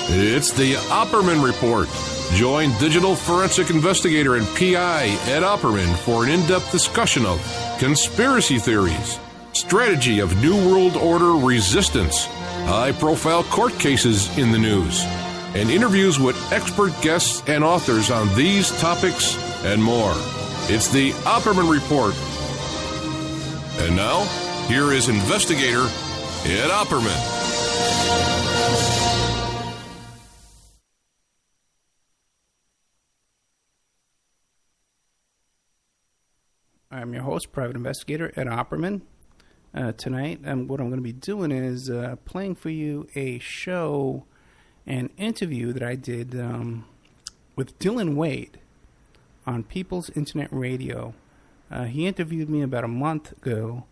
It's the Opperman Report. Join digital forensic investigator and PI Ed Opperman for an in-depth discussion of conspiracy theories, strategy of New World Order resistance, high-profile court cases in the news, and interviews with expert guests and authors on these topics and more. It's the Opperman Report. And now, here is investigator Ed Opperman. I'm your host, private investigator Ed Opperman. Tonight, what I'm going to be doing is playing for you a show, an interview that I did with Dylan Wde on People's Internet Radio. He interviewed me about a month ago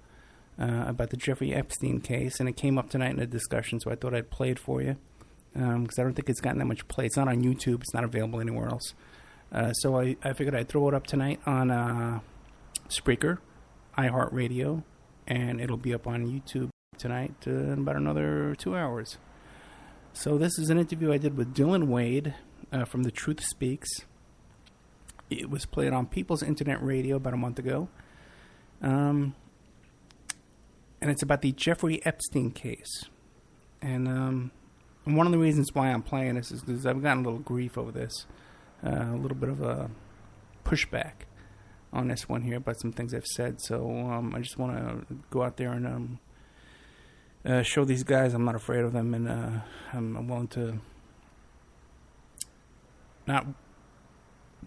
about the Jeffrey Epstein case, and it came up tonight in a discussion, so I thought I'd play it for you because I don't think it's gotten that much play. It's not on YouTube. It's not available anywhere else. So I figured I'd throw it up tonight on Spreaker, iHeartRadio, and it'll be up on YouTube tonight in about another 2 hours. So this is an interview I did with Dylan Wde from The Truth Speaks. It was played on People's Internet Radio about a month ago. And it's about the Jeffrey Epstein case. And one of the reasons why I'm playing this is because I've gotten a little grief over this. A little bit of a pushback on this one here about some things I've said. So I just want to go out there and show these guys I'm not afraid of them, and I'm willing to not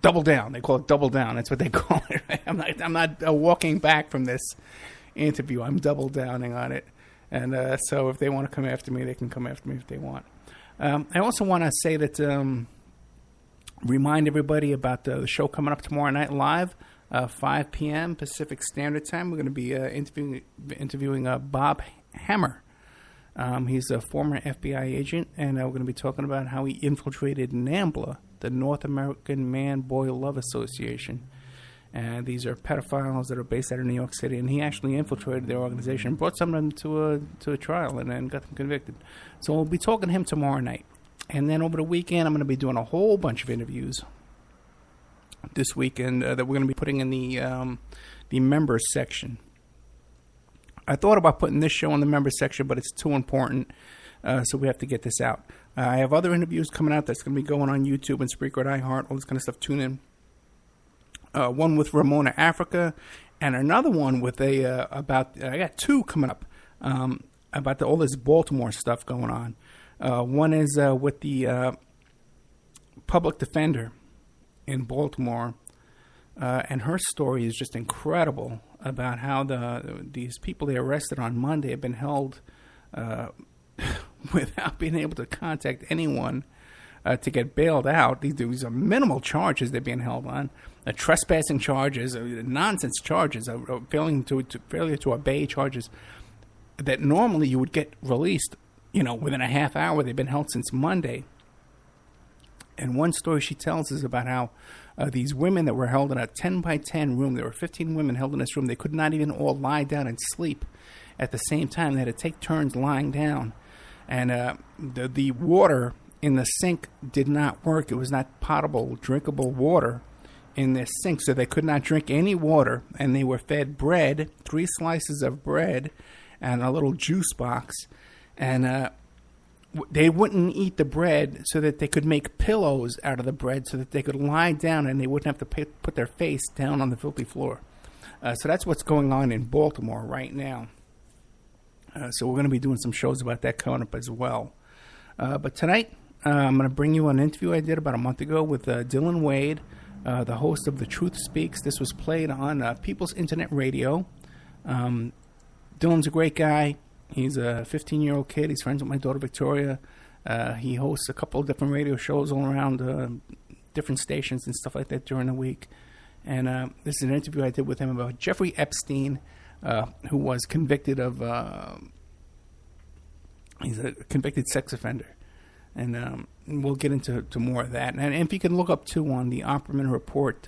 double down. They call it double down. That's what they call it. Right? I'm not walking back from this interview. I'm double downing on it. And so if they want to come after me, they can come after me if they want. I also want to say that remind everybody about the show coming up tomorrow night live. 5 p.m. Pacific Standard Time. We're going to be interviewing Bob Hammer. He's a former FBI agent, and we're going to be talking about how he infiltrated NAMBLA, the North American Man-Boy Love Association. And these are pedophiles that are based out of New York City, and he actually infiltrated their organization, brought some of them to a trial, and then got them convicted. So we'll be talking to him tomorrow night. And then over the weekend, I'm going to be doing a whole bunch of interviews this weekend that we're going to be putting in the members section. I thought about putting this show in the members section, but it's too important, so we have to get this out. I have other interviews coming out that's going to be going on YouTube and Spreaker and iHeart, all this kind of stuff. Tune in. One with Ramona Africa, and another one with about I got two coming up about all this Baltimore stuff going on. One is with the public defender in Baltimore, and her story is just incredible about how these people they arrested on Monday have been held without being able to contact anyone to get bailed out. These are minimal charges they're being held on, trespassing charges, nonsense charges, failure to obey charges that normally you would get released, within a half hour. They've been held since Monday. And one story she tells is about how these women that were held in a 10-by-10 room, there were 15 women held in this room, they could not even all lie down and sleep at the same time. They had to take turns lying down. And the water in the sink did not work. It was not potable, drinkable water in this sink, so they could not drink any water. And they were fed bread, 3 slices of bread, and a little juice box. And they wouldn't eat the bread so that they could make pillows out of the bread so that they could lie down and they wouldn't have to put their face down on the filthy floor. So that's what's going on in Baltimore right now. So we're going to be doing some shows about that coming up as well. But tonight, I'm going to bring you an interview I did about a month ago with Dylan Wde, the host of The Truth Speaks. This was played on People's Internet Radio. Dylan's a great guy. He's a 15-year-old kid. He's friends with my daughter, Victoria. He hosts a couple of different radio shows all around different stations and stuff like that during the week. And this is an interview I did with him about Jeffrey Epstein, who was convicted of... he's a convicted sex offender. And we'll get into more of that. And if you can look up, too, on the Opperman Report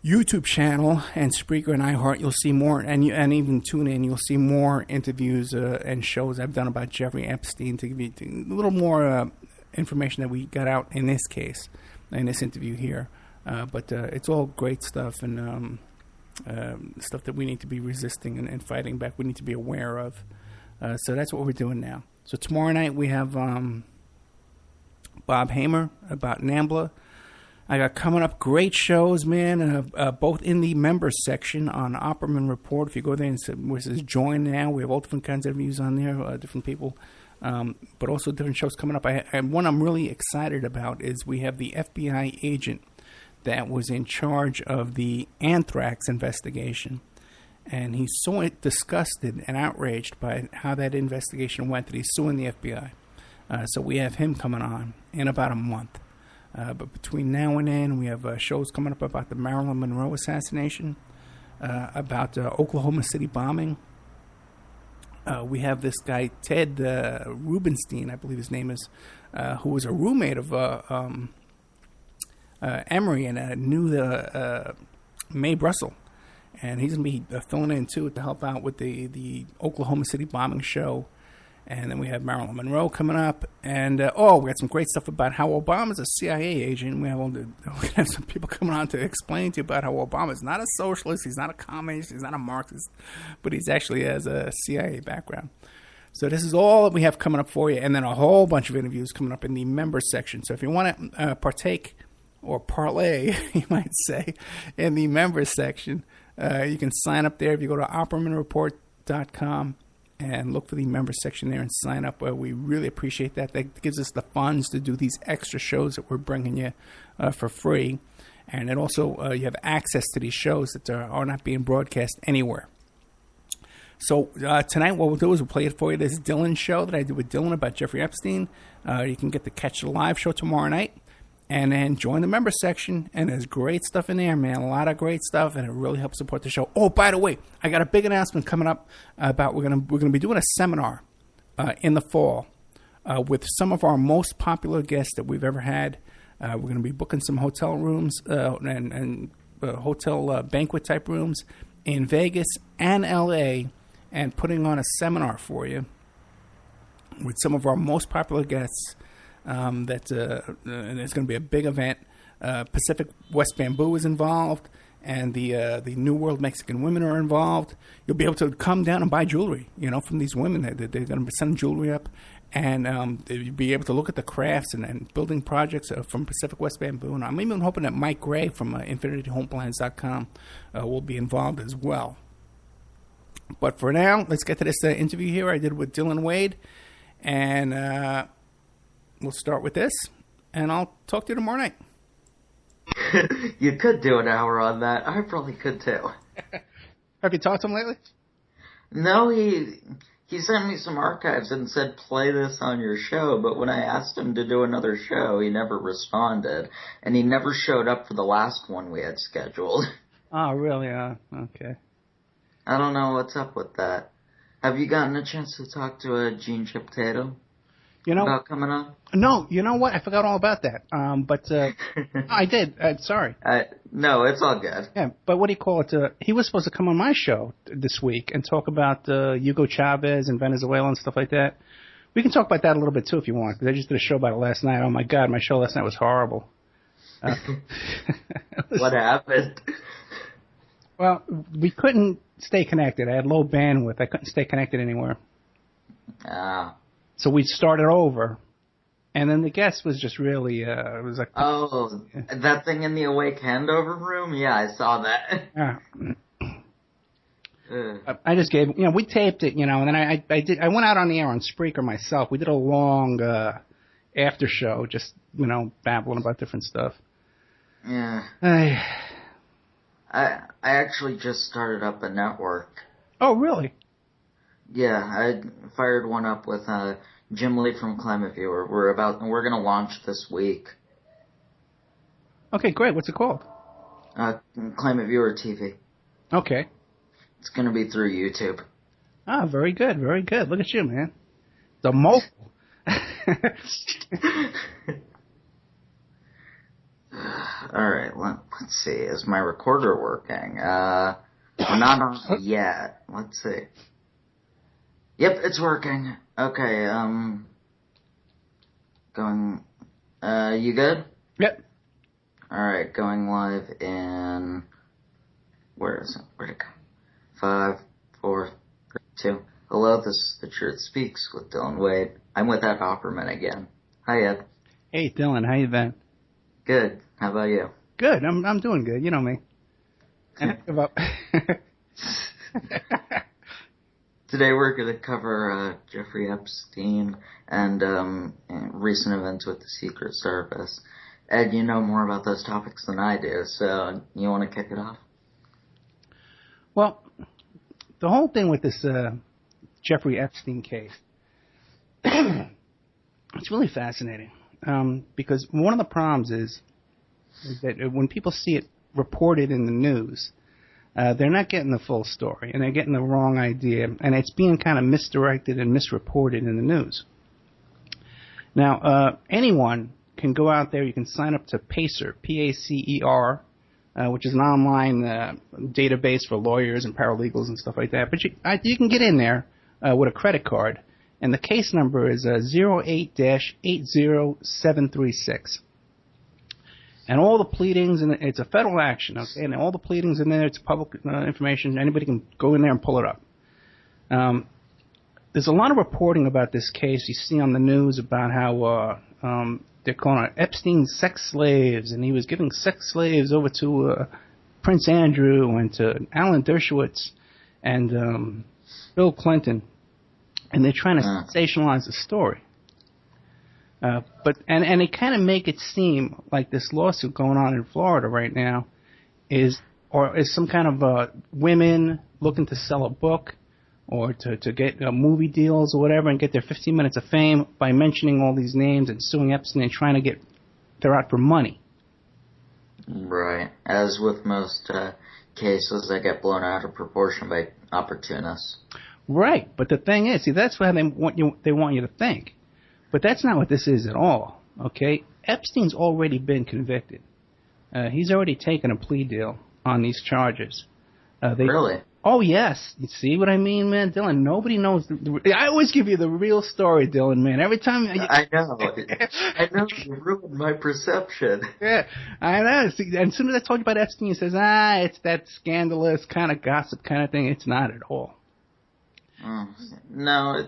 YouTube channel and Spreaker and iHeart, you'll see more, and even tune in, you'll see more interviews and shows I've done about Jeffrey Epstein to give you a little more information that we got out in this case, in this interview here. But it's all great stuff and stuff that we need to be resisting and fighting back. We need to be aware of. So that's what we're doing now. So tomorrow night we have Bob Hamer about NAMBLA. I got coming up great shows, man, both in the members section on Opperman Report. If you go there and where it says join now, we have all different kinds of interviews on there, different people, but also different shows coming up. And one I'm really excited about is we have the FBI agent that was in charge of the anthrax investigation. And he's so disgusted and outraged by how that investigation went that he's suing the FBI. So we have him coming on in about a month. But between now and then, we have shows coming up about the Marilyn Monroe assassination, about Oklahoma City bombing. We have this guy, Ted Rubenstein, I believe his name is, who was a roommate of Emory and knew Mae Brussel. And he's going to be filling in, too, to help out with the Oklahoma City bombing show. And then we have Marilyn Monroe coming up. And, we got some great stuff about how Obama's a CIA agent. We have some people coming on to explain to you about how Obama's not a socialist, he's not a communist, he's not a Marxist, but he's actually has a CIA background. So this is all that we have coming up for you. And then a whole bunch of interviews coming up in the members section. So if you want to partake or parlay, you might say, in the members section, you can sign up there if you go to OppermanReport.com and look for the members section there and sign up. We really appreciate that. That gives us the funds to do these extra shows that we're bringing you for free. And it also, you have access to these shows that are not being broadcast anywhere. So tonight what we'll do is we'll play it for you. This Dylan show that I did with Dylan about Jeffrey Epstein. You can get to catch the live show tomorrow night. And then join the members section, and there's great stuff in there, man. A lot of great stuff, and it really helps support the show. Oh, by the way, I got a big announcement coming up about we're gonna be doing a seminar in the fall with some of our most popular guests that we've ever had. We're gonna be booking some hotel rooms and hotel banquet type rooms in Vegas and LA, and putting on a seminar for you with some of our most popular guests. And it's going to be a big event. Pacific West Bamboo is involved, and the New World Mexican Women are involved. You'll be able to come down and buy jewelry, from these women. They're going to be sending jewelry up, and you'll be able to look at the crafts and building projects from Pacific West Bamboo. And I'm even hoping that Mike Gray from InfinityHomeplans.com will be involved as well. But for now, let's get to this interview here I did with Dylan Wde, and we'll start with this, and I'll talk to you tomorrow night. You could do an hour on that. I probably could too. Have you talked to him lately? No, he sent me some archives and said play this on your show, but when I asked him to do another show, he never responded, and he never showed up for the last one we had scheduled. Oh, really? Okay. I don't know what's up with that. Have you gotten a chance to talk to Gene Chiptato? About coming on? No, you know what? I forgot all about that. But I did. Sorry. No, it's all good. Yeah, but what do you call it? He was supposed to come on my show this week and talk about Hugo Chavez and Venezuela and stuff like that. We can talk about that a little bit, too, if you want, because I just did a show about it last night. Oh, my God, my show last night was horrible. What happened? Well, we couldn't stay connected. I had low bandwidth. I couldn't stay connected anywhere. So we started over, and then the guest was just really, it was like... Oh, that thing in the awake handover room? Yeah, I saw that. Yeah. I just gave, we taped it, and then I went out on the air on Spreaker myself. We did a long after show, just, babbling about different stuff. Yeah. I actually just started up a network. Oh, really? Yeah, I fired one up with Jim Lee from Climate Viewer. We're going to launch this week. Okay, great. What's it called? Climate Viewer TV. Okay. It's going to be through YouTube. Ah, very good, very good. Look at you, man. The mogul. All right, let's see. Is my recorder working? We're not on yet. Let's see. Yep, it's working. Okay, Going, you good? Yep. Alright, going live in, where is it? Where'd it go? 5, 4, 3, 2. Hello, this is The Truth Speaks with Dylan Wde. I'm with Ed Opperman again. Hi, Ed. Hey, Dylan, how you been? Good. How about you? Good. I'm doing good. You know me. And Today we're going to cover Jeffrey Epstein and recent events with the Secret Service. Ed, you know more about those topics than I do, so you want to kick it off? Well, the whole thing with this Jeffrey Epstein case, it's really fascinating because one of the problems is that when people see it reported in the news, they're not getting the full story, and they're getting the wrong idea, and it's being kind of misdirected and misreported in the news. Now, anyone can go out there. You can sign up to Pacer, P-A-C-E-R, which is an online database for lawyers and paralegals and stuff like that. But you can get in there with a credit card, and the case number is 08-80736. And all the pleadings, and it's a federal action, okay? And all the pleadings in there, it's public information. Anybody can go in there and pull it up. There's a lot of reporting about this case. You see on the news about how they're calling it Epstein's sex slaves, and he was giving sex slaves over to Prince Andrew and to Alan Dershowitz and Bill Clinton, and they're trying to sensationalize the story. But they kind of make it seem like this lawsuit going on in Florida right now is some kind of women looking to sell a book or to get movie deals or whatever and get their 15 minutes of fame by mentioning all these names and suing Epstein and trying to get they're out for money. Right. As with most cases that get blown out of proportion by opportunists. Right. But the thing is, see, that's what they want you to think. But that's not what this is at all, okay? Epstein's already been convicted. He's already taken a plea deal on these charges. Really? Oh, yes. You see what I mean, man? Dylan, nobody knows. I always give you the real story, Dylan, man. Every time. I know. I know you ruined my perception. Yeah, I know. See, and as soon as I told you about Epstein, you says, it's that scandalous kind of gossip kind of thing. It's not at all. No,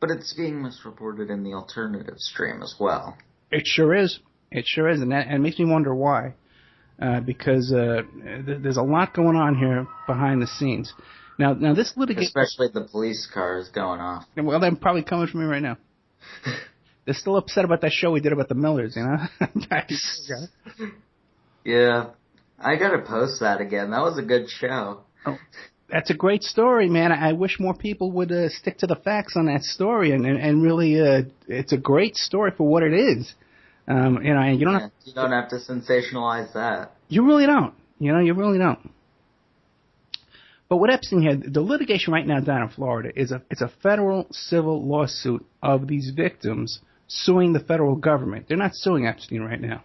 but it's being misreported in the alternative stream as well. It sure is. It sure is, and it makes me wonder why. Because there's a lot going on here behind the scenes. Now this litigation... Especially the police cars going off. Well, they're probably coming for me right now. They're still upset about that show we did about the Millers, you know? Yeah. I gotta post that again. That was a good show. Oh. That's a great story, man. I wish more people would stick to the facts on that story, and really, it's a great story for what it is. And you don't have to sensationalize that. You really don't. You really don't. But what Epstein had, the litigation right now down in Florida it's a federal civil lawsuit of these victims suing the federal government. They're not suing Epstein right now.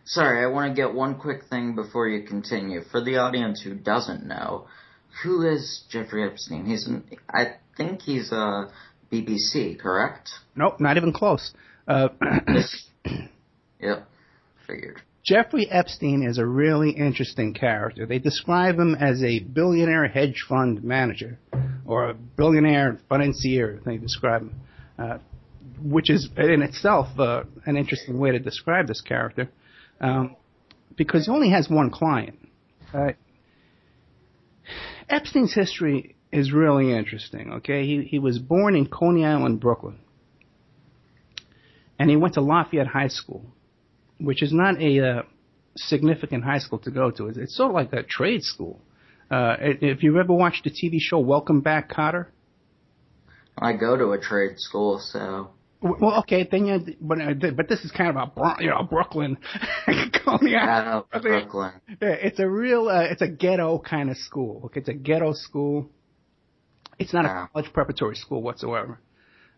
Sorry, I want to get one quick thing before you continue. For the audience who doesn't know, who is Jeffrey Epstein? I think he's a BBC, correct? Nope, not even close. Yep, figured. Jeffrey Epstein is a really interesting character. They describe him as a billionaire hedge fund manager, or a billionaire financier, they describe him, which is in itself an interesting way to describe this character. Because he only has one client. Epstein's history is really interesting, okay? He was born in Coney Island, Brooklyn. And he went to Lafayette High School, which is not a significant high school to go to. It's sort of like a trade school. If you've ever watched the TV show Welcome Back, Kotter? I go to a trade school, so... Well, okay, then but this is kind of about Brooklyn. Brooklyn. It's a real it's a ghetto kind of school. Okay, it's a ghetto school. It's not a college preparatory school whatsoever.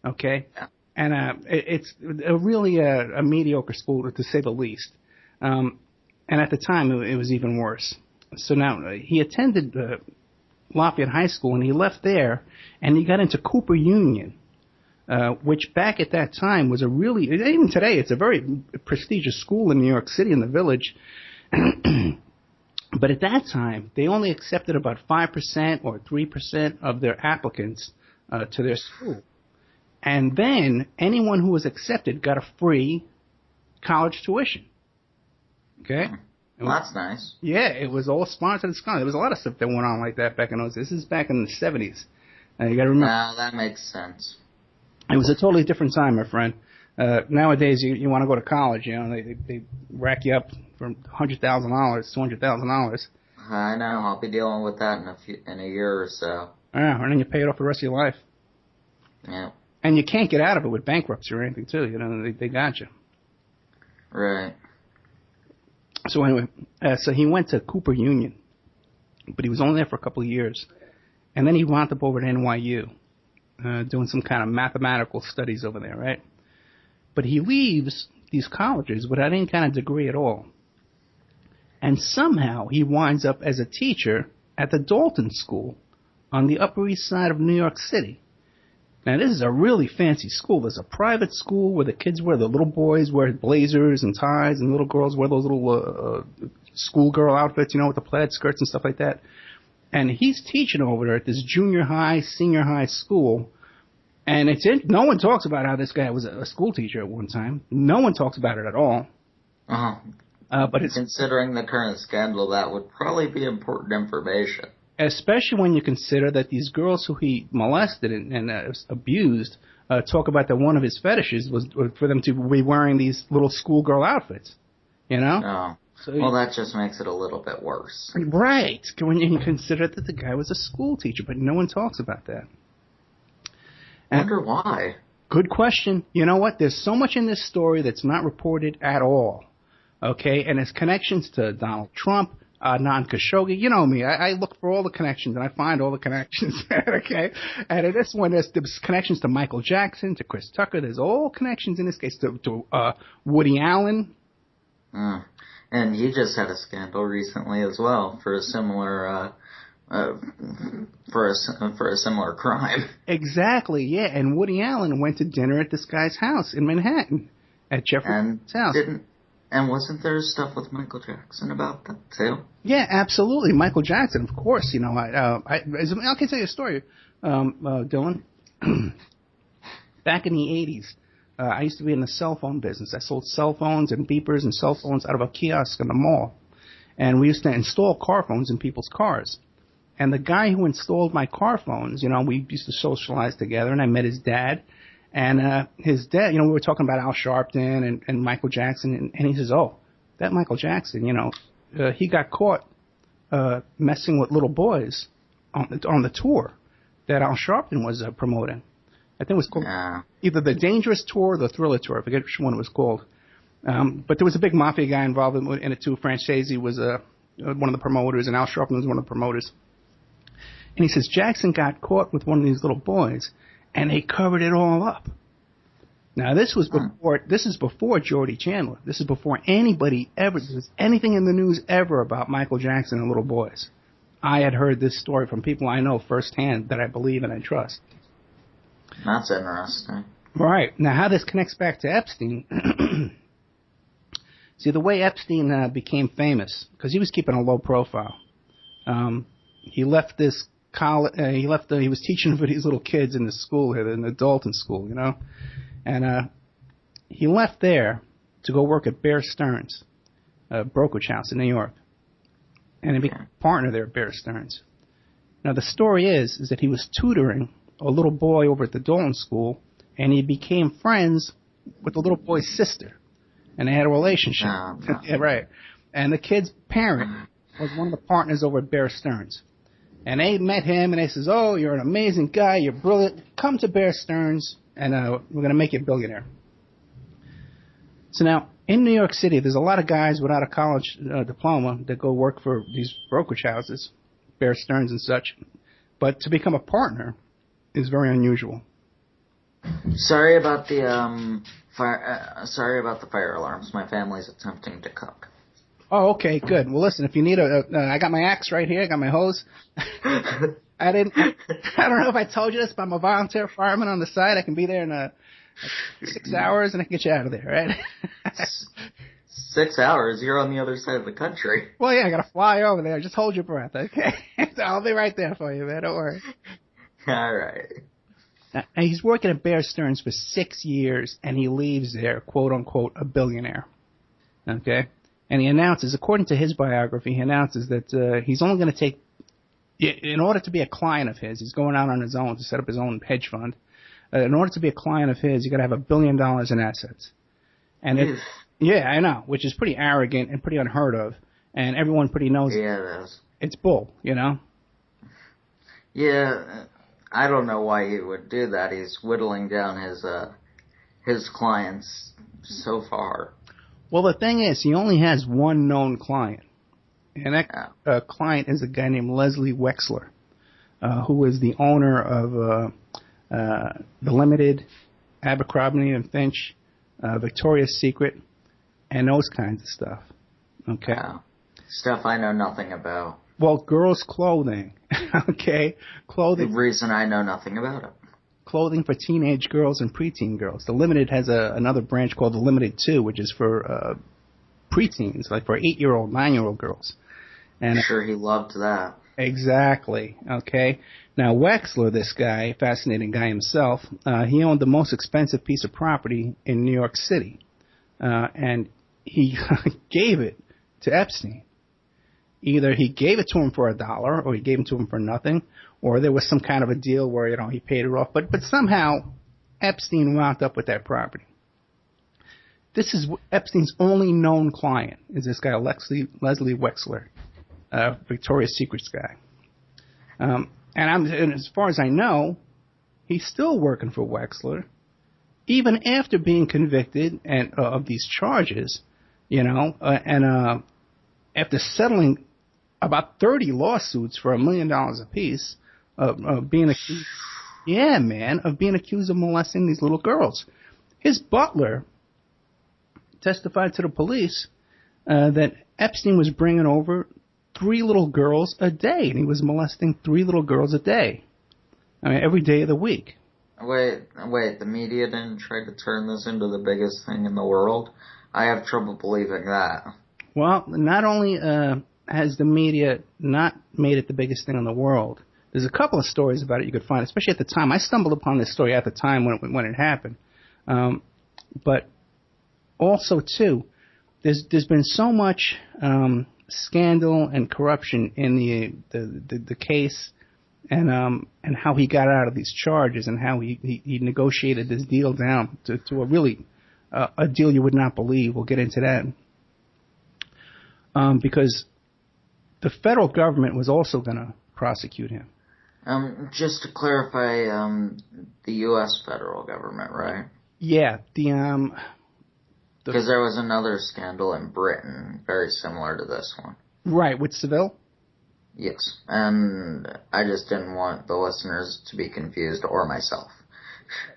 Okay, and it's a really a mediocre school to say the least. And at the time it was even worse. So now he attended Lafayette High School and he left there and he got into Cooper Union. which back at that time was even today, it's a very prestigious school in New York City in the Village. But at that time, they only accepted about 5% or 3% of their applicants to their school. And then anyone who was accepted got a free college tuition. Okay? Well, that's nice. Yeah, it was all sponsored and scholarship. There was a lot of stuff that went on like that back in those days. This is back in the 70s. You got to remember. No, that makes sense. It was a totally different time, my friend. Nowadays, you want to go to college, they rack you up for $100,000, $200,000. I know. I'll be dealing with that in a year or so. Yeah, and then you pay it off the rest of your life. Yeah. And you can't get out of it with bankruptcy or anything, too. They got you. Right. So anyway, so he went to Cooper Union, but he was only there for a couple of years. And then he wound up over at NYU, doing some kind of mathematical studies over there, right? But he leaves these colleges without any kind of degree at all. And somehow he winds up as a teacher at the Dalton School on the Upper East Side of New York City. Now, this is a really fancy school. There's a private school where the little boys wear blazers and ties, and little girls wear those little schoolgirl outfits, with the plaid skirts and stuff like that. And he's teaching over there at this junior high, senior high school. And no one talks about how this guy was a school teacher at one time. No one talks about it at all. Uh-huh. But considering the current scandal, that would probably be important information. Especially when you consider that these girls who he molested and abused talk about that one of his fetishes was for them to be wearing these little schoolgirl outfits, Oh. So, well, that just makes it a little bit worse. Right. When you consider that the guy was a school teacher, but no one talks about that. I wonder why. Good question. You know what? There's so much in this story that's not reported at all. Okay? And there's connections to Donald Trump, Adnan Khashoggi. You know me. I look for all the connections, and I find all the connections. Okay? And in this one, there's connections to Michael Jackson, to Chris Tucker. There's all connections in this case to Woody Allen. And he just had a scandal recently as well for a similar for a similar crime. Exactly, yeah. And Woody Allen went to dinner at this guy's house in Manhattan, at Jeffrey Epstein's house. And wasn't there stuff with Michael Jackson about that too? Yeah, absolutely. Michael Jackson, of course. I can tell you a story, Dylan. Back in the 80s, I used to be in the cell phone business. I sold cell phones and beepers and cell phones out of a kiosk in the mall. And we used to install car phones in people's cars. And the guy who installed my car phones, we used to socialize together, and I met his dad. And his dad, we were talking about Al Sharpton and Michael Jackson, and he says, oh, that Michael Jackson, he got caught messing with little boys on the tour that Al Sharpton was promoting. I think it was called either the Dangerous Tour or the Thriller Tour. I forget which one it was called. But there was a big mafia guy involved in it too. Francesi was one of the promoters, and Al Sharpton was one of the promoters. And he says Jackson got caught with one of these little boys, and they covered it all up. Now this is before Jordie Chandler. This is before anybody ever there's anything in the news ever about Michael Jackson and little boys. I had heard this story from people I know firsthand that I believe and I trust. That's interesting. Right. Now, how this connects back to Epstein. See, the way Epstein became famous, because he was keeping a low profile. He left this college. He was teaching for these little kids in the school here, in the Dalton School, and he left there to go work at Bear Stearns, a brokerage house in New York, and he became a partner there at Bear Stearns. Now, the story is that he was tutoring a little boy over at the Dalton School, and he became friends with the little boy's sister, and they had a relationship. Yeah, right. And the kid's parent was one of the partners over at Bear Stearns. And they met him, and they says, oh, you're an amazing guy, you're brilliant, come to Bear Stearns, and we're going to make you a billionaire. So now, in New York City, there's a lot of guys without a college diploma that go work for these brokerage houses, Bear Stearns and such. But to become a partner is very unusual. Sorry about the fire alarms. My family's attempting to cook. Oh, okay, good. Well, listen, if you need I got my axe right here. I got my hose. I don't know if I told you this, but I'm a volunteer fireman on the side. I can be there in 6 hours and I can get you out of there, right? 6 hours? You're on the other side of the country. Well, yeah, I gotta fly over there. Just hold your breath, okay? I'll be right there for you, man. Don't worry. All right. Now, he's working at Bear Stearns for 6 years, and he leaves there, quote-unquote, a billionaire. Okay? And he announces, according to his biography, he announces that he's only going to take, in order to be a client of his, he's going out on his own to set up his own hedge fund. In order to be a client of his, you got to have $1 billion in assets. And yeah, I know, which is pretty arrogant and pretty unheard of, and everyone pretty knows it is. It's bull, you know? Yeah, I don't know why he would do that. He's whittling down his clients so far. Well, the thing is, he only has one known client, and that client is a guy named Leslie Wexler, who is the owner of The Limited, Abercrombie and Finch, Victoria's Secret, and those kinds of stuff. Okay? Stuff I know nothing about. Well, girls' clothing, okay? Clothing. The reason I know nothing about it. Clothing for teenage girls and preteen girls. The Limited has another branch called The Limited 2, which is for preteens, like for 8-year-old, 9-year-old girls. And I'm sure he loved that. Exactly, okay? Now, Wexler, this guy, fascinating guy himself, he owned the most expensive piece of property in New York City. And he gave it to Epstein. Either he gave it to him for $1, or he gave it to him for nothing, or there was some kind of a deal where, you know, he paid it off. But somehow, Epstein wound up with that property. This is Epstein's only known client, is this guy, Leslie Wexler, Victoria's Secret's guy. And as far as I know, he's still working for Wexler, even after being convicted of these charges, you know, and after settling about 30 lawsuits for $1 million apiece of being accused, of being accused of molesting these little girls. His butler testified to the police that Epstein was bringing over 3 little girls a day, and he was molesting 3 little girls a day. I mean, every day of the week. Wait, the media didn't try to turn this into the biggest thing in the world? I have trouble believing that. Well, not only has the media not made it the biggest thing in the world, there's a couple of stories about it you could find, especially at the time. I stumbled upon this story at the time when it happened. But also, too, there's been so much scandal and corruption in the case, and how he got out of these charges, and how he negotiated this deal down to a really a deal you would not believe. We'll get into that. Because the federal government was also going to prosecute him. Just to clarify, the U.S. federal government, right? Yeah, because there was another scandal in Britain very similar to this one. Right, with Seville? Yes, and I just didn't want the listeners to be confused, or myself.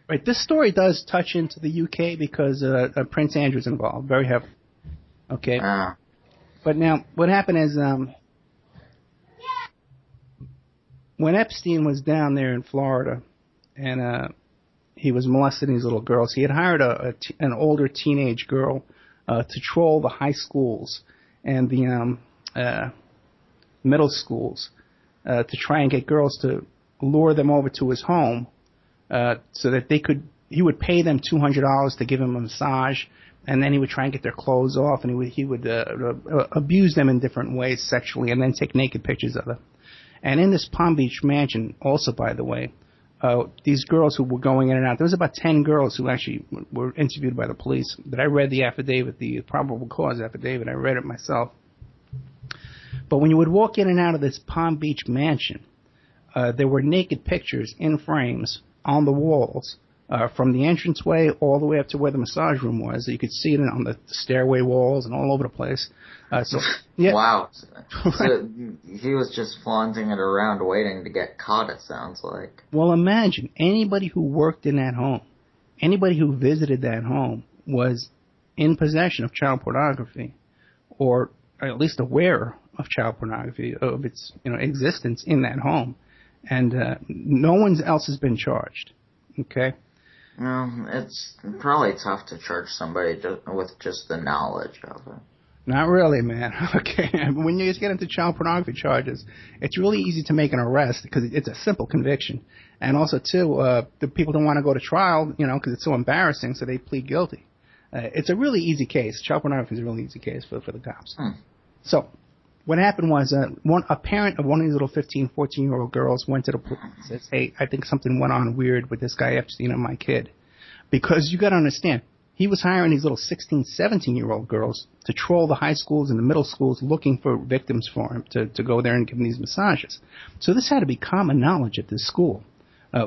Right, this story does touch into the UK because Prince Andrew's involved, very heavily. Okay. But now, what happened is, when Epstein was down there in Florida, and he was molesting these little girls, he had hired an older teenage girl to troll the high schools and the middle schools to try and get girls to lure them over to his home so that he would pay them $200 to give him a massage. And then he would try and get their clothes off, and he would abuse them in different ways sexually, and then take naked pictures of them. And in this Palm Beach mansion, also, by the way, these girls who were going in and out, there was about 10 girls who actually were interviewed by the police. But I read the affidavit, the probable cause affidavit. I read it myself. But when you would walk in and out of this Palm Beach mansion, there were naked pictures in frames on the walls. From the entranceway all the way up to where the massage room was. You could see it on the stairway walls and all over the place. Yeah. Wow. So he was just flaunting it around waiting to get caught, it sounds like. Well, imagine, anybody who worked in that home, anybody who visited that home was in possession of child pornography, or at least aware of child pornography, of its existence in that home. and no one else has been charged. Okay. Well, it's probably tough to charge somebody with just the knowledge of it. Not really, man. Okay. When you get into child pornography charges, it's really easy to make an arrest because it's a simple conviction. And also, too, the people don't want to go to trial, because it's so embarrassing, so they plead guilty. It's a really easy case. Child pornography is a really easy case for the cops. So what happened was a parent of one of these little 15, 14-year-old girls went to the police and says, hey, I think something went on weird with this guy Epstein and my kid. Because you got to understand, he was hiring these little 16, 17-year-old girls to troll the high schools and the middle schools looking for victims for him to go there and give them these massages. So this had to be common knowledge at this school.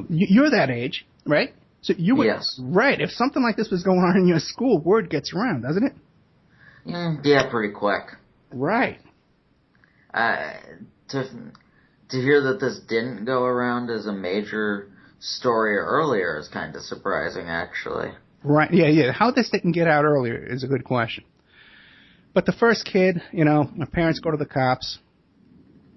You're that age, right? So you would, yes. Right. If something like this was going on in your school, word gets around, doesn't it? Yeah, pretty quick. Right. To hear that this didn't go around as a major story earlier is kind of surprising, actually. Right. Yeah. How this didn't get out earlier is a good question. But the first kid, my parents go to the cops,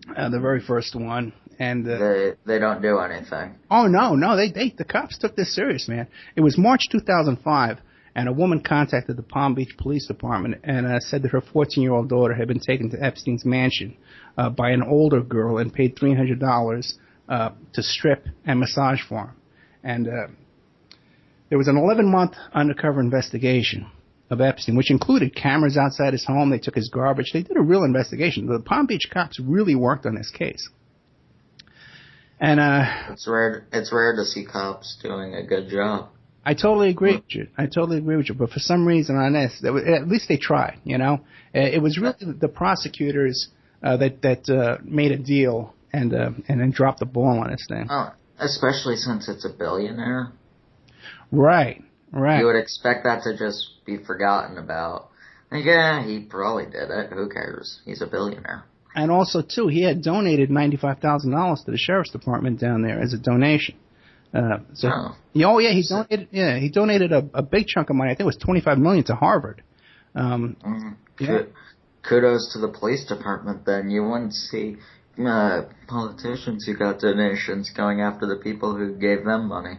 the very first one, and they don't do anything. Oh no, the cops took this serious, man. It was March 2005, and a woman contacted the Palm Beach Police Department and said that her 14-year-old daughter had been taken to Epstein's mansion by an older girl and paid $300 to strip and massage for him. And there was an 11-month undercover investigation of Epstein, which included cameras outside his home. They took his garbage. They did a real investigation. The Palm Beach cops really worked on this case. And it's rare to see cops doing a good job. I totally agree with you. But for some reason on this, at least they tried. It was really the prosecutors that made a deal and then dropped the ball on this thing. Oh, especially since it's a billionaire. Right. You would expect that to just be forgotten about. Like, yeah, he probably did it. Who cares? He's a billionaire. And also, too, he had donated $95,000 to the sheriff's department down there as a donation. He donated a big chunk of money. I think it was $25 million to Harvard. Kudos to the police department. Then you wouldn't see politicians who got donations going after the people who gave them money.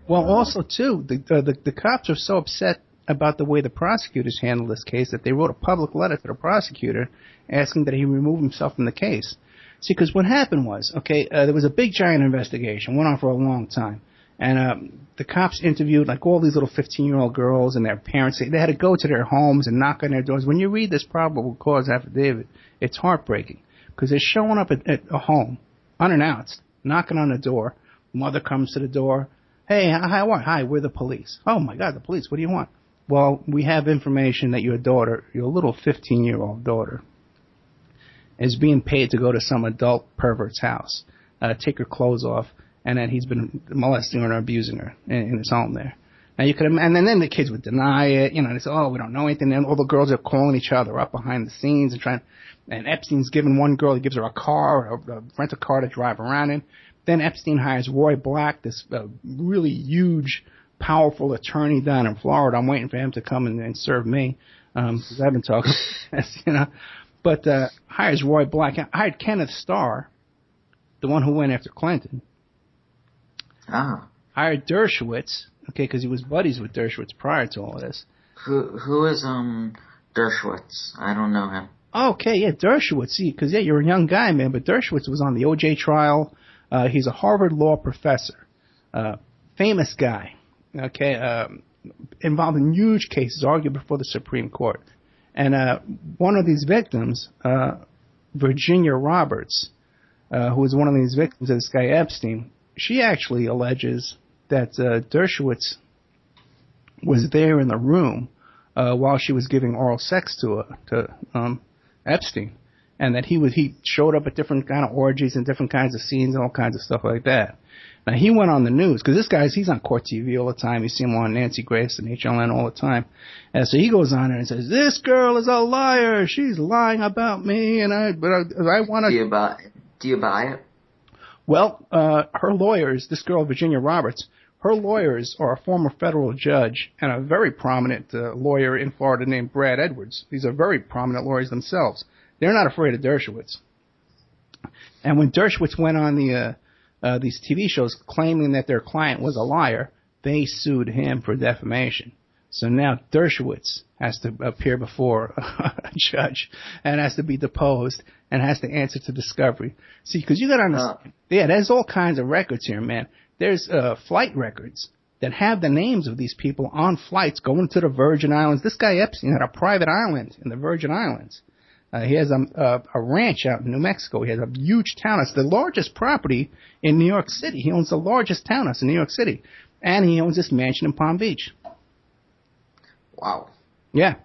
Well, also too, the cops are so upset about the way the prosecutors handled this case that they wrote a public letter to the prosecutor asking that he remove himself from the case. See, because what happened was, there was a big giant investigation, went on for a long time, and the cops interviewed like all these little 15-year-old girls and their parents. They had to go to their homes and knock on their doors. When you read this probable cause affidavit, it's heartbreaking because they're showing up at a home unannounced, knocking on the door. Mother comes to the door. Hey, hi, we're the police. Oh my God, the police. What do you want? Well, we have information that your little 15-year-old daughter, is being paid to go to some adult pervert's house, take her clothes off, and then he's been molesting her and abusing her in his home there. Now you could, and then the kids would deny it, they say, oh, we don't know anything. And all the girls are calling each other up behind the scenes and Epstein's giving one girl, he gives her a car, a rental car to drive around in. Then Epstein hires Roy Black, this really huge, powerful attorney down in Florida. I'm waiting for him to come and serve me, because I've been talking, But hires Roy Black. Hired Kenneth Starr, the one who went after Clinton. Hired Dershowitz, because he was buddies with Dershowitz prior to all of this. Who is Dershowitz? I don't know him. Okay, yeah, Dershowitz. See, because you're a young guy, man, but Dershowitz was on the O.J. trial. He's a Harvard law professor, famous guy. Involved in huge cases, argued before the Supreme Court. And one of these victims, Virginia Roberts, who was one of these victims of this guy Epstein, she actually alleges that Dershowitz was there in the room while she was giving oral sex to Epstein, and that he showed up at different kind of orgies and different kinds of scenes and all kinds of stuff like that. Now, he went on the news, because this guy's, he's on court TV all the time. You see him on Nancy Grace and HLN all the time. And so he goes on there and says, this girl is a liar. She's lying about me, and I want to... Do you buy it? Well, her lawyers, this girl, Virginia Roberts, her lawyers are a former federal judge and a very prominent lawyer in Florida named Brad Edwards. These are very prominent lawyers themselves. They're not afraid of Dershowitz. And when Dershowitz went on the these TV shows claiming that their client was a liar, they sued him for defamation. So now Dershowitz has to appear before a judge and has to be deposed and has to answer to discovery. See, because you got to understand, there's all kinds of records here, man. There's flight records that have the names of these people on flights going to the Virgin Islands. This guy Epstein had a private island in the Virgin Islands. He has a ranch out in New Mexico. He has a huge townhouse, the largest property in New York City. He owns the largest townhouse in New York City. And he owns this mansion in Palm Beach. Wow. Yeah.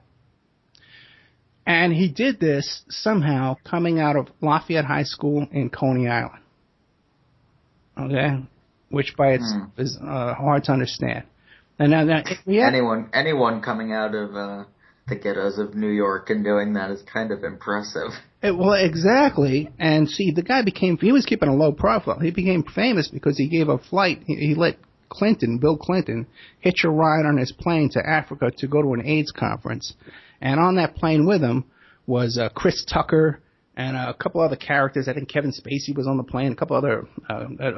And he did this somehow coming out of Lafayette High School in Coney Island. Okay? Which by itself is hard to understand. And now anyone coming out of the ghettos of New York and doing that is kind of impressive. Well, exactly. And see, the guy he was keeping a low profile. He became famous because he gave a flight. He let Bill Clinton, hitch a ride on his plane to Africa to go to an AIDS conference. And on that plane with him was Chris Tucker and a couple other characters. I think Kevin Spacey was on the plane. A couple other,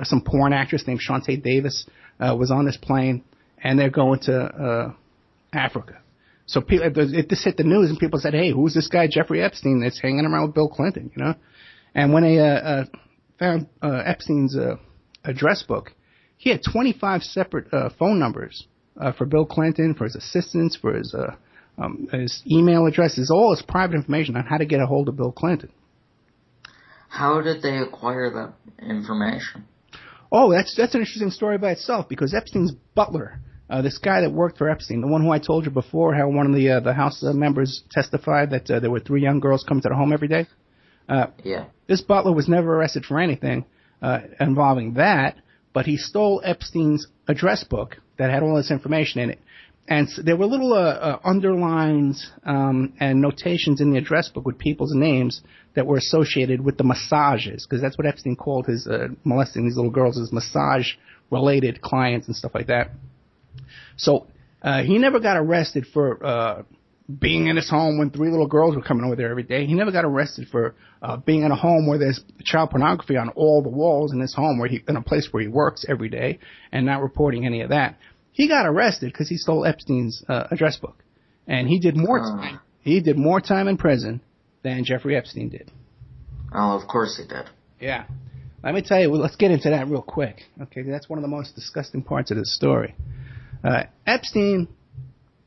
some porn actress named Shantae Davis was on this plane. And they're going to Africa. So this hit the news and people said, hey, who's this guy Jeffrey Epstein that's hanging around with Bill Clinton, you know? And when they found Epstein's address book, he had 25 separate phone numbers for Bill Clinton, for his assistants, for his email addresses, all his private information on how to get a hold of Bill Clinton. How did they acquire that information? Oh, that's an interesting story by itself, because Epstein's butler, this guy that worked for Epstein, the one who I told you before, how one of the House members testified that there were 3 young girls coming to the home every day. Yeah. This butler was never arrested for anything involving that. But he stole Epstein's address book that had all this information in it. And so there were little underlines and notations in the address book with people's names that were associated with the massages, because that's what Epstein called his molesting these little girls, his massage-related clients and stuff like that. So he never got arrested for being in his home when 3 little girls were coming over there every day. He never got arrested for being in a home where there's child pornography on all the walls in his home, in a place where he works every day, and not reporting any of that. He got arrested because he stole Epstein's address book, and he did more time. He did more time in prison than Jeffrey Epstein did. Oh, of course he did. Yeah. Let me tell you. Let's get into that real quick. Okay, that's one of the most disgusting parts of this story. Epstein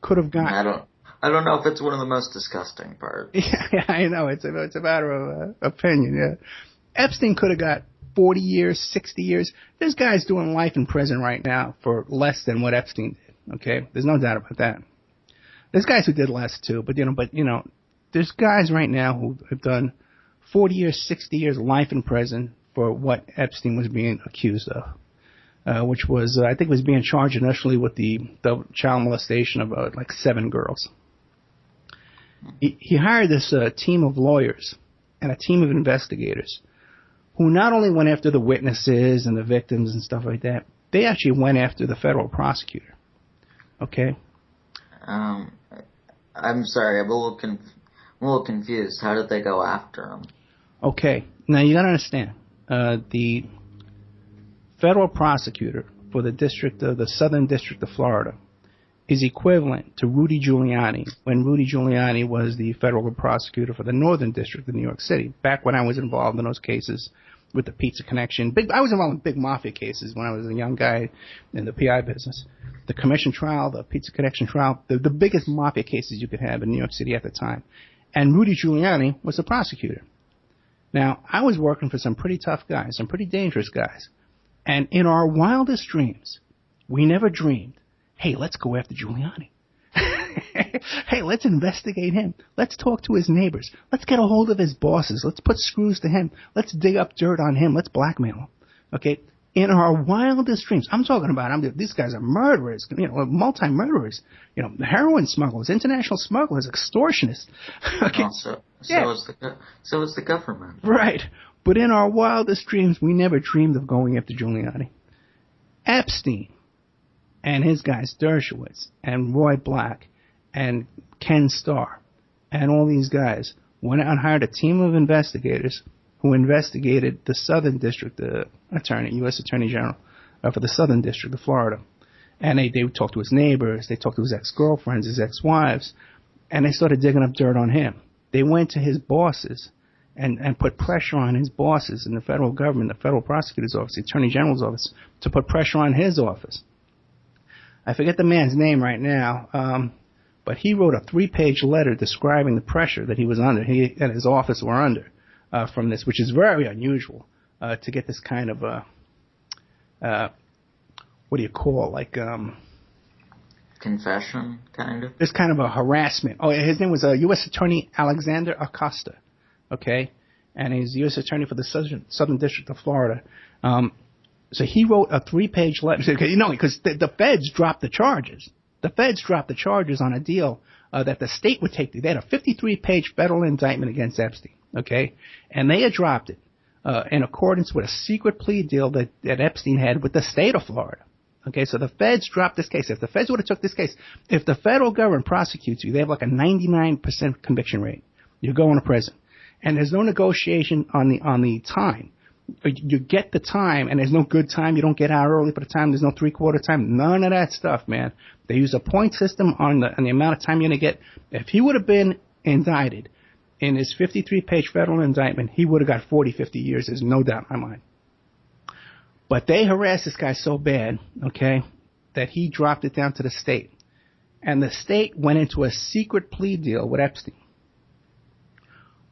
could have gotten. I don't know if it's one of the most disgusting parts. Yeah, I know. It's a matter of opinion, yeah. Epstein could have got 40 years, 60 years. There's guys doing life in prison right now for less than what Epstein did, okay? There's no doubt about that. There's guys who did less, too, but there's guys right now who have done 40 years, 60 years life in prison for what Epstein was being accused of, which was, I think was being charged initially with the child molestation of, 7 girls. He hired this team of lawyers and a team of investigators who not only went after the witnesses and the victims and stuff like that, they actually went after the federal prosecutor. Okay? I'm sorry, I'm a little confused. How did they go after him? Okay. Now, you got to understand. The federal prosecutor for the Southern District of Florida is equivalent to Rudy Giuliani when Rudy Giuliani was the federal prosecutor for the Northern District of New York City, back when I was involved in those cases with the Pizza Connection. I was involved in big mafia cases when I was a young guy in the PI business. The Commission trial, the Pizza Connection trial, the biggest mafia cases you could have in New York City at the time. And Rudy Giuliani was the prosecutor. Now, I was working for some pretty tough guys, some pretty dangerous guys. And in our wildest dreams, we never dreamed, hey, let's go after Giuliani. Hey, let's investigate him. Let's talk to his neighbors. Let's get a hold of his bosses. Let's put screws to him. Let's dig up dirt on him. Let's blackmail him. Okay? In our wildest dreams, I'm talking about, these guys are murderers, multi-murderers, heroin smugglers, international smugglers, extortionists. Okay? So is the government. Right. But in our wildest dreams, we never dreamed of going after Giuliani. Epstein and his guys, Dershowitz and Roy Black and Ken Starr and all these guys went out and hired a team of investigators who investigated the Southern District Attorney, U.S. Attorney General for the Southern District of Florida. And they talked to his neighbors, they talked to his ex-girlfriends, his ex-wives, and they started digging up dirt on him. They went to his bosses and put pressure on his bosses in the federal government, the federal prosecutor's office, the attorney general's office, to put pressure on his office. I forget the man's name right now, but he wrote a 3-page letter describing the pressure that he was under, he and his office were under from this, which is very unusual to get this kind of, what do you call it, like... confession, kind of? This kind of a harassment. Oh, his name was U.S. Attorney Alexander Acosta, okay? And he's the U.S. Attorney for the Southern District of Florida. So he wrote a 3-page letter, because the feds dropped the charges. The feds dropped the charges on a deal that the state would take. They had a 53-page federal indictment against Epstein, okay? And they had dropped it in accordance with a secret plea deal that Epstein had with the state of Florida. Okay, so the feds dropped this case. If the feds would have took this case, if the federal government prosecutes you, they have like a 99% conviction rate. You're going to prison. And there's no negotiation on the time. You get the time, and there's no good time. You don't get out early for the time. There's no three-quarter time. None of that stuff, man. They use a point system on the amount of time you're going to get. If he would have been indicted in his 53-page federal indictment, he would have got 40, 50 years. There's no doubt in my mind. But they harassed this guy so bad, okay, that he dropped it down to the state. And the state went into a secret plea deal with Epstein,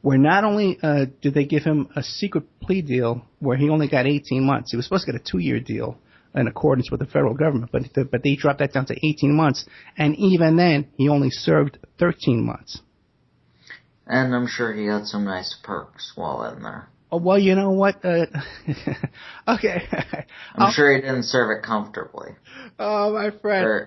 where not only did they give him a secret plea deal where he only got 18 months. He was supposed to get a 2-year deal in accordance with the federal government, but they dropped that down to 18 months. And even then, he only served 13 months. And I'm sure he had some nice perks while in there. Oh, well, you know what? Okay. I'm sure he didn't serve it comfortably. Oh, my friend.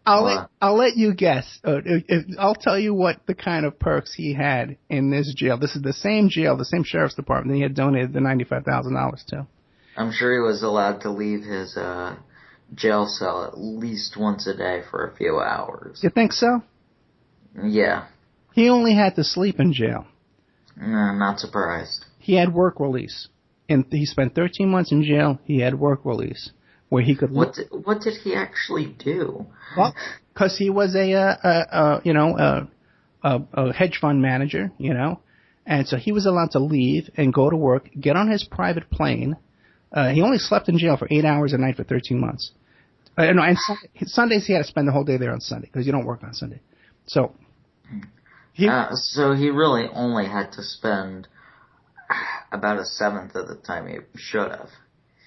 I'll let you guess. I'll tell you what the kind of perks he had in this jail. This is the same jail, the same sheriff's department that he had donated the $95,000 to. I'm sure he was allowed to leave his jail cell at least once a day for a few hours. You think so? Yeah. He only had to sleep in jail. I'm not surprised. He had work release. And he spent 13 months in jail. He had work release where he could. What did he actually do? Well, because he was a hedge fund manager, and so he was allowed to leave and go to work, get on his private plane. He only slept in jail for 8 hours a night for 13 months. And Sundays he had to spend the whole day there on Sunday because you don't work on Sunday. So he really only had to spend about 1/7 of the time he should have.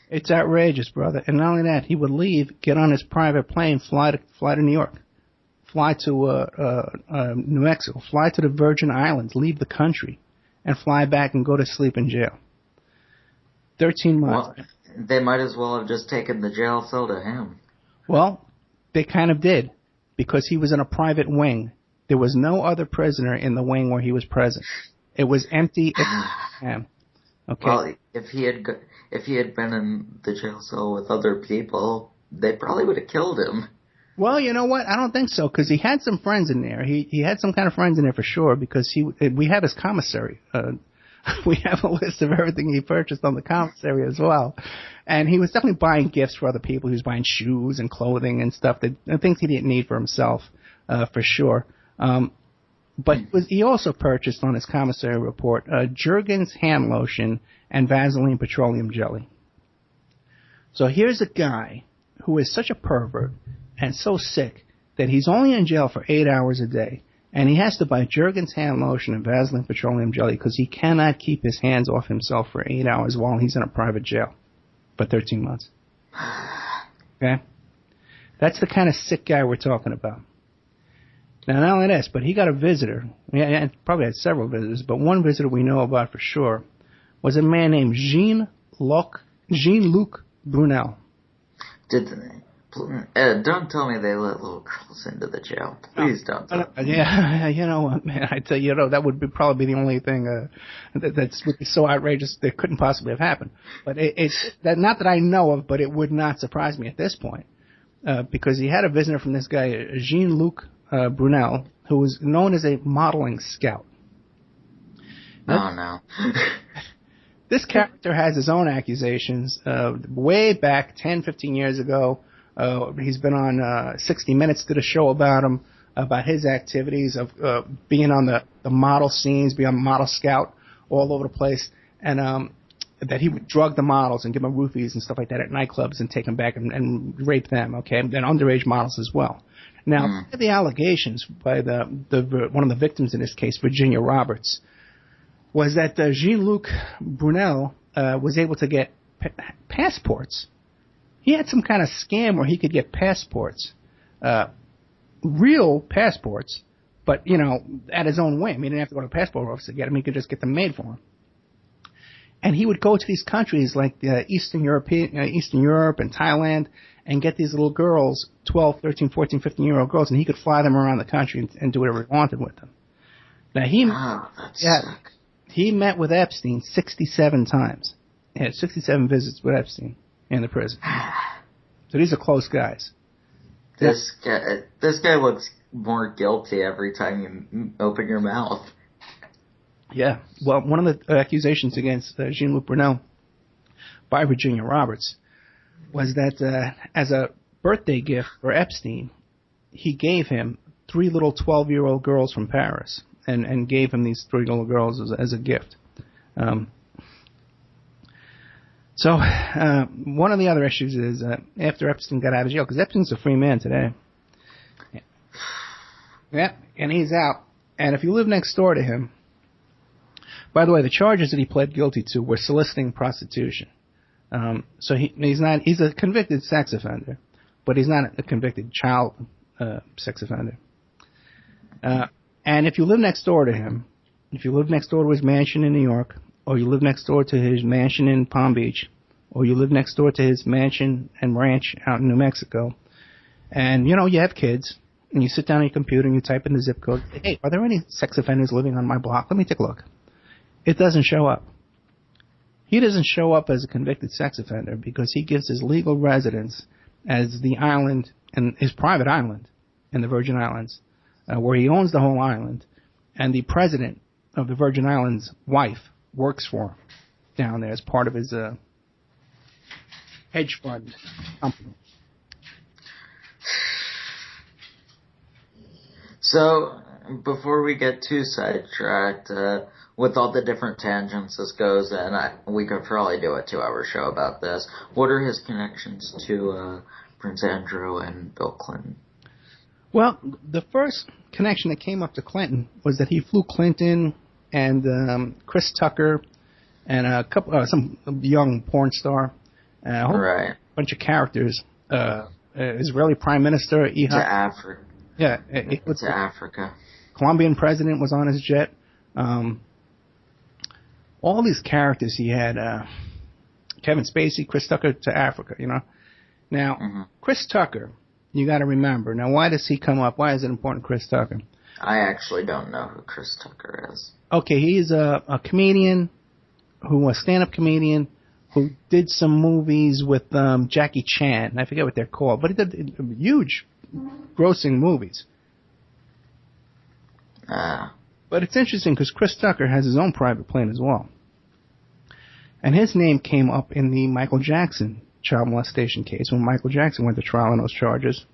It's outrageous, brother. And not only that, he would leave, get on his private plane, fly to New York, fly to New Mexico, fly to the Virgin Islands, leave the country, and fly back and go to sleep in jail. 13 months. Well, they might as well have just taken the jail cell to him. Well, they kind of did, because he was in a private wing. There was no other prisoner in the wing where he was present. It was empty. Okay. Well, if he had been in the jail cell with other people, they probably would have killed him. Well, you know what? I don't think so, because he had some friends in there. He had some kind of friends in there for sure, because we have his commissary. We have a list of everything he purchased on the commissary as well. And he was definitely buying gifts for other people. He was buying shoes and clothing and stuff, things he didn't need for himself, for sure. But he also purchased on his commissary report Jergens hand lotion and Vaseline petroleum jelly. So here's a guy who is such a pervert and so sick that he's only in jail for 8 hours a day, and he has to buy Jergens hand lotion and Vaseline petroleum jelly because he cannot keep his hands off himself for 8 hours while he's in a private jail for 13 months. Okay? That's the kind of sick guy we're talking about. Now, not only this, but he got a visitor. Yeah, probably had several visitors, but one visitor we know about for sure was a man named Jean-Luc Brunel. Don't tell me they let little girls into the jail. Please don't tell me. Yeah, you know what, man, I tell you, that would be probably the only thing that's would be so outrageous that couldn't possibly have happened. But it's not that I know of, but it would not surprise me at this point, because he had a visitor from this guy, Jean-Luc Brunel, who was known as a modeling scout. Oh, no. This character has his own accusations. Way back 10, 15 years ago, he's been on 60 Minutes, did a show about him, about his activities of being on the model scenes, being a model scout all over the place, and that he would drug the models and give them roofies and stuff like that at nightclubs and take them back and rape them, okay, and underage models as well. Now, the allegations by one of the victims in this case, Virginia Roberts, was that Jean-Luc Brunel was able to get passports. He had some kind of scam where he could get passports, real passports, but, at his own whim. He didn't have to go to a passport office to get them. He could just get them made for him. And he would go to these countries like Eastern Europe and Thailand and get these little girls, 12, 13, 14, 15-year-old girls, and he could fly them around the country and do whatever he wanted with them. Now, he met with Epstein 67 times. He had 67 visits with Epstein in the prison. So these are close guys. This guy looks more guilty every time you open your mouth. Yeah. Well, one of the accusations against Jean-Luc Brunel by Virginia Roberts was that as a birthday gift for Epstein, he gave him 3 little 12-year-old girls from Paris and gave him these 3 little girls as a gift. So one of the other issues is after Epstein got out of jail, because Epstein's a free man today. Yeah, and he's out. And if you live next door to him, by the way, the charges that he pled guilty to were soliciting prostitution. So he's a convicted sex offender, but he's not a convicted child sex offender. And if you live next door to him, if you live next door to his mansion in New York, or you live next door to his mansion in Palm Beach, or you live next door to his mansion and ranch out in New Mexico, and, you have kids, and you sit down on your computer and you type in the zip code, hey, are there any sex offenders living on my block? Let me take a look. It doesn't show up. He doesn't show up as a convicted sex offender because he gives his legal residence as the island, and his private island in the Virgin Islands, where he owns the whole island, and the president of the Virgin Islands' wife works for him down there as part of his hedge fund company. So, before we get too sidetracked, with all the different tangents this goes in, we could probably do a 2-hour show about this. What are his connections to Prince Andrew and Bill Clinton? Well, the first connection that came up to Clinton was that he flew Clinton and Chris Tucker and some young porn star, a whole bunch of characters. Israeli Prime Minister to Africa. Yeah, to Africa. Colombian president was on his jet. All these characters he had. Kevin Spacey, Chris Tucker to Africa. Now, Chris Tucker, you got to remember. Now, why does he come up? Why is it important, Chris Tucker? I actually don't know who Chris Tucker is. Okay, he's a comedian, a stand-up comedian, who did some movies with Jackie Chan. I forget what they're called, but he did huge, grossing movies. But it's interesting because Chris Tucker has his own private plane as well. And his name came up in the Michael Jackson child molestation case when Michael Jackson went to trial on those charges.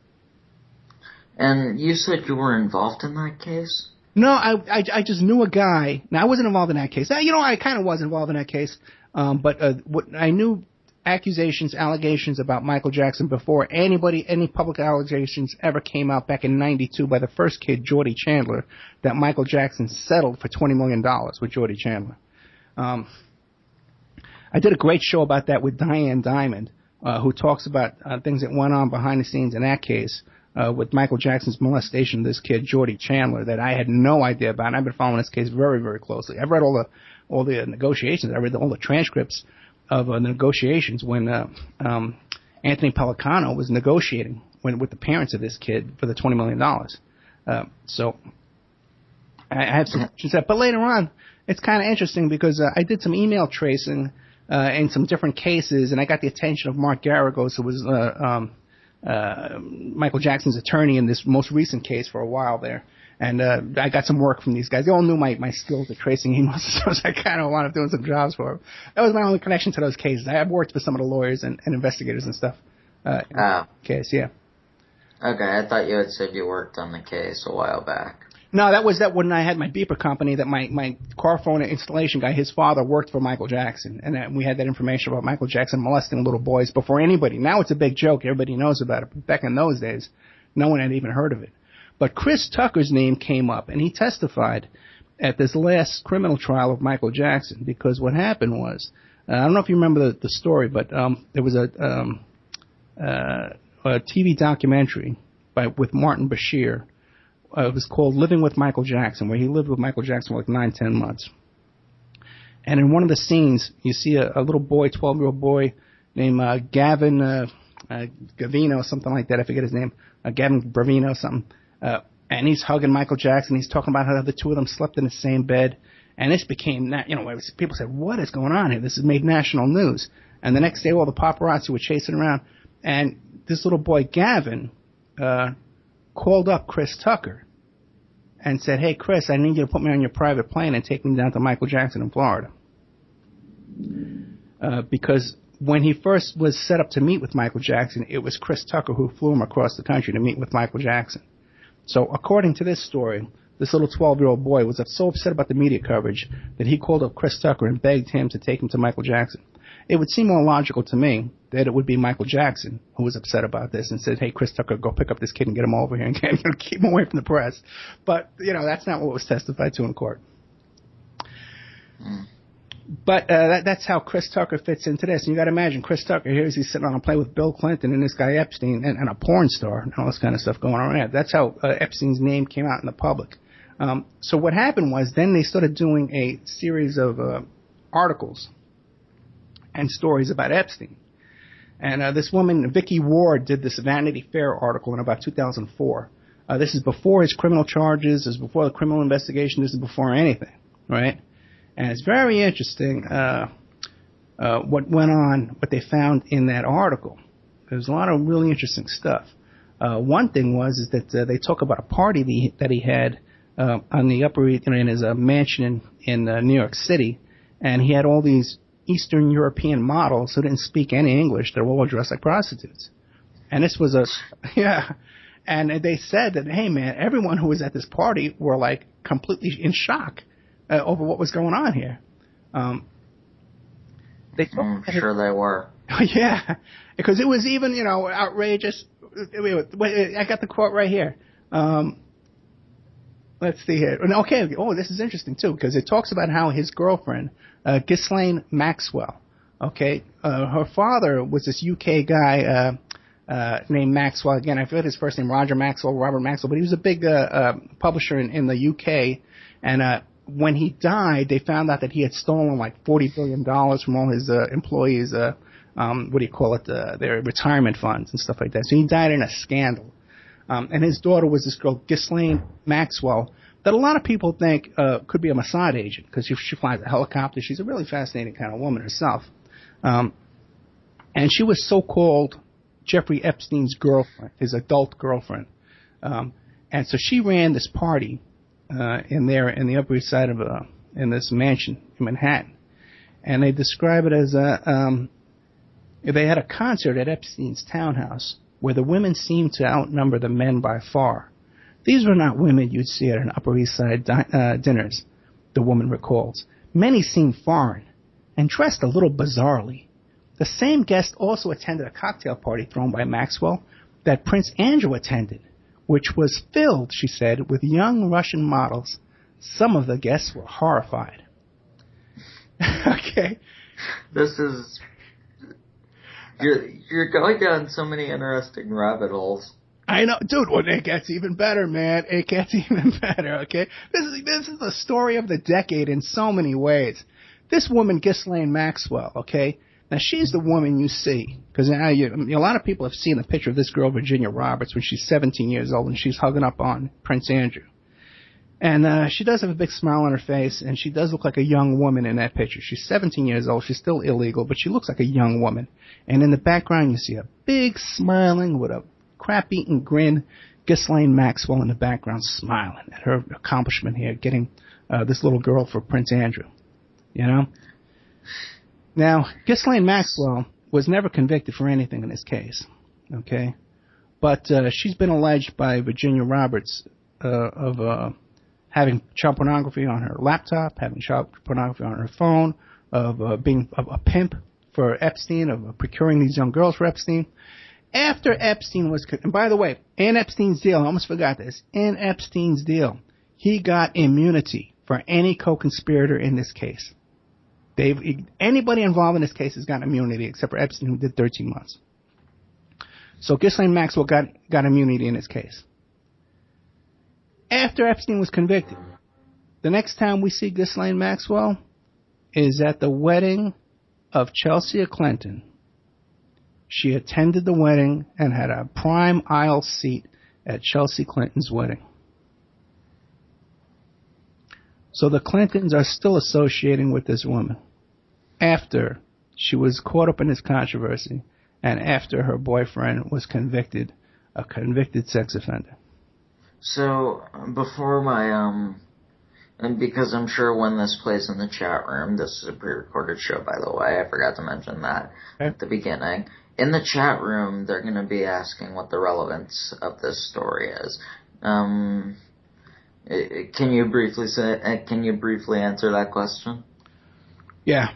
And you said you were involved in that case? No, I just knew a guy. Now, I wasn't involved in that case. I kind of was involved in that case. But what I knew allegations about Michael Jackson before any public allegations ever came out back in 92 by the first kid, Jordy Chandler, that Michael Jackson settled for $20 million with Jordy Chandler. I did a great show about that with Diane Diamond, who talks about things that went on behind the scenes in that case with Michael Jackson's molestation of this kid, Jordy Chandler, that I had no idea about. And I've been following this case very, very closely. I've read all the negotiations. I read all the transcripts of the negotiations when Anthony Pellicano was negotiating with the parents of this kid for the $20 million. So I have some questions. But later on, it's kind of interesting because I did some email tracing in some different cases, and I got the attention of Mark Garagos, who was Michael Jackson's attorney in this most recent case for a while there. And I got some work from these guys. They all knew my skills at tracing emails, so I kind of wound up doing some jobs for them. That was my only connection to those cases. I have worked with some of the lawyers and investigators and stuff. Case, yeah. Okay, I thought you had said you worked on the case a while back. No, that was when I had my beeper company, that my car phone installation guy, his father worked for Michael Jackson. And we had that information about Michael Jackson molesting little boys before anybody. Now it's a big joke. Everybody knows about it. But back in those days, no one had even heard of it. But Chris Tucker's name came up, and he testified at this last criminal trial of Michael Jackson, because what happened was, I don't know if you remember the story, but there was a TV documentary with Martin Bashir. It was called Living with Michael Jackson, where he lived with Michael Jackson for like 9-10 months. And in one of the scenes, you see a little boy, 12-year-old boy named Gavin Gavino, something like that. I forget his name. Gavin Bravino, something. And he's hugging Michael Jackson. He's talking about how the two of them slept in the same bed. And this became, people said, what is going on here? This has made national news. And the next day, all the paparazzi were chasing around. And this little boy, Gavin, called up Chris Tucker and said, hey, Chris, I need you to put me on your private plane and take me down to Michael Jackson in Florida. Because when he first was set up to meet with Michael Jackson, it was Chris Tucker who flew him across the country to meet with Michael Jackson. So according to this story, this little 12-year-old boy was so upset about the media coverage that he called up Chris Tucker and begged him to take him to Michael Jackson. It would seem more logical to me that it would be Michael Jackson who was upset about this and said, hey, Chris Tucker, go pick up this kid and get him over here and keep him away from the press. But, that's not what was testified to in court. But that's how Chris Tucker fits into this. And you got to imagine, Chris Tucker, he's sitting on a plane with Bill Clinton and this guy Epstein and a porn star and all this kind of stuff going on around. That's how Epstein's name came out in the public. So what happened was then they started doing a series of articles and stories about Epstein. And this woman, Vicky Ward, did this Vanity Fair article in about 2004. This is before his criminal charges. This is before the criminal investigation. This is before anything, right? And it's very interesting what went on, what they found in that article. There's a lot of really interesting stuff. One thing is that they talk about a party that he had on the Upper East, in his mansion in New York City, and he had all these Eastern European models who didn't speak any English. They were all dressed like prostitutes. And this was and they said that, hey man, everyone who was at this party were like completely in shock over what was going on here. I'm sure they were. Yeah, because it was even, outrageous. Wait, I got the quote right here. Let's see here. Okay. Oh, this is interesting too, because it talks about how his girlfriend, Ghislaine Maxwell, her father was this UK guy named Maxwell. Again, I forget his first name, Robert Maxwell, but he was a big publisher in the UK. And when he died, they found out that he had stolen like $40 billion from all his employees, their retirement funds and stuff like that. So he died in a scandal. And his daughter was this girl, Ghislaine Maxwell, that a lot of people think could be a Mossad agent because she flies a helicopter. She's a really fascinating kind of woman herself. And she was so-called Jeffrey Epstein's girlfriend, his adult girlfriend. And so she ran this party in the Upper East Side in this mansion in Manhattan. And they describe it as they had a concert at Epstein's townhouse where the women seemed to outnumber the men by far. These were not women you'd see at an Upper East Side dinners, the woman recalls. Many seemed foreign and dressed a little bizarrely. The same guest also attended a cocktail party thrown by Maxwell that Prince Andrew attended, which was filled, she said, with young Russian models. Some of the guests were horrified. Okay. This is... You're going down so many interesting rabbit holes. I know, dude. Well, it gets even better, man. It gets even better. Okay, this is the story of the decade in so many ways. This woman, Ghislaine Maxwell. Okay, now she's the woman you see because now a lot of people have seen the picture of this girl, Virginia Roberts, when she's 17 years old and she's hugging up on Prince Andrew. And she does have a big smile on her face, and she does look like a young woman in that picture. She's 17 years old. She's still illegal, but she looks like a young woman. And in the background, you see a big smiling with a crap-eating grin Ghislaine Maxwell in the background smiling at her accomplishment here, getting this little girl for Prince Andrew. You know? Now, Ghislaine Maxwell was never convicted for anything in this case. Okay? But she's been alleged by Virginia Roberts of having child pornography on her laptop, having child pornography on her phone, of being a pimp for Epstein, of procuring these young girls for Epstein. After Epstein was, and by the way, in Epstein's deal, I almost forgot this, in Epstein's deal, he got immunity for any co-conspirator in this case. Anybody involved in this case has gotten immunity except for Epstein, who did 13 months. So Ghislaine Maxwell got immunity in this case. After Epstein was convicted, the next time we see Ghislaine Maxwell is at the wedding of Chelsea Clinton. She attended the wedding and had a prime aisle seat at Chelsea Clinton's wedding. So the Clintons are still associating with this woman after she was caught up in this controversy and after her boyfriend was convicted, a convicted sex offender. So, before my, and because I'm sure when this plays in the chat room, this is a pre-recorded show, by the way, I forgot to mention that at the beginning. In the chat room, they're going to be asking what the relevance of this story is. Can you briefly answer that question? Yeah.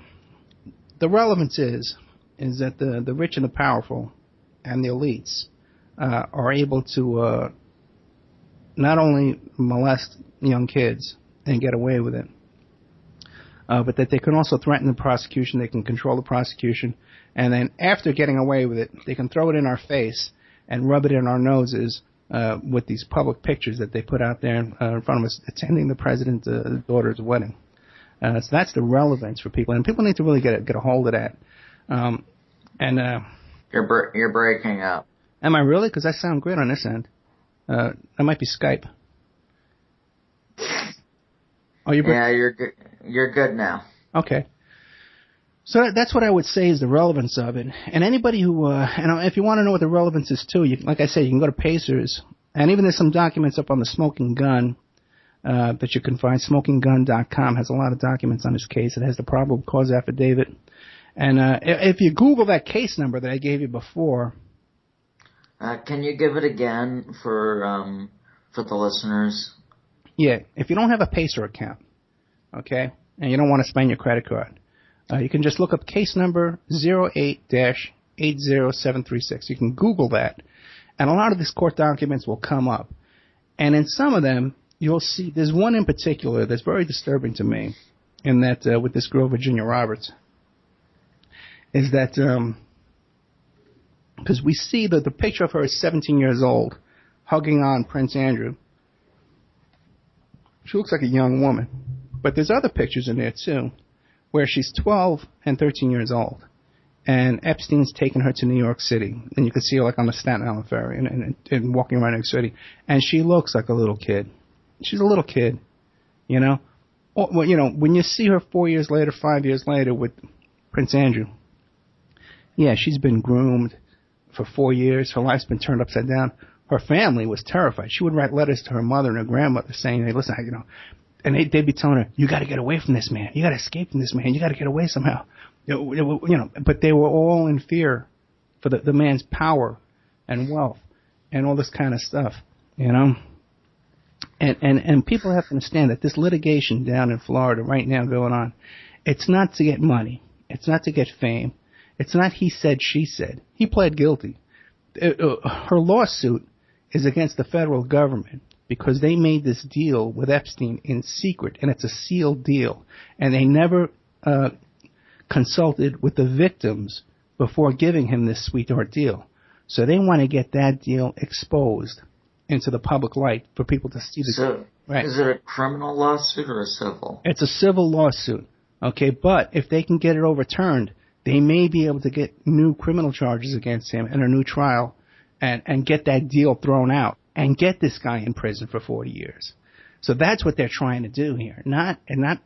The relevance is that the rich and the powerful and the elites are able to not only molest young kids and get away with it, but that they can also threaten the prosecution, they can control the prosecution, and then after getting away with it, they can throw it in our face and rub it in our noses with these public pictures that they put out there in front of us attending the president's daughter's wedding. So that's the relevance for people, and people need to really get a hold of that. You're breaking up. Am I really? Because I sound great on this end. That might be Skype. Oh, yeah, you're good. You're good now. Okay. So that's what I would say is the relevance of it. And anybody who, and if you want to know what the relevance is too, like I said, you can go to Pacers, and even there's some documents up on the Smoking Gun that you can find. SmokingGun.com has a lot of documents on this case. It has the probable cause affidavit. And if you Google that case number that I gave you before. Can you give it again for the listeners? Yeah, if you don't have a Pacer account, okay, and you don't want to spend your credit card, you can just look up case number 08-80736. You can Google that, and a lot of these court documents will come up. And in some of them, you'll see, there's one in particular that's very disturbing to me, in that with this girl, Virginia Roberts, is that, because we see that the picture of her is 17 years old, hugging on Prince Andrew. She looks like a young woman. But there's other pictures in there, too, where she's 12 and 13 years old. And Epstein's taken her to New York City. And you can see her like on the Staten Island ferry and walking around New York City. And she looks like a little kid. She's a little kid, you know. Well, you know, when you see her 4 years later, 5 years later with Prince Andrew, yeah, she's been groomed for 4 years. Her life's been turned upside down. Her family was terrified. She would write letters to her mother and her grandmother saying, hey, listen, you know, and they'd be telling her, you got to get away from this man. You got to escape from this man. You got to get away somehow. You know, but they were all in fear for the man's power and wealth and all this kind of stuff, you know. And people have to understand that this litigation down in Florida right now going on, it's not to get money. It's not to get fame. It's not he said, she said. He pled guilty. Her lawsuit is against the federal government because they made this deal with Epstein in secret, and it's a sealed deal. And they never consulted with the victims before giving him this sweetheart deal. So they want to get that deal exposed into the public light for people to see. Right. Is it a criminal lawsuit or a civil? It's a civil lawsuit, okay? But if they can get it overturned, they may be able to get new criminal charges against him and a new trial and get that deal thrown out and get this guy in prison for 40 years. So that's what they're trying to do here. Not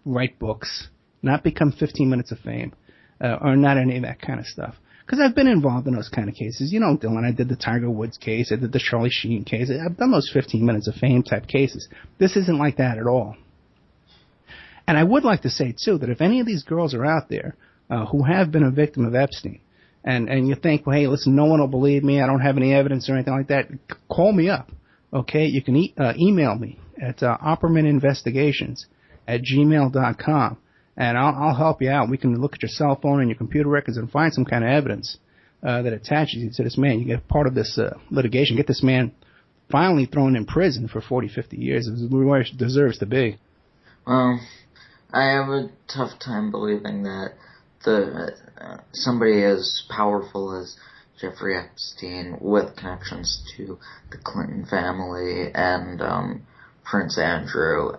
write books, not become 15 minutes of fame, or not any of that kind of stuff. because I've been involved in those kind of cases. You know, Dylan, I did the Tiger Woods case. I did the Charlie Sheen case. I've done those 15 minutes of fame type cases. This isn't like that at all. And I would like to say, too, that if any of these girls are out there who have been a victim of Epstein, and you think, well, hey, listen, no one will believe me, I don't have any evidence or anything like that, call me up, okay? You can email me at oppermaninvestigations@gmail.com, and I'll help you out. We can look at your cell phone and your computer records and find some kind of evidence that attaches you to this man. You get part of this litigation, get this man finally thrown in prison for 40, 50 years, as where he deserves to be. Well, I have a tough time believing that somebody as powerful as Jeffrey Epstein, with connections to the Clinton family and Prince Andrew,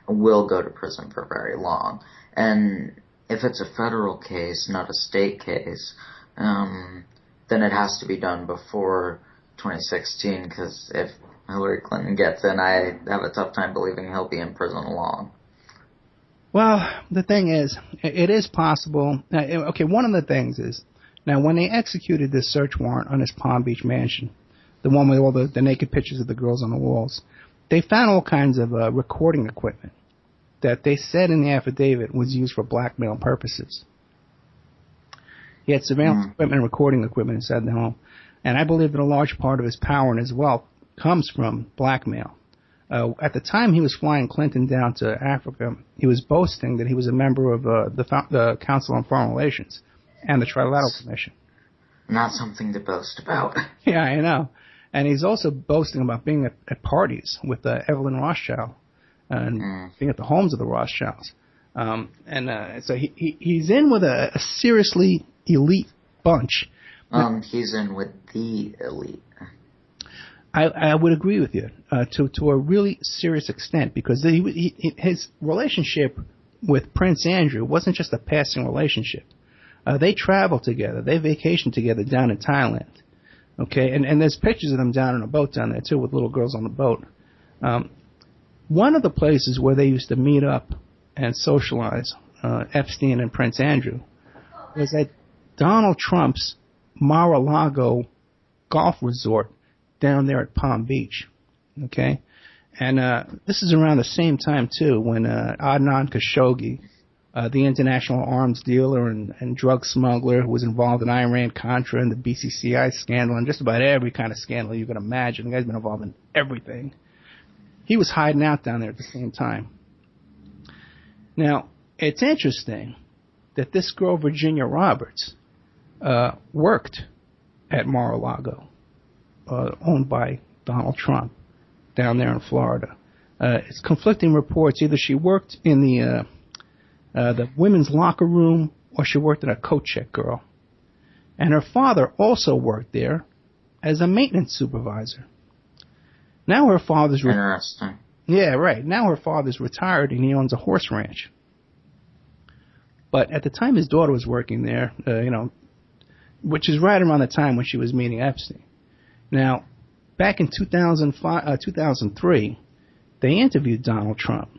will go to prison for very long. And if it's a federal case, not a state case, then it has to be done before 2016, because if Hillary Clinton gets in, I have a tough time believing he'll be in prison long. Well, the thing is, it is possible. Okay, one of the things is, now when they executed this search warrant on his Palm Beach mansion, the one with all the naked pictures of the girls on the walls, they found all kinds of recording equipment that they said in the affidavit was used for blackmail purposes. He had surveillance equipment and recording equipment inside the home. And I believe that a large part of his power and his wealth comes from blackmail. At the time he was flying Clinton down to Africa, he was boasting that he was a member of the Council on Foreign Relations and the Trilateral Commission. Not something to boast about. Yeah, I know. And he's also boasting about being at parties with Evelyn Rothschild and being at the homes of the Rothschilds. So he's in with a seriously elite bunch. He's in with the elite. I would agree with you to a really serious extent, because his relationship with Prince Andrew wasn't just a passing relationship. They traveled together. They vacationed together down in Thailand. Okay, and there's pictures of them down on a boat down there, too, with little girls on the boat. One of the places where they used to meet up and socialize, Epstein and Prince Andrew, was at Donald Trump's Mar-a-Lago golf resort down there at Palm Beach. Okay? And this is around the same time, too, when Adnan Khashoggi, the international arms dealer and drug smuggler who was involved in Iran-Contra and the BCCI scandal and just about every kind of scandal you can imagine. The guy's been involved in everything. He was hiding out down there at the same time. Now, it's interesting that this girl, Virginia Roberts, worked at Mar-a-Lago, owned by Donald Trump, down there in Florida. It's conflicting reports. Either she worked in the women's locker room, or she worked at a coat check girl. And her father also worked there as a maintenance supervisor. Now her father's interesting. Yeah, right. Now her father's retired and he owns a horse ranch. But at the time his daughter was working there, which is right around the time when she was meeting Epstein. Now, back in 2003, they interviewed Donald Trump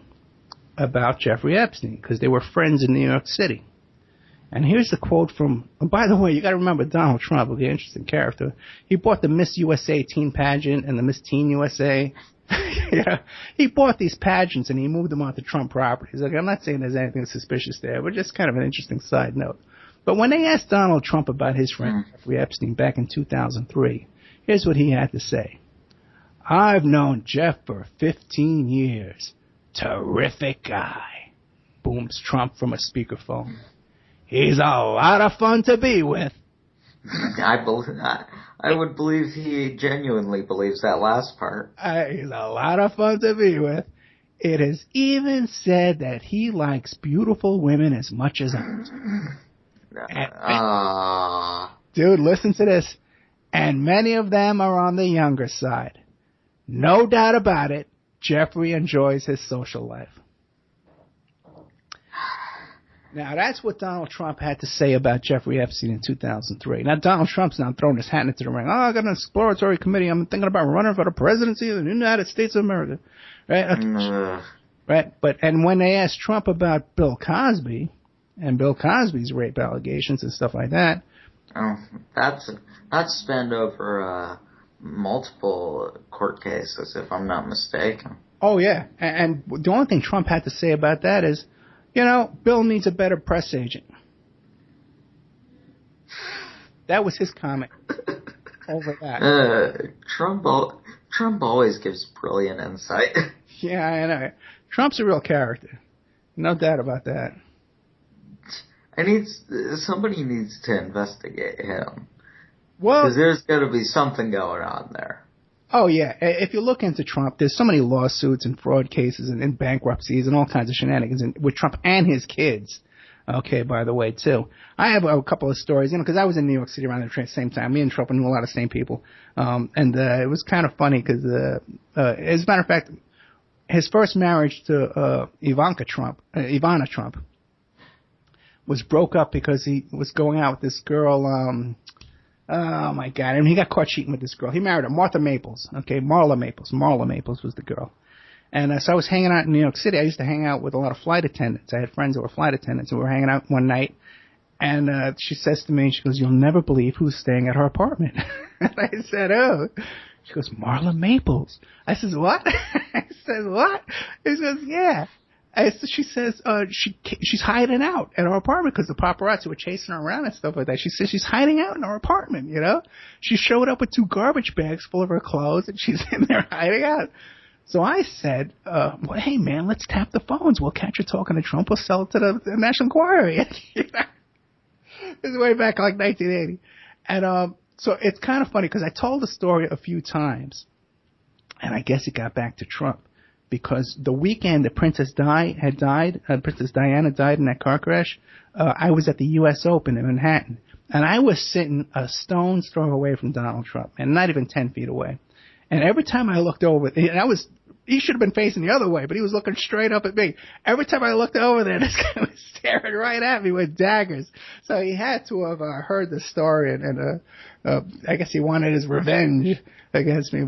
about Jeffrey Epstein because they were friends in New York City. And here's the quote from, by the way, you got to remember Donald Trump will be an interesting character. He bought the Miss USA teen pageant and the Miss Teen USA. Yeah, he bought these pageants and he moved them onto Trump properties. Like, I'm not saying there's anything suspicious there, but just kind of an interesting side note. But when they asked Donald Trump about his friend Jeffrey Epstein back in 2003, here's what he had to say. I've known Jeff for 15 years. Terrific guy, booms Trump from a speakerphone. He's a lot of fun to be with. I would believe he genuinely believes that last part. He's a lot of fun to be with. It is even said that he likes beautiful women as much as I do. Dude, listen to this. And many of them are on the younger side. No doubt about it, Jeffrey enjoys his social life. Now, that's what Donald Trump had to say about Jeffrey Epstein in 2003. Now, Donald Trump's not throwing his hat into the ring. I got an exploratory committee. I'm thinking about running for the presidency of the United States of America. Right? Okay. Right? And when they asked Trump about Bill Cosby and Bill Cosby's rape allegations and stuff like that, Oh, that's spanned over multiple court cases, if I'm not mistaken. Oh, yeah. And the only thing Trump had to say about that is, Bill needs a better press agent. That was his comment over that. Trump always gives brilliant insight. Yeah, I know. Trump's a real character. No doubt about that. Somebody needs to investigate him. Well, because there's got to be something going on there. Oh, yeah. If you look into Trump, there's so many lawsuits and fraud cases and bankruptcies and all kinds of shenanigans with Trump and his kids. Okay, by the way, too. I have a couple of stories, because I was in New York City around the same time. Me and Trump knew a lot of the same people. It was kind of funny because, as a matter of fact, his first marriage to Ivana Trump was broke up because he was going out with this girl, oh my God, and he got caught cheating with this girl. He married her, Martha Maples, okay, Marla Maples was the girl. And so I was hanging out in New York City. I used to hang out with a lot of flight attendants. I had friends who were flight attendants, and we were hanging out one night, and she says to me, she goes, "You'll never believe who's staying at her apartment." And I said, "Oh." She goes, "Marla Maples." I says, "What?" I said, "What?" He says, "Yeah." She says she's hiding out at her apartment because the paparazzi were chasing her around and stuff like that. She says she's hiding out in her apartment, She showed up with 2 garbage bags full of her clothes, and she's in there hiding out. So I said, well, hey, man, let's tap the phones. We'll catch her talking to Trump. We'll sell it to the National Enquiry. This is way back like 1980. And so it's kind of funny because I told the story a few times, and I guess it got back to Trump. Because the weekend that Princess Diana died in that car crash, I was at the U.S. Open in Manhattan. And I was sitting a stone's throw away from Donald Trump, and not even 10 feet away. And every time I looked over, and he should have been facing the other way, but he was looking straight up at me. Every time I looked over there, this guy was staring right at me with daggers. So he had to have heard the story, and I guess he wanted his revenge against me,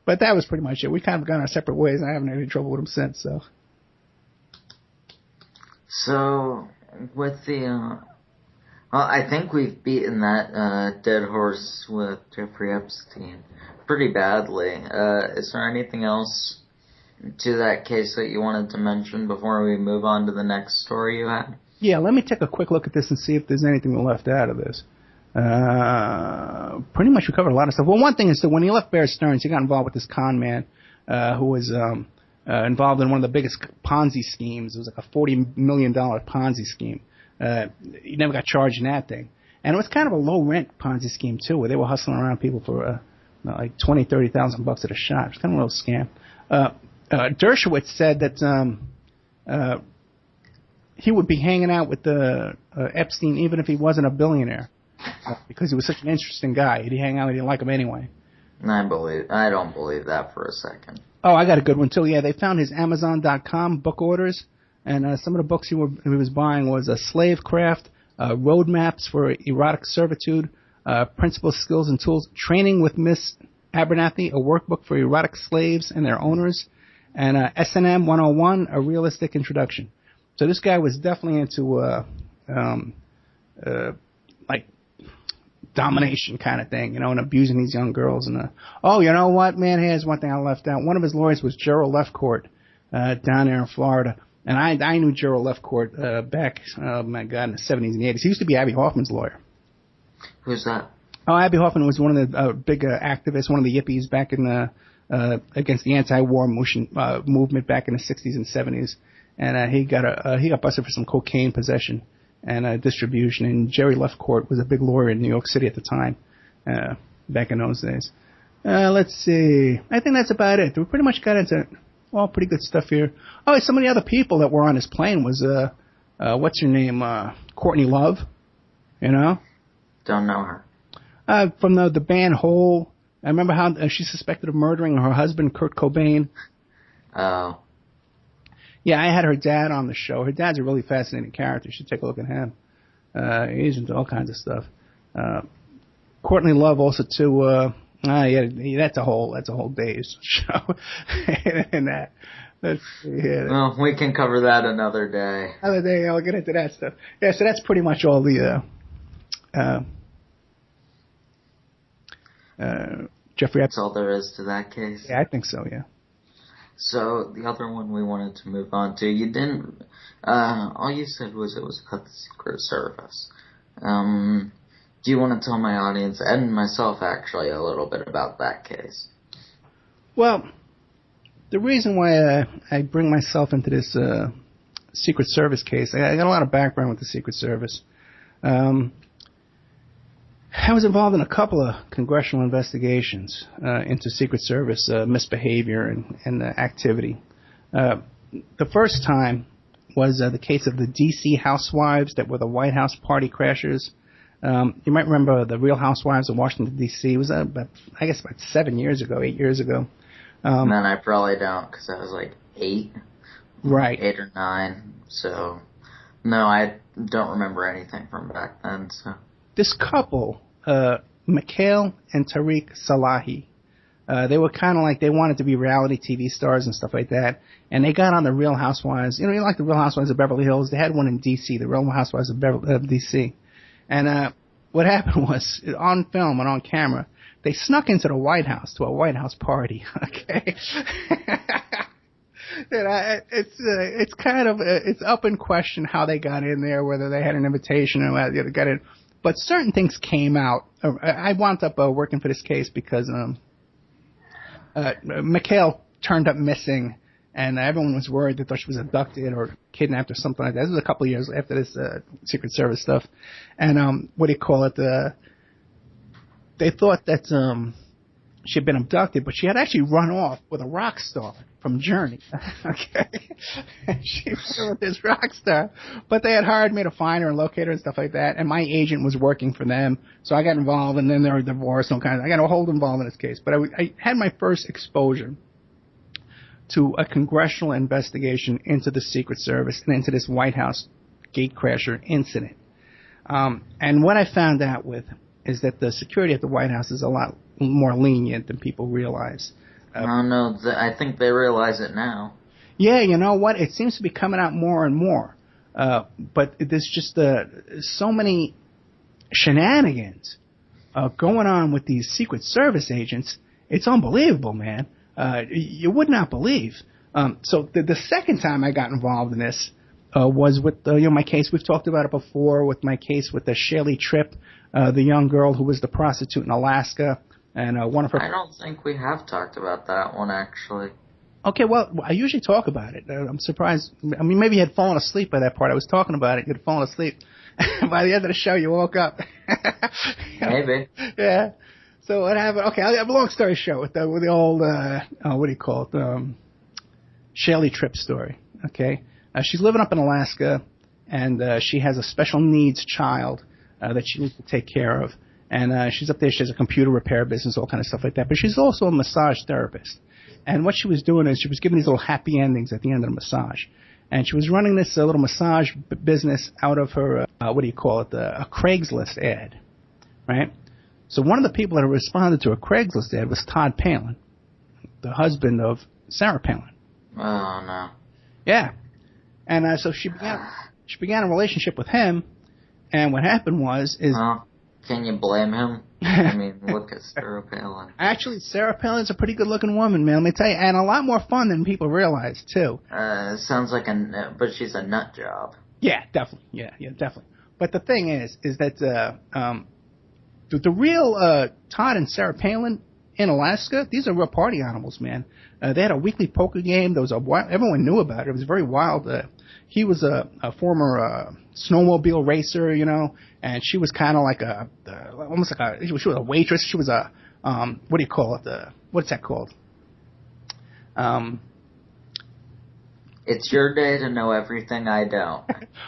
but that was pretty much it. We kind of gone our separate ways, and I haven't had any trouble with him since. So with the, I think we've beaten that dead horse with Jeffrey Epstein pretty badly. Is there anything else to that case that you wanted to mention before we move on to the next story you had? Yeah, let me take a quick look at this and see if there's anything we left out of this. Pretty much we covered a lot of stuff. Well, one thing is that when he left Bear Stearns, he got involved with this con man who was involved in one of the biggest Ponzi schemes. It was like a $40 million Ponzi scheme. He never got charged in that thing. And it was kind of a low-rent Ponzi scheme, too, where they were hustling around people for like $20,000, $30,000 at a shot. It was kind of a little scam. Dershowitz said that he would be hanging out with Epstein even if he wasn't a billionaire. Because he was such an interesting guy. He'd hang out, he didn't like him anyway. I don't believe that for a second. Oh, I got a good one, too. Yeah, they found his Amazon.com book orders, and some of the books he was buying was Slavecraft, Roadmaps for Erotic Servitude, Principles, Skills, and Tools, Training with Miss Abernathy, a workbook for erotic slaves and their owners, and S&M 101, a realistic introduction. So this guy was definitely into like domination kind of thing, and abusing these young girls. And oh, you know what, man? Here's one thing I left out. One of his lawyers was Gerald Lefcourt down there in Florida, and I knew Gerald Lefcourt back, oh my God, in the 70s and 80s. He used to be Abby Hoffman's lawyer. Who's that? Oh, Abby Hoffman was one of the big activists, one of the yippies back in the against the anti-war movement back in the 60s and 70s, and he got busted for some cocaine possession and distribution. And Jerry Lefcourt was a big lawyer in New York City at the time, back in those days. Let's see. I think that's about it. We pretty much got into pretty good stuff here. Oh, some of the other people that were on his plane was what's her name? Courtney Love. Don't know her. From the band Hole. I remember how she's suspected of murdering her husband, Kurt Cobain. Oh. Yeah, I had her dad on the show. Her dad's a really fascinating character. You should take a look at him. He's into all kinds of stuff. Courtney Love also too. That's a whole day's show. And that. Well, we can cover that another day. Another day, I'll get into that stuff. Yeah, so that's pretty much all the Jeffrey Epstein. That's all there is to that case? Yeah, I think so, yeah. So, the other one we wanted to move on to, you didn't, all you said was it was about the Secret Service. Do you want to tell my audience, and myself actually, a little bit about that case? Well, the reason why I bring myself into this Secret Service case, I got a lot of background with the Secret Service. I was involved in a couple of congressional investigations into Secret Service misbehavior and activity. The first time was the case of the D.C. housewives that were the White House party crashers. You might remember the Real Housewives of Washington, D.C. It was, about 8 years ago. Man, I probably don't, because I was like 8. Right. 8 or 9, so... No, I don't remember anything from back then, so... This couple, Mikhail and Tariq Salahi, they were kind of like, they wanted to be reality TV stars and stuff like that, and they got on the Real Housewives. You like the Real Housewives of Beverly Hills? They had one in D.C., the Real Housewives of D.C., and what happened was, on film and on camera, they snuck into the White House to a White House party, okay? And it's kind of, it's up in question how they got in there, whether they had an invitation or whether they got in. But certain things came out. I wound up working for this case because Mikhail turned up missing, and everyone was worried. They thought she was abducted or kidnapped or something like that. This was a couple of years after this Secret Service stuff. And they thought that she had been abducted, but she had actually run off with a rock star from Journey. Okay? She was with this rock star. But they had hired me to find her and locate her and stuff like that, and my agent was working for them, so I got involved, and then they were divorced and I got a whole involved in this case. But I had my first exposure to a congressional investigation into the Secret Service and into this White House gatecrasher incident. And what I found out is that the security at the White House is a lot more lenient than people realize. No, I think they realize it now. Yeah, you know what? It seems to be coming out more and more. But there's just so many shenanigans going on with these Secret Service agents. It's unbelievable, man. You would not believe. So the second time I got involved in this was with my case. We've talked about it before, with my case with the Shirley Tripp, the young girl who was the prostitute in Alaska. And one of her. I don't think we have talked about that one, actually. Okay, well, I usually talk about it. I'm surprised. I mean, maybe you had fallen asleep by that part. I was talking about it. You had fallen asleep. By the end of the show, you woke up. Maybe. Yeah. So what happened? Okay, I have a long story short with the old, what do you call it? Shirley Tripp story. Okay. She's living up in Alaska, and she has a special needs child that she needs to take care of. And she's up there. She has a computer repair business, all kind of stuff like that. But she's also a massage therapist. And what she was doing is she was giving these little happy endings at the end of the massage. And she was running this little massage business out of her, a Craigslist ad, right? So one of the people that responded to a Craigslist ad was Todd Palin, the husband of Sarah Palin. Oh, no. Yeah. And so she began a relationship with him. And what happened was can you blame him? I mean, look at Sarah Palin. Actually, Sarah Palin's a pretty good-looking woman, man. Let me tell you, and a lot more fun than people realize too. Sounds like but she's a nut job. Yeah, definitely. Yeah, definitely. But the thing is that the real Todd and Sarah Palin in Alaska, these are real party animals, man. They had a weekly poker game. There was everyone knew about it. It was very wild. He was a former snowmobile racer, and she was kind of like she was a waitress. She was a what do you call it? What's that called? It's your day to know everything I don't.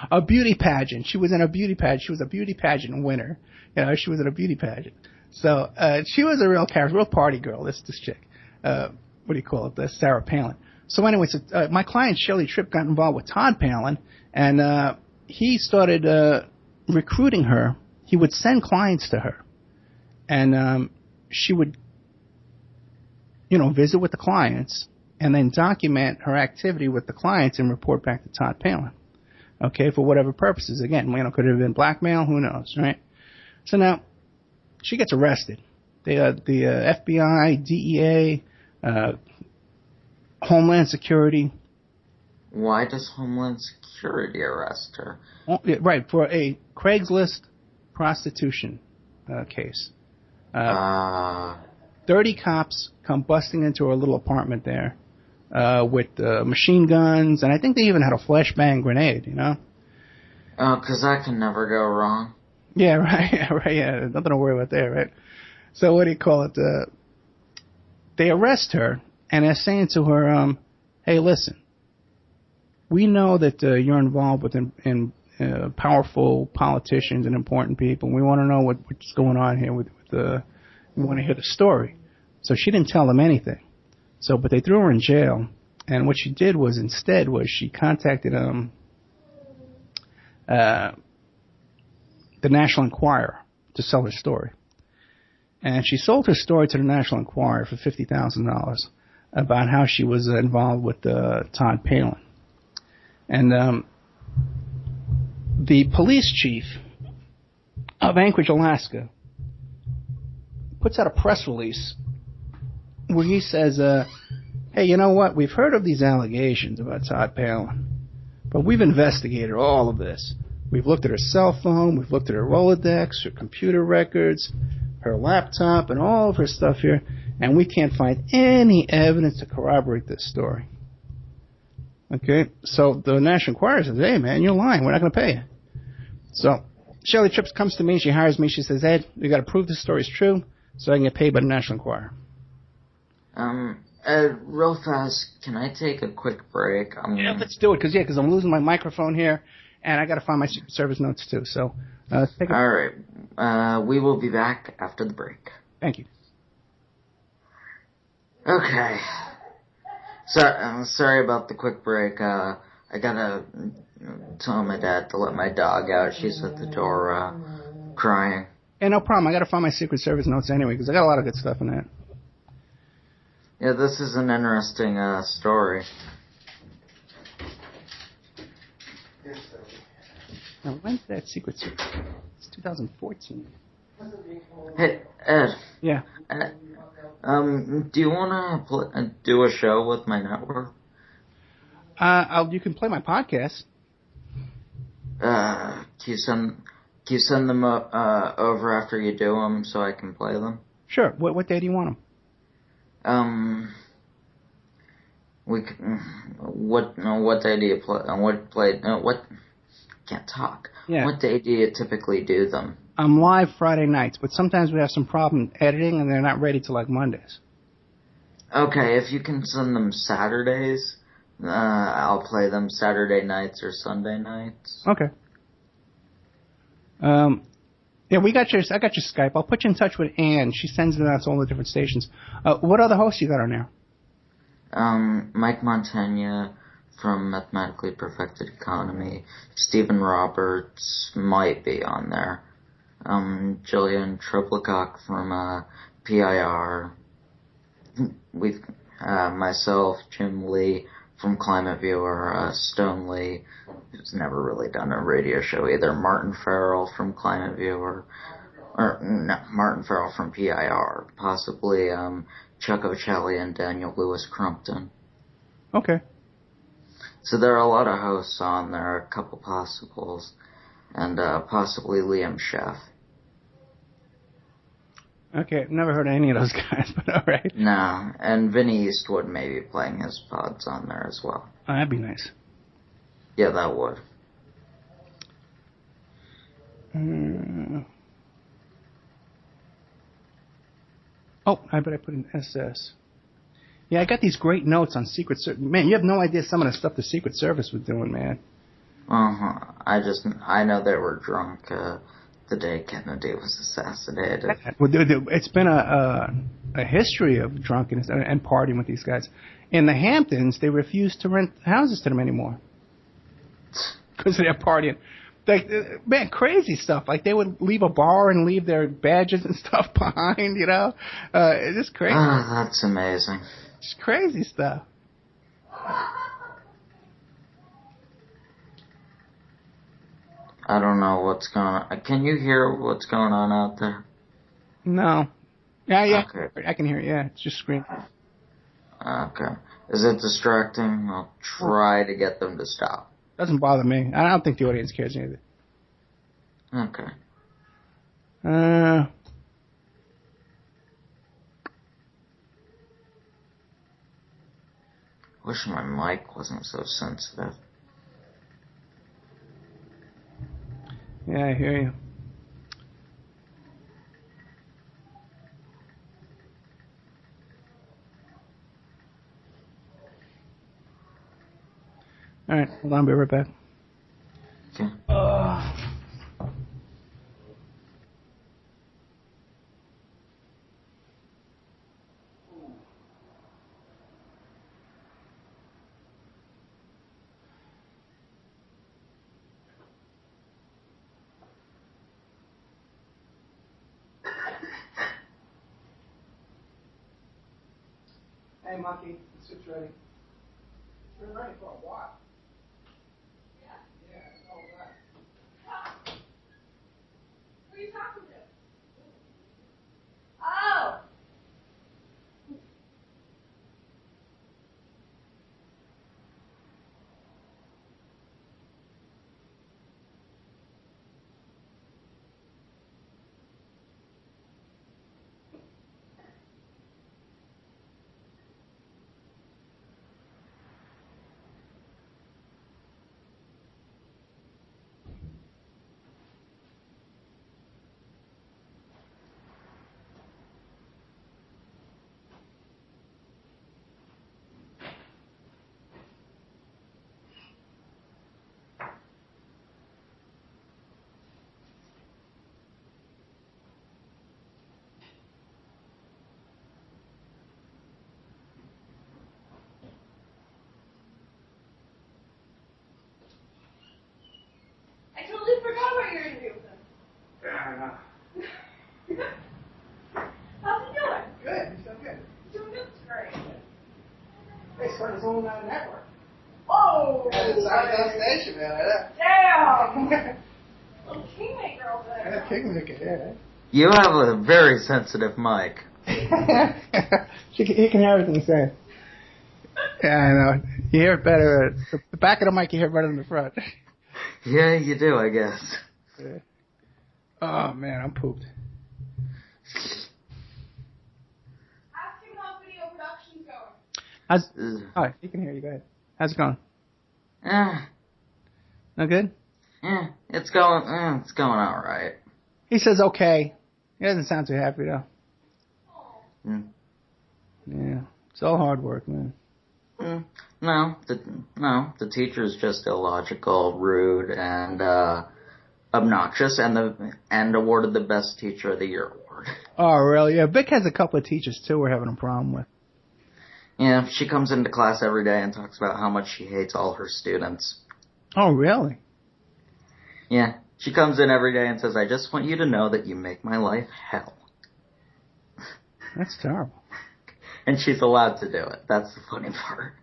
A beauty pageant. She was in a beauty pageant. She was a beauty pageant winner. She was in a beauty pageant. So she was a real character, real party girl. This chick. What do you call it? Sarah Palin. So anyway, my client Shirley Tripp got involved with Todd Palin, and he started recruiting her. He would send clients to her, and she would, visit with the clients, and then document her activity with the clients and report back to Todd Palin. Okay, for whatever purposes. Again, could it have been blackmail? Who knows, right? So now she gets arrested. The FBI, DEA, Homeland Security. Why does Homeland Security arrest her? Right, for a Craigslist prostitution case. 30 cops come busting into her little apartment there with machine guns, and I think they even had a flashbang grenade, you know? Oh, because that can never go wrong. Yeah, right, yeah. Nothing to worry about there, right? So what do you call it? They arrest her, and they're saying to her, hey, listen, we know that you're involved with powerful politicians and important people. We want to know what's going on here with we want to hear the story. So she didn't tell them anything. But they threw her in jail, and what she did was she contacted the National Enquirer to sell her story. And she sold her story to the National Enquirer for $50,000 about how she was involved with Todd Palin. And the police chief of Anchorage, Alaska, puts out a press release where he says, hey, you know what? We've heard of these allegations about Todd Palin, but we've investigated all of this. We've looked at her cell phone, we've looked at her Rolodex, her computer records, her laptop, and all of her stuff here, and we can't find any evidence to corroborate this story. Okay, so the National Enquirer says, hey, man, you're lying. We're not going to pay you. So Shelley Trips comes to me. She hires me. She says, Ed, we got to prove this story is true so I can get paid by the National Enquirer. Ed, real fast, can I take a quick break? Yeah, let's do it, because I'm losing my microphone here, and I got to find my Secret Service notes, too. So take a All right. We will be back after the break. Thank you. Okay. So, sorry about the quick break. I gotta tell my dad to let my dog out. She's at the door, crying. Yeah, no problem. I gotta find my Secret Service notes anyway, because I got a lot of good stuff in that. Yeah, this is an interesting, story. Now, when's that Secret Service? It's 2014. Hey, Ed. Yeah. Do you wanna do a show with my network? You can play my podcast. Can you send them over after you do them so I can play them? Sure. What day do you want them? What day do you play? Can't talk. Yeah. What day do you typically do them? I'm live Friday nights, but sometimes we have some problem editing and they're not ready till like Mondays. Okay, if you can send them Saturdays, I'll play them Saturday nights or Sunday nights. Okay. Yeah, I got your Skype. I'll put you in touch with Ann. She sends it out to all the different stations. What other hosts you got on there? Mike Montaigne from Mathematically Perfected Economy. Stephen Roberts might be on there. Jillian Troplicock from PIR. We've myself, Jim Lee from Climate Viewer, Stone Lee, who's never really done a radio show either. Martin Farrell from Climate Viewer, or no, Martin Farrell from PIR, possibly Chuck O'Chelly and Daniel Lewis Crumpton. Okay. So there are a lot of hosts on there, a couple possibles, and possibly Liam Sheff. Okay, never heard of any of those guys, but all right. No, and Vinny Eastwood may be playing his pods on there as well. Oh, that'd be nice. Yeah, that would. Oh, I bet I put in SS. Yeah, I got these great notes on Secret Service. Man, you have no idea some of the stuff the Secret Service was doing, man. Uh-huh. I know they were drunk the day Kennedy was assassinated. Well, it's been a history of drunkenness and partying with these guys. In the Hamptons, they refused to rent houses to them anymore because they're partying. Man, crazy stuff. Like, they would leave a bar and leave their badges and stuff behind, you know? It's just crazy. Oh, that's amazing. It's crazy stuff. I don't know what's going on. Can you hear what's going on out there? No. Yeah. Okay. I can hear it. Yeah, it's just screaming. Okay. Is it distracting? I'll try to get them to stop. Doesn't bother me. I don't think the audience cares either. Okay. Wish my mic wasn't so sensitive. Yeah, I hear you. All right, hold on, I'll be right back. Okay. Hey, Monkey, the soup's ready. It's been ready for a while. Yeah, all that. Who are you talking to? Oh! I totally forgot about your interview with him. Yeah, I know. How's he doing? Good, he's so good. He's doing good. Great. Hey, start his own network. Whoa! Yeah, it's our station, man. Damn! Little kingmaker over there. Yeah, Kingmaker, yeah. You have a very sensitive mic. He can hear everything you say. Yeah, I know. You hear it better. The back of the mic you hear better than the front. Yeah, you do, I guess. Yeah. Oh, man, I'm pooped. Ask him how video production's going. Hi, he can hear you. Go ahead. How's it going? Eh, No good? it's going all right. He says okay. He doesn't sound too happy, though. Mm. Yeah. It's all hard work, man. No, the teacher's just illogical, rude, and obnoxious, and awarded the best teacher of the year award. Oh, really? Yeah, Vic has a couple of teachers, too, we're having a problem with. Yeah, she comes into class every day and talks about how much she hates all her students. Oh, really? Yeah, she comes in every day and says, I just want you to know that you make my life hell. That's terrible. And she's allowed to do it. That's the funny part.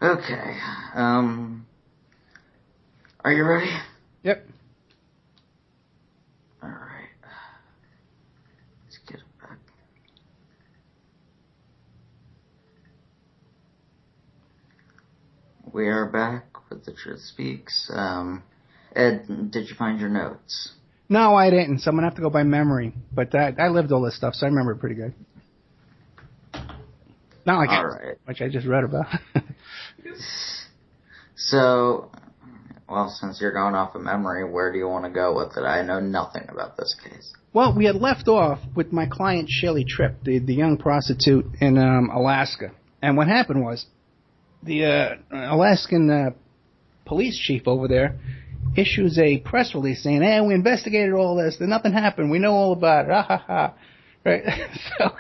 Okay, are you ready? Yep. Alright. Let's get it back. We are back with The Truth Speaks. Ed, did you find your notes? No, I didn't, so I'm going to have to go by memory. But I lived all this stuff, so I remember it pretty good. Not like Alright. which I just read about. So, well, since you're going off of memory, where do you want to go with it? I know nothing about this case. Well, we had left off with my client Shelley Tripp, the young prostitute in Alaska. And what happened was the Alaskan police chief over there issues a press release saying, hey, we investigated all this, and nothing happened, we know all about it, ah ha ha. Right? So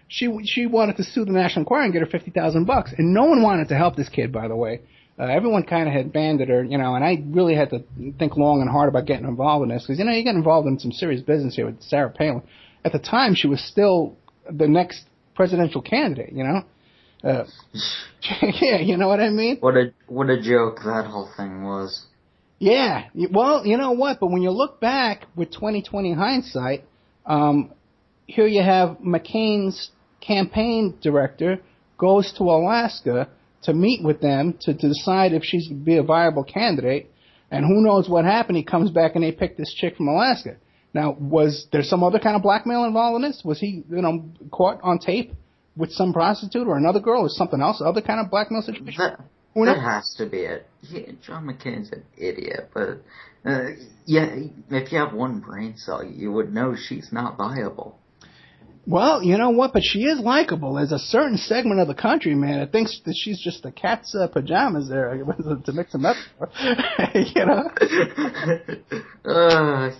she wanted to sue the National Enquirer and get her $50,000, and no one wanted to help this kid, by the way. Everyone kind of had banded her, and I really had to think long and hard about getting involved in this, because, you get involved in some serious business here with Sarah Palin. At the time, she was still the next presidential candidate, yeah, you know what I mean? What a joke that whole thing was. Yeah, well, you know what? But when you look back with 20/20 hindsight, Here you have McCain's campaign director goes to Alaska to meet with them to decide if she's going to be a viable candidate. And who knows what happened. He comes back and they pick this chick from Alaska. Now, was there some other kind of blackmail involved in this? Was he, caught on tape with some prostitute or another girl or something else? Other kind of blackmail situation? That has to be it. John McCain's an idiot, but yeah, if you have one brain cell, you would know she's not viable. Well, you know what? But she is likable. There's a certain segment of the country, man, that thinks that she's just the cat's pajamas there to mix them up.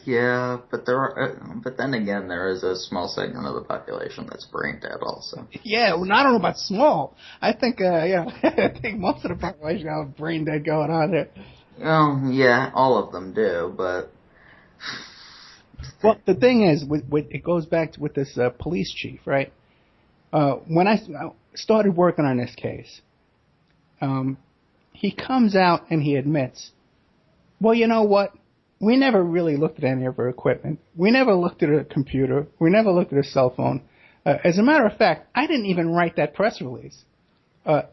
Yeah, but but then again, there is a small segment of the population that's brain dead, also. Yeah, well, I don't know about small. I think, I think most of the population have brain dead going on there. Oh, yeah, all of them do, but. Well, the thing is, it goes back to with this police chief, right? When I started working on this case, he comes out and he admits, well, you know what? We never really looked at any of her equipment. We never looked at her computer. We never looked at her cell phone. As a matter of fact, I didn't even write that press release.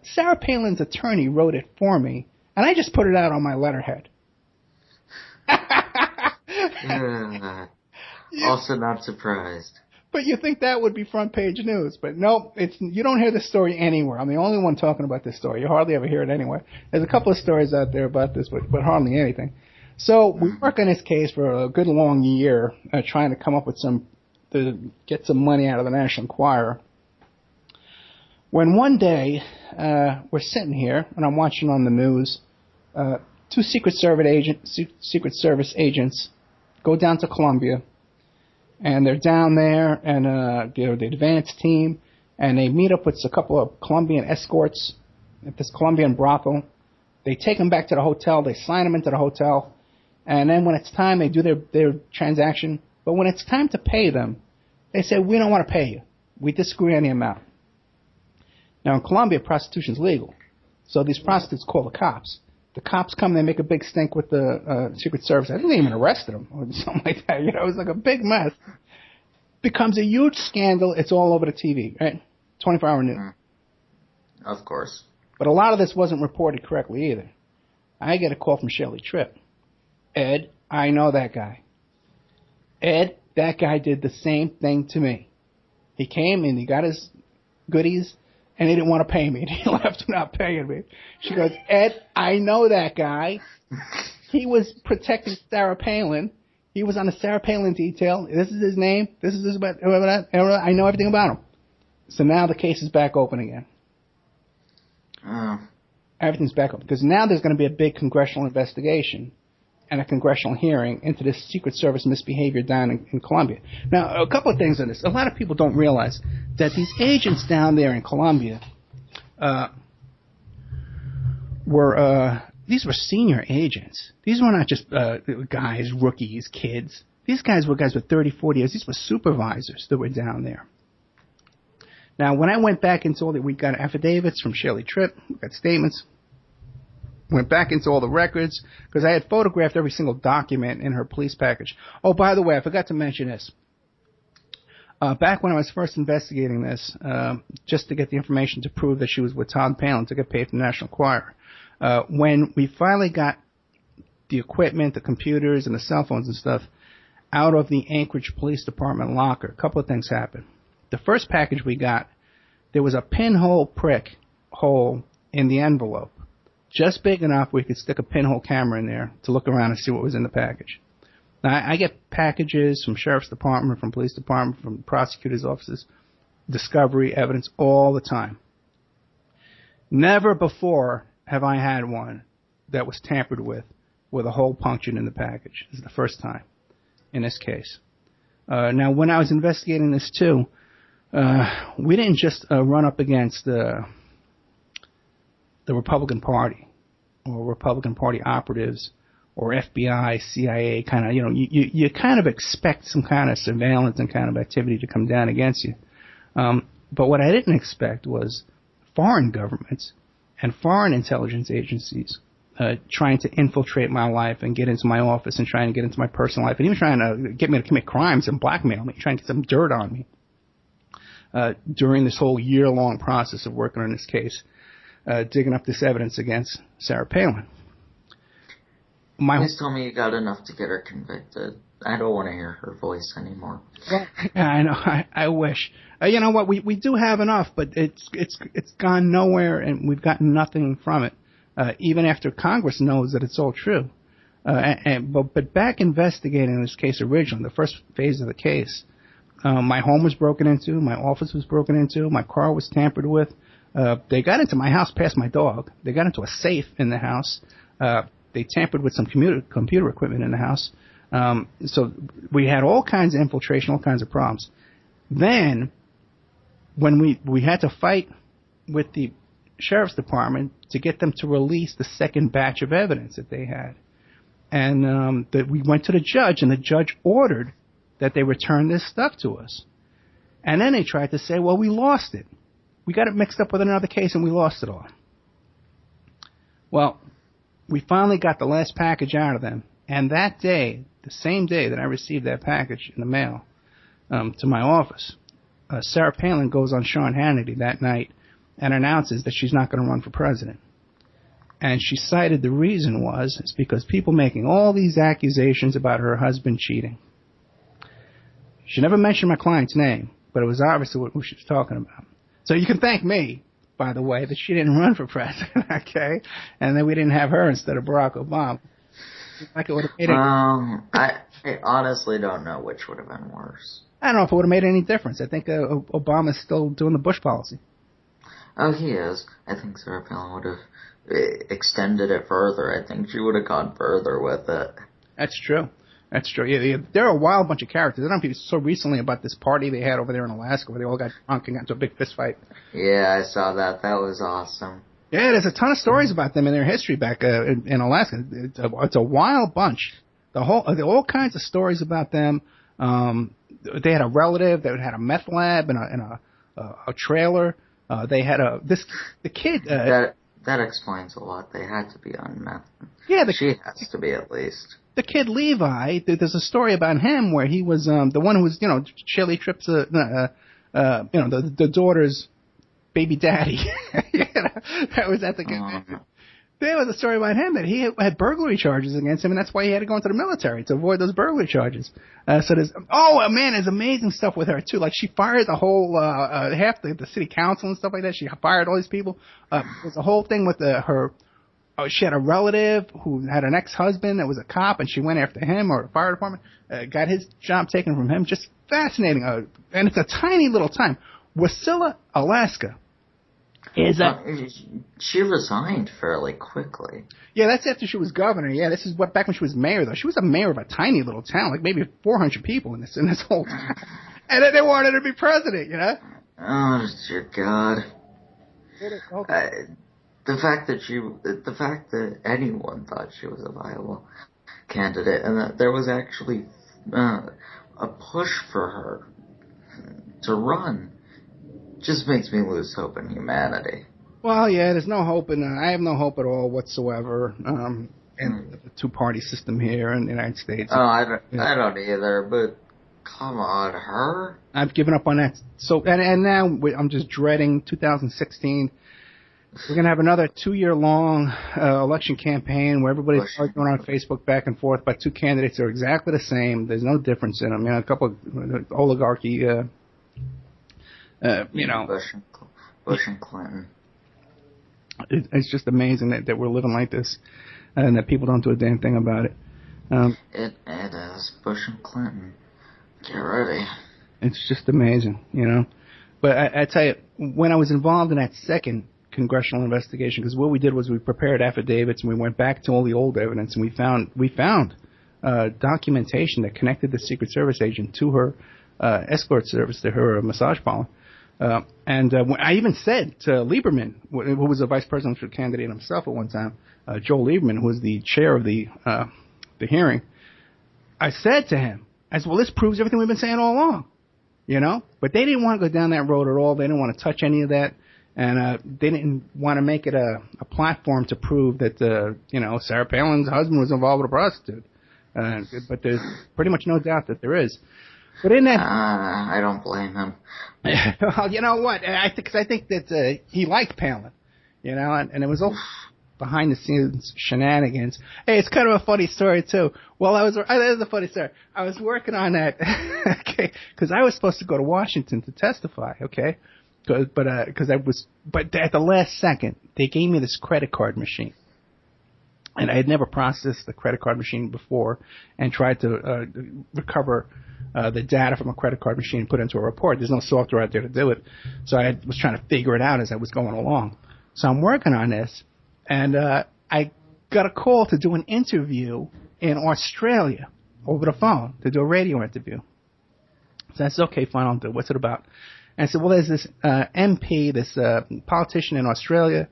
Sarah Palin's attorney wrote it for me, and I just put it out on my letterhead. Also not surprised. But you think that would be front page news. But nope, you don't hear this story anywhere. I'm the only one talking about this story. You hardly ever hear it anywhere. There's a couple of stories out there about this, but hardly anything. So we work on this case for a good long year, trying to come up with to get some money out of the National Enquirer. When one day, we're sitting here, and I'm watching on the news, two Secret Service agents go down to Colombia, and they're down there, and they're the advance team, and they meet up with a couple of Colombian escorts at this Colombian brothel. They take them back to the hotel. They sign them into the hotel. And then when it's time, they do their transaction. But when it's time to pay them, they say, we don't want to pay you. We disagree on the amount. Now, in Colombia, prostitution's legal. So these prostitutes call the cops. The cops come, they make a big stink with the Secret Service. I think they even arrested them or something like that. It was like a big mess. Becomes a huge scandal. It's all over the TV, right? 24-hour news. Of course. But a lot of this wasn't reported correctly either. I get a call from Shirley Tripp. Ed, I know that guy. Ed, that guy did the same thing to me. He came and he got his goodies, and he didn't want to pay me. He left without paying me. She goes, Ed, I know that guy. He was protecting Sarah Palin. He was on the Sarah Palin detail. This is his name. This is about that. I know everything about him. So now the case is back open again. Everything's back open. Because now there's going to be a big congressional investigation and a congressional hearing into this Secret Service misbehavior down in Colombia. Now, a couple of things on this. A lot of people don't realize that these agents down there in Colombia these were senior agents. These were not just guys, rookies, kids. These guys were guys with 30, 40 years. These were supervisors that were down there. Now, when I went back into all that, we got affidavits from Shirley Tripp, we got statements. Went back into all the records, because I had photographed every single document in her police package. Oh, by the way, I forgot to mention this. Back when I was first investigating this, just to get the information to prove that she was with Todd Palin to get paid from the National Enquirer, when we finally got the equipment, the computers, and the cell phones and stuff out of the Anchorage Police Department locker, a couple of things happened. The first package we got, there was a pinhole prick hole in the envelope, just big enough we could stick a pinhole camera in there to look around and see what was in the package. Now, I get packages from Sheriff's Department, from Police Department, from prosecutors' offices, discovery, evidence, all the time. Never before have I had one that was tampered with a hole punctured in the package. This is the first time in this case. Now, when I was investigating this too, we didn't just run up against the Republican Party or Republican Party operatives or FBI, CIA, kind of, you kind of expect some kind of surveillance and kind of activity to come down against you. But what I didn't expect was foreign governments and foreign intelligence agencies trying to infiltrate my life and get into my office and trying to get into my personal life and even trying to get me to commit crimes and blackmail me, trying to get some dirt on me during this whole year-long process of working on this case, digging up this evidence against Sarah Palin. Please tell me you got enough to get her convicted. I don't want to hear her voice anymore. Well, yeah, I know. I wish. You know what? We do have enough, but it's gone nowhere, and we've gotten nothing from it. Even after Congress knows that it's all true. But back investigating this case originally, the first phase of the case, my home was broken into, my office was broken into, my car was tampered with. They got into my house past my dog. They got into a safe in the house. They tampered with some computer equipment in the house. So we had all kinds of infiltration, all kinds of problems. Then, when we had to fight with the sheriff's department to get them to release the second batch of evidence that they had. And that we went to the judge, and the judge ordered that they return this stuff to us. And then they tried to say, well, we lost it. We got it mixed up with another case, and we lost it all. Well, we finally got the last package out of them. And that day, the same day that I received that package in the mail to my office, Sarah Palin goes on Sean Hannity that night and announces that she's not going to run for president. And she cited the reason is because people making all these accusations about her husband cheating. She never mentioned my client's name, but it was obviously who she was talking about. So you can thank me, by the way, that she didn't run for president, okay? And then we didn't have her instead of Barack Obama. Like it would have made I honestly don't know which would have been worse. I don't know if it would have made any difference. I think Obama's still doing the Bush policy. Oh, he is. I think Sarah Palin would have extended it further. I think she would have gone further with it. That's true. That's true. Yeah, they're a wild bunch of characters. I don't know if you saw recently about this party they had over there in Alaska where they all got drunk and got into a big fist fight. Yeah, I saw that. That was awesome. Yeah, there's a ton of stories about them in their history back in Alaska. It's a wild bunch. All kinds of stories about them. They had a relative that had a meth lab and a trailer. They had the kid. That explains a lot. They had to be on meth. Yeah, she has to be at least. The kid Levi. There's a story about him where he was the one who was Shirley Tripp's the daughter's baby daddy. That was at the. There was a story about him that he had burglary charges against him, and that's why he had to go into the military to avoid those burglary charges. So there's there's amazing stuff with her too. Like she fired the whole half the city council and stuff like that. She fired all these people. There's a whole thing with her. She had a relative who had an ex-husband that was a cop, and she went after him or the fire department. Got his job taken from him. Just fascinating. And it's a tiny little town, Wasilla, Alaska. She resigned fairly quickly. Yeah, that's after she was governor. Yeah, this is back when she was mayor, though. She was a mayor of a tiny little town, like maybe 400 people in this whole town. And then they wanted her to be president, Oh, dear God. The fact that anyone thought she was a viable candidate, and that there was actually a push for her to run, just makes me lose hope in humanity. Well, yeah, there's no hope I have no hope at all whatsoever in the two-party system here in the United States. Oh, I don't either, but come on, her? I've given up on that. So, and now I'm just dreading 2016. We're going to have another 2-year-long election campaign where everybody's arguing on Facebook back and forth about two candidates that are exactly the same. There's no difference in them. A couple of oligarchy, Bush and Clinton. It's just amazing that we're living like this and that people don't do a damn thing about it. It is. Bush and Clinton. Get ready. It's just amazing, But I tell you, when I was involved in that second congressional investigation, because what we did was we prepared affidavits and we went back to all the old evidence and we found documentation that connected the Secret Service agent to her escort service, to her massage parlor. And I even said to Lieberman, who was a vice presidential candidate himself at one time, Joel Lieberman, who was the chair of the hearing, I said to him, well, this proves everything we've been saying all along, But they didn't want to go down that road at all. They didn't want to touch any of that. And they didn't want to make it a platform to prove that, Sarah Palin's husband was involved with a prostitute. But there's pretty much no doubt that there is. But in that, I don't blame him. Well, you know what? I think that he liked Palin, and it was all behind the scenes shenanigans. Hey, it's kind of a funny story too. Well, that is a funny story. I was working on that, okay, because I was supposed to go to Washington to testify, okay, but at the last second they gave me this credit card machine. And I had never processed the credit card machine before and tried to recover the data from a credit card machine and put it into a report. There's no software out there to do it. So I was trying to figure it out as I was going along. So I'm working on this, and I got a call to do an interview in Australia over the phone, to do a radio interview. So I said, okay, fine, I'll do it. What's it about? And I said, well, there's this MP, this politician in Australia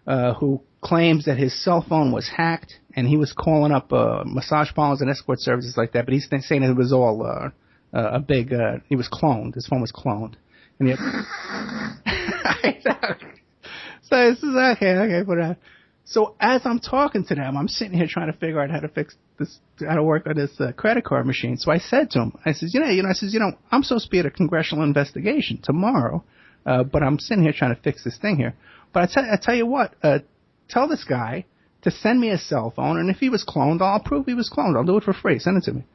who claims that his cell phone was hacked, and he was calling up massage parlors and escort services like that, but he's saying it was all he was cloned. His phone was cloned. And he so this is okay, but so as I'm talking to them, I'm sitting here trying to figure out how to fix this, how to work on this credit card machine. So I said to him, I says, I'm supposed to be at a congressional investigation tomorrow, but I'm sitting here trying to fix this thing here. But I tell you what, tell this guy to send me a cell phone, and if he was cloned, I'll prove he was cloned. I'll do it for free. Send it to me.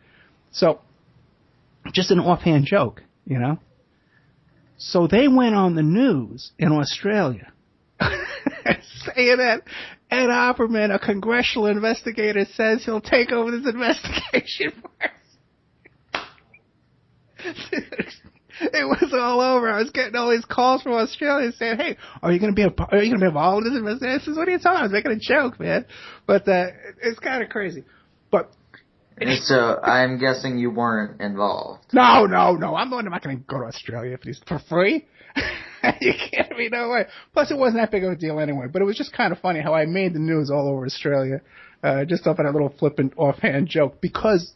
So, just an offhand joke, So they went on the news in Australia saying that Ed Opperman, a congressional investigator, says he'll take over this investigation for us. It was all over. I was getting all these calls from Australia saying, "Hey, are you going to be involved in this investigation?" I said, "What are you talking about? I was making a joke, man." But it's kind of crazy. But so I'm guessing you weren't involved. No. I'm not going to go to Australia if it's for free. You can't be, no way. Plus, it wasn't that big of a deal anyway. But it was just kind of funny how I made the news all over Australia, just off of that little flippant offhand joke, because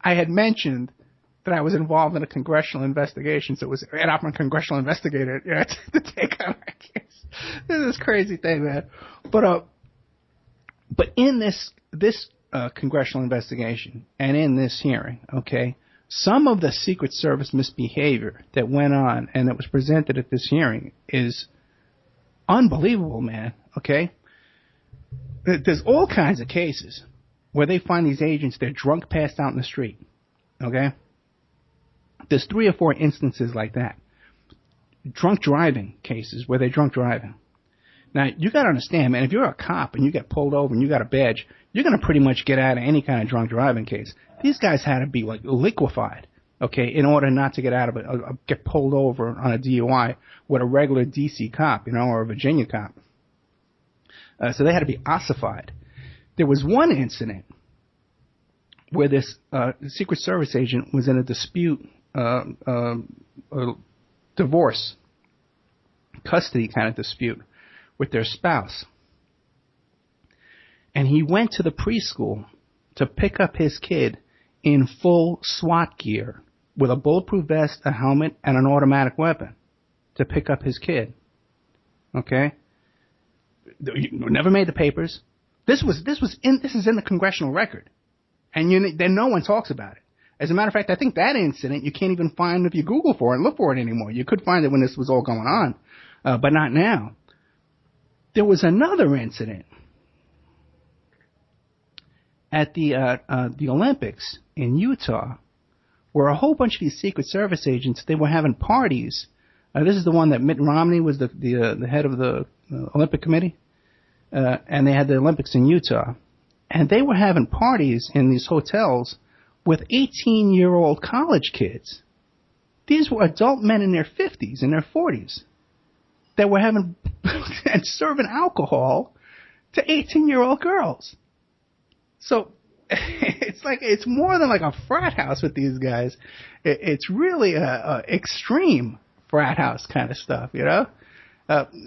I had mentioned that I was involved in a congressional investigation, so it was Ed Opperman, congressional investigator, to take on my case. This is a crazy thing, man. But in this congressional investigation and in this hearing, okay, some of the Secret Service misbehavior that went on and that was presented at this hearing is unbelievable, man, okay? There's all kinds of cases where they find these agents, they're drunk, passed out in the street, okay? There's 3 or 4 instances like that. Drunk driving cases where they're drunk driving. Now, you got to understand, man, if you're a cop and you get pulled over and you got a badge, you're going to pretty much get out of any kind of drunk driving case. These guys had to be, like, liquefied, okay, in order not to get out of it, get pulled over on a DUI with a regular D.C. cop, or a Virginia cop. So they had to be ossified. There was one incident where this Secret Service agent was in a dispute, a divorce, custody kind of dispute with their spouse. And he went to the preschool to pick up his kid in full SWAT gear with a bulletproof vest, a helmet, and an automatic weapon to pick up his kid. Okay? Never made the papers. This is in the congressional record. And then no one talks about it. As a matter of fact, I think that incident you can't even find if you Google for it and look for it anymore. You could find it when this was all going on, but not now. There was another incident at the Olympics in Utah where a whole bunch of these Secret Service agents, they were having parties. This is the one that Mitt Romney was the head of the Olympic Committee, and they had the Olympics in Utah. And they were having parties in these hotels with 18-year-old college kids. These were adult men in their 50s and their 40s that were having and serving alcohol to 18-year-old girls. So it's more than like a frat house with these guys. It's really a extreme frat house kind of stuff,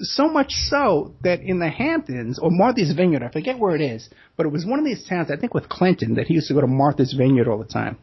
so much so that in the Hamptons, or Martha's Vineyard, I forget where it is, but it was one of these towns, I think with Clinton, that he used to go to Martha's Vineyard all the time.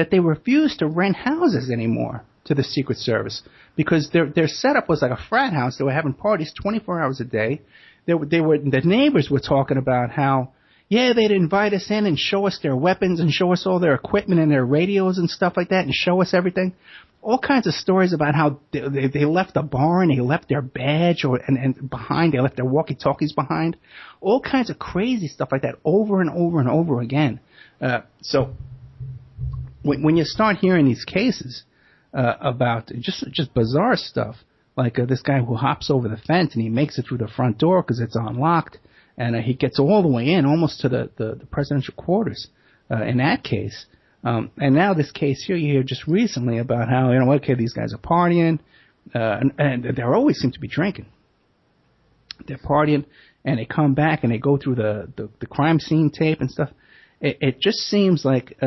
that they refused to rent houses anymore to the Secret Service because their setup was like a frat house. They were having parties 24 hours a day. The neighbors were talking about how, yeah, they'd invite us in and show us their weapons and show us all their equipment and their radios and stuff like that and show us everything. All kinds of stories about how they left the bar and they left their badge and behind. They left their walkie-talkies behind. All kinds of crazy stuff like that over and over and over again. So when you start hearing these cases about just bizarre stuff, like this guy who hops over the fence and he makes it through the front door because it's unlocked, and he gets all the way in, almost to the presidential quarters in that case. And now this case here, you hear just recently about how, okay, these guys are partying, and they always seem to be drinking. They're partying, and they come back and they go through the crime scene tape and stuff. It just seems like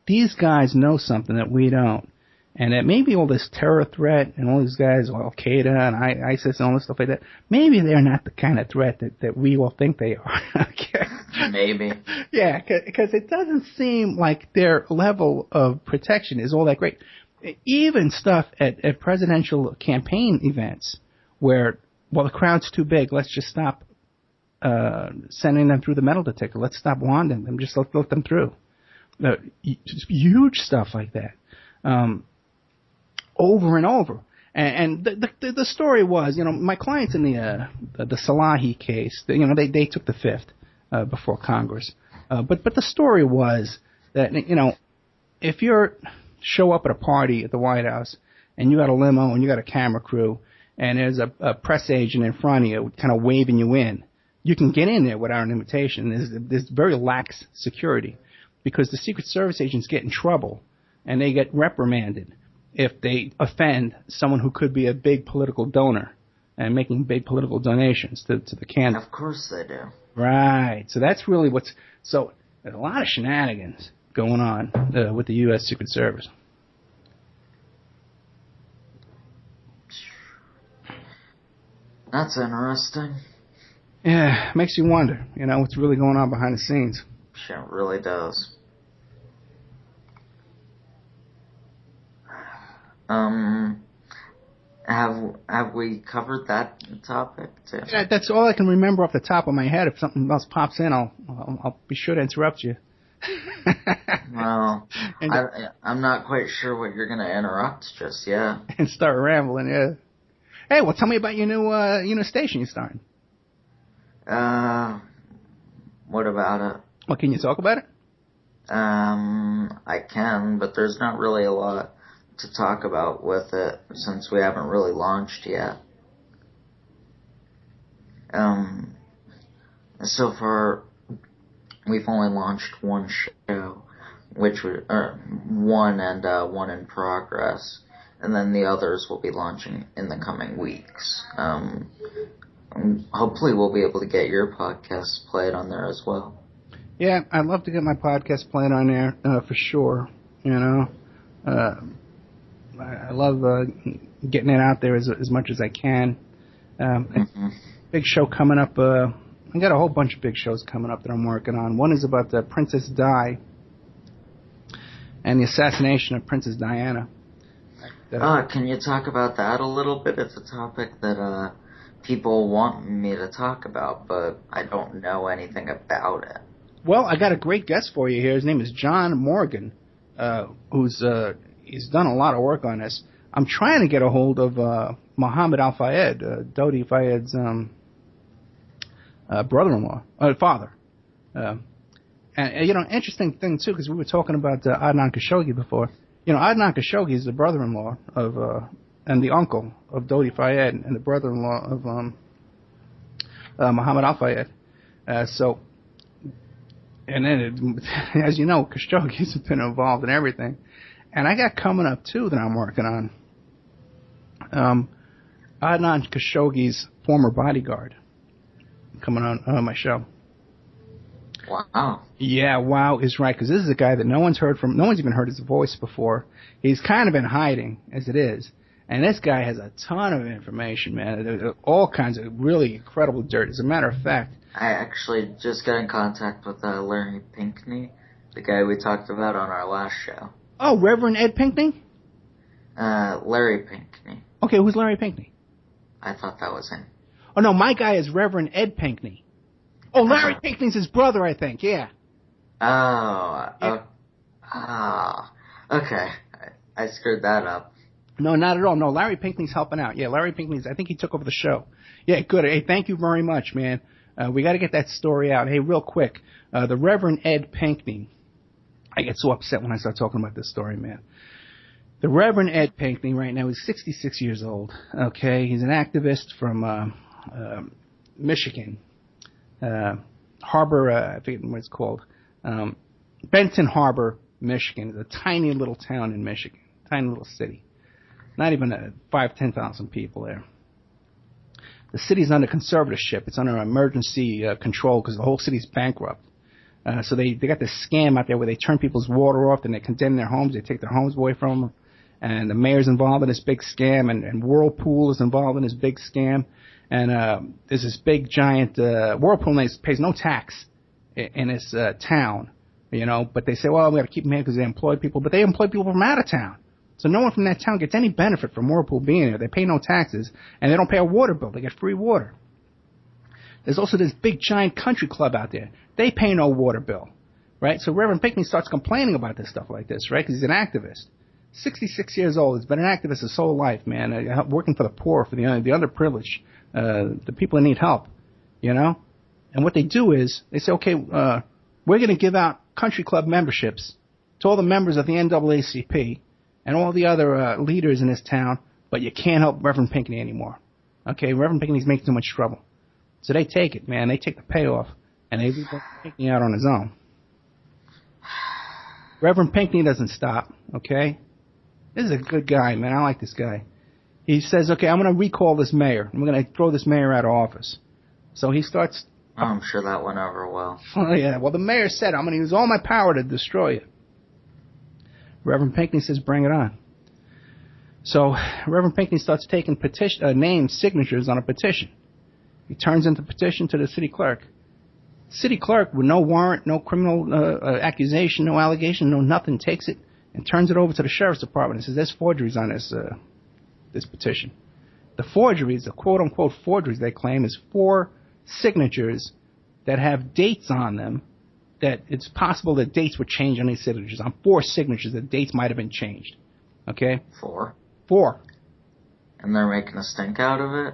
these guys know something that we don't. And that maybe all this terror threat and all these guys, Al-Qaeda and ISIS and all this stuff like that, maybe they're not the kind of threat that we all think they are. Okay. Maybe. Yeah, because it doesn't seem like their level of protection is all that great. Even stuff at presidential campaign events where, well, the crowd's too big, let's just stop sending them through the metal detector. Let's stop wanding them. Just let them through. Huge stuff like that. Over and over. And the story was, my clients in the Salahi case, they took the fifth before Congress. But the story was that, if you show up at a party at the White House and you got a limo and you got a camera crew and there's a press agent in front of you kind of waving you in, you can get in there without an invitation. There's very lax security because the Secret Service agents get in trouble and they get reprimanded if they offend someone who could be a big political donor and making big political donations to the candidate. Of course they do. Right. So that's really so there's a lot of shenanigans going on with the U.S. Secret Service. That's interesting. Yeah, makes you wonder, what's really going on behind the scenes. Shit, it really does. Have we covered that topic too? Yeah, that's all I can remember off the top of my head. If something else pops in, I'll be sure to interrupt you. Well, I'm not quite sure what you're going to interrupt just yet. And start rambling, yeah. Hey, well, tell me about your new station you're starting. What about it? Well, can you talk about it? I can, but there's not really a lot to talk about with it since we haven't really launched yet. So far, we've only launched one show, which was one in progress, and then the others will be launching in the coming weeks. Hopefully, we'll be able to get your podcast played on there as well. Yeah, I'd love to get my podcast played on there for sure. I love getting it out there as much as I can. Big show coming up. I got a whole bunch of big shows coming up that I'm working on. One is about Princess Di and the assassination of Princess Diana. Can you talk about that a little bit? It's a topic that people want me to talk about, but I don't know anything about it. Well, I got a great guest for you here. His name is John Morgan, he's done a lot of work on this. I'm trying to get a hold of Mohammed Al-Fayed, Dodi Fayed's brother-in-law, father. And interesting thing, too, because we were talking about Adnan Khashoggi before. Adnan Khashoggi is the brother-in-law of, and the uncle of Dodi Fayed and the brother-in-law of Mohammed Al-Fayed. And then, as you know, Khashoggi's been involved in everything. And I got coming up, too, that I'm working on. Adnan Khashoggi's former bodyguard coming on my show. Wow. Yeah, wow is right, because this is a guy that no one's heard from. No one's even heard his voice before. He's kind of in hiding, as it is. And this guy has a ton of information, man. There's all kinds of really incredible dirt. As a matter of fact, I actually just got in contact with Larry Pinkney, the guy we talked about on our last show. Oh, Reverend Ed Pinkney? Larry Pinkney. Okay, who's Larry Pinkney? I thought that was him. Oh, no, my guy is Reverend Ed Pinkney. Oh, Larry Pinkney's his brother, I think, yeah. Oh, okay. I screwed that up. No, not at all. No, Larry Pinkney's helping out. Yeah, Larry Pinkney's, I think he took over the show. Yeah, good. Hey, thank you very much, man. We got to get that story out. Hey, real quick, the Reverend Ed Pinkney. I get so upset when I start talking about this story, man. The Reverend Ed Pinkney right now is 66 years old. Okay, he's an activist from Michigan, Harbor. I forget what it's called. Benton Harbor, Michigan. It's a tiny little town in Michigan, tiny little city. Not even 10,000 people there. The city's under conservatorship. It's under emergency control because the whole city's bankrupt. So they got this scam out there where they turn people's water off and they condemn their homes. They take their homes away from them. And the mayor's involved in this big scam, and Whirlpool is involved in this big scam. And there's this big giant Whirlpool pays no tax in this town, you know. But they say, well, we got to keep them here because they employ people. But they employ people from out of town. So no one from that town gets any benefit from Whirlpool being there. They pay no taxes, and they don't pay a water bill. They get free water. There's also this big giant country club out there. They pay no water bill, right? So Reverend Pinkney starts complaining about this stuff like this, right? Because he's an activist. 66 years old. He's been an activist his whole life, man. Working for the poor, for the underprivileged, the people that need help, you know? And what they do is they say, okay, we're going to give out country club memberships to all the members of the NAACP and all the other leaders in this town, but you can't help Reverend Pinkney anymore. Okay, Reverend Pinkney's making too much trouble. So they take it, man. They take the payoff, and they leave Pinkney out on his own. Reverend Pinkney doesn't stop, okay? This is a good guy, man. I like this guy. He says, okay, I'm going to recall this mayor. I'm going to throw this mayor out of office. So he starts... Oh, I'm sure that went over well. Oh, yeah. Well, the mayor said, I'm going to use all my power to destroy you. Reverend Pinkney says, bring it on. So Reverend Pinkney starts taking names, signatures on a petition. He turns in the petition to the city clerk. City clerk, with no warrant, no criminal accusation, no allegation, no nothing, takes it and turns it over to the sheriff's department and says, there's forgeries on this petition. The forgeries, the quote-unquote forgeries they claim, is 4 signatures that have dates on them that it's possible that dates were changed on these signatures. On 4 signatures, the dates might have been changed. Okay? 4? 4. And they're making a stink out of it?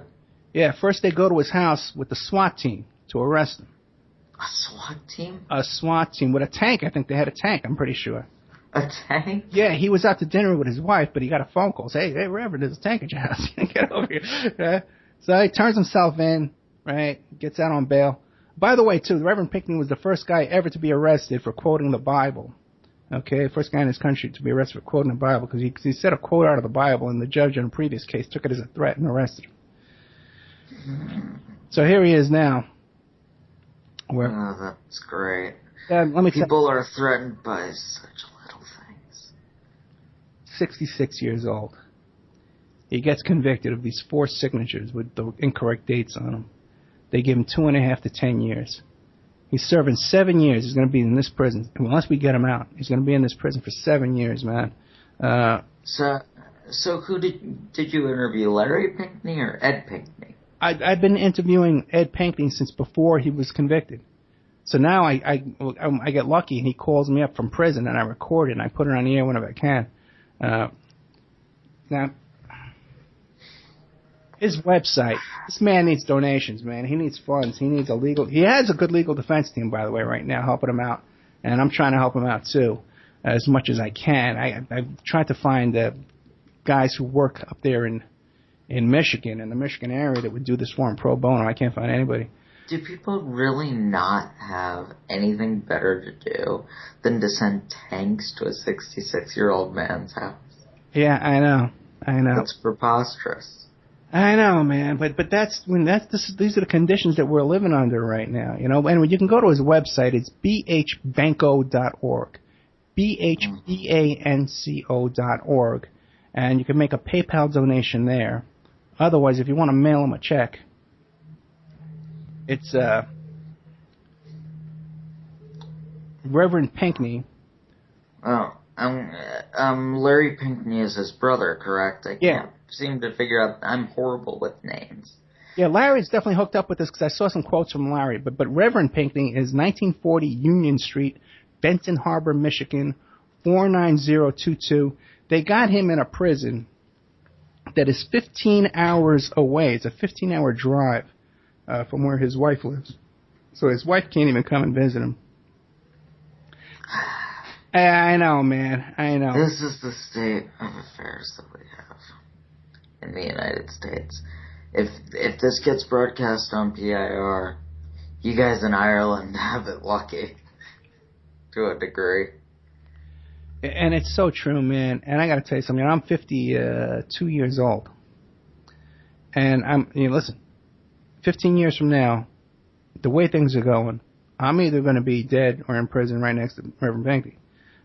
Yeah, first they go to his house with the SWAT team to arrest him. A SWAT team? A SWAT team with a tank. I think they had a tank, I'm pretty sure. A tank? Yeah, he was out to dinner with his wife, but he got a phone call. Say, hey, Reverend, there's a tank at your house. Get over here. So he turns himself in, right, gets out on bail. By the way, too, Reverend Pinkney was the first guy ever to be arrested for quoting the Bible. Okay, first guy in this country to be arrested for quoting the Bible, because he said a quote out of the Bible, and the judge in a previous case took it as a threat and arrested him. So here he is now. Oh, that's great. Let me People are threatened by such little things. 66 years old. He gets convicted of these 4 signatures with the incorrect dates on them. They give him 2.5 to 10 years. He's serving 7 years. He's going to be in this prison. Unless we get him out, he's going to be in this prison for 7 years, man. So who did you interview, Larry Pinkney or Ed Pinkney? I've been interviewing Ed Pinkney since before he was convicted. So now I get lucky and he calls me up from prison and I record it and I put it on the air whenever I can. Now, his website, this man needs donations, man. He needs funds. He has a good legal defense team, by the way, right now, helping him out. And I'm trying to help him out, too, as much as I can. I've tried to find guys who work up there in Michigan, in the Michigan area, that would do this for him pro bono. I can't find anybody. Do people really not have anything better to do than to send tanks to a 66-year-old man's house? Yeah, I know. That's preposterous. I know, man, but these are the conditions that we're living under right now, you know. And you can go to his website. It's bhbanco.org, bhbanco.org, and you can make a PayPal donation there. Otherwise, if you want to mail him a check, it's Reverend Pinkney. Oh, Larry Pinkney is his brother, correct? I Yeah. can't seem to figure out. I'm horrible with names. Yeah, Larry's definitely hooked up with this because I saw some quotes from Larry. But Reverend Pinkney is 1940 Union Street, Benton Harbor, Michigan, 49022. They got him in a prison that is 15 hours away. It's a 15-hour drive from where his wife lives. So his wife can't even come and visit him. I know, man. I know. This is the state of affairs that we have in the United States. If this gets broadcast on PIR, you guys in Ireland have it lucky to a degree. And it's so true, man. And I got to tell you something. I'm 52 years old. And listen, 15 years from now, the way things are going, I'm either going to be dead or in prison right next to Reverend Pinkney.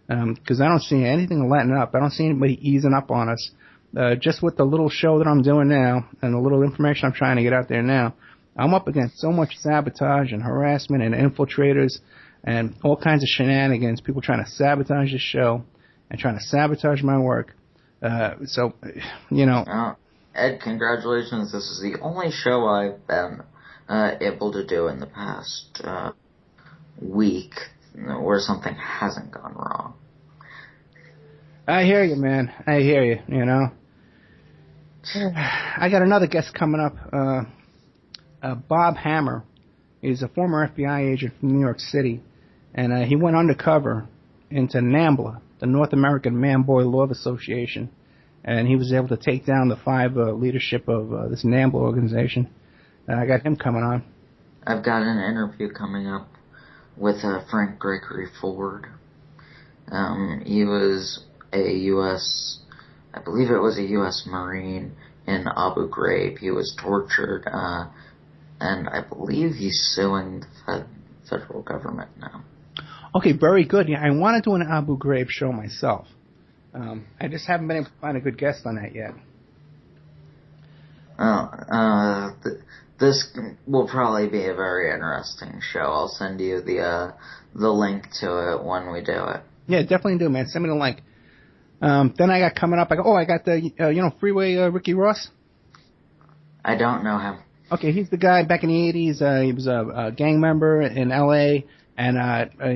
Because I don't see anything letting up. I don't see anybody easing up on us. Just with the little show that I'm doing now and the little information I'm trying to get out there now, I'm up against so much sabotage and harassment and infiltrators and all kinds of shenanigans, people trying to sabotage the show and trying to sabotage my work. Ed, congratulations. This is the only show I've been able to do in the past week where something hasn't gone wrong. I hear you, man. I hear you, I got another guest coming up. Bob Hammer is a former FBI agent from New York City, and he went undercover into NAMBLA, the North American Man-Boy Law Association, and he was able to take down the 5 leadership of this NAMBLA organization. I got him coming on. I've got an interview coming up with Frank Gregory Ford. He was a U.S., I believe it was a U.S. Marine in Abu Ghraib. He was tortured, and I believe he's suing the federal government now. Okay, very good. Yeah, I want to do an Abu Ghraib show myself. I just haven't been able to find a good guest on that yet. This will probably be a very interesting show. I'll send you the link to it when we do it. Yeah, definitely do, man. Send me the link. Then I got coming up, I got the, Freeway Ricky Ross? I don't know him. Okay, he's the guy back in the 80s. He was a gang member in L.A., and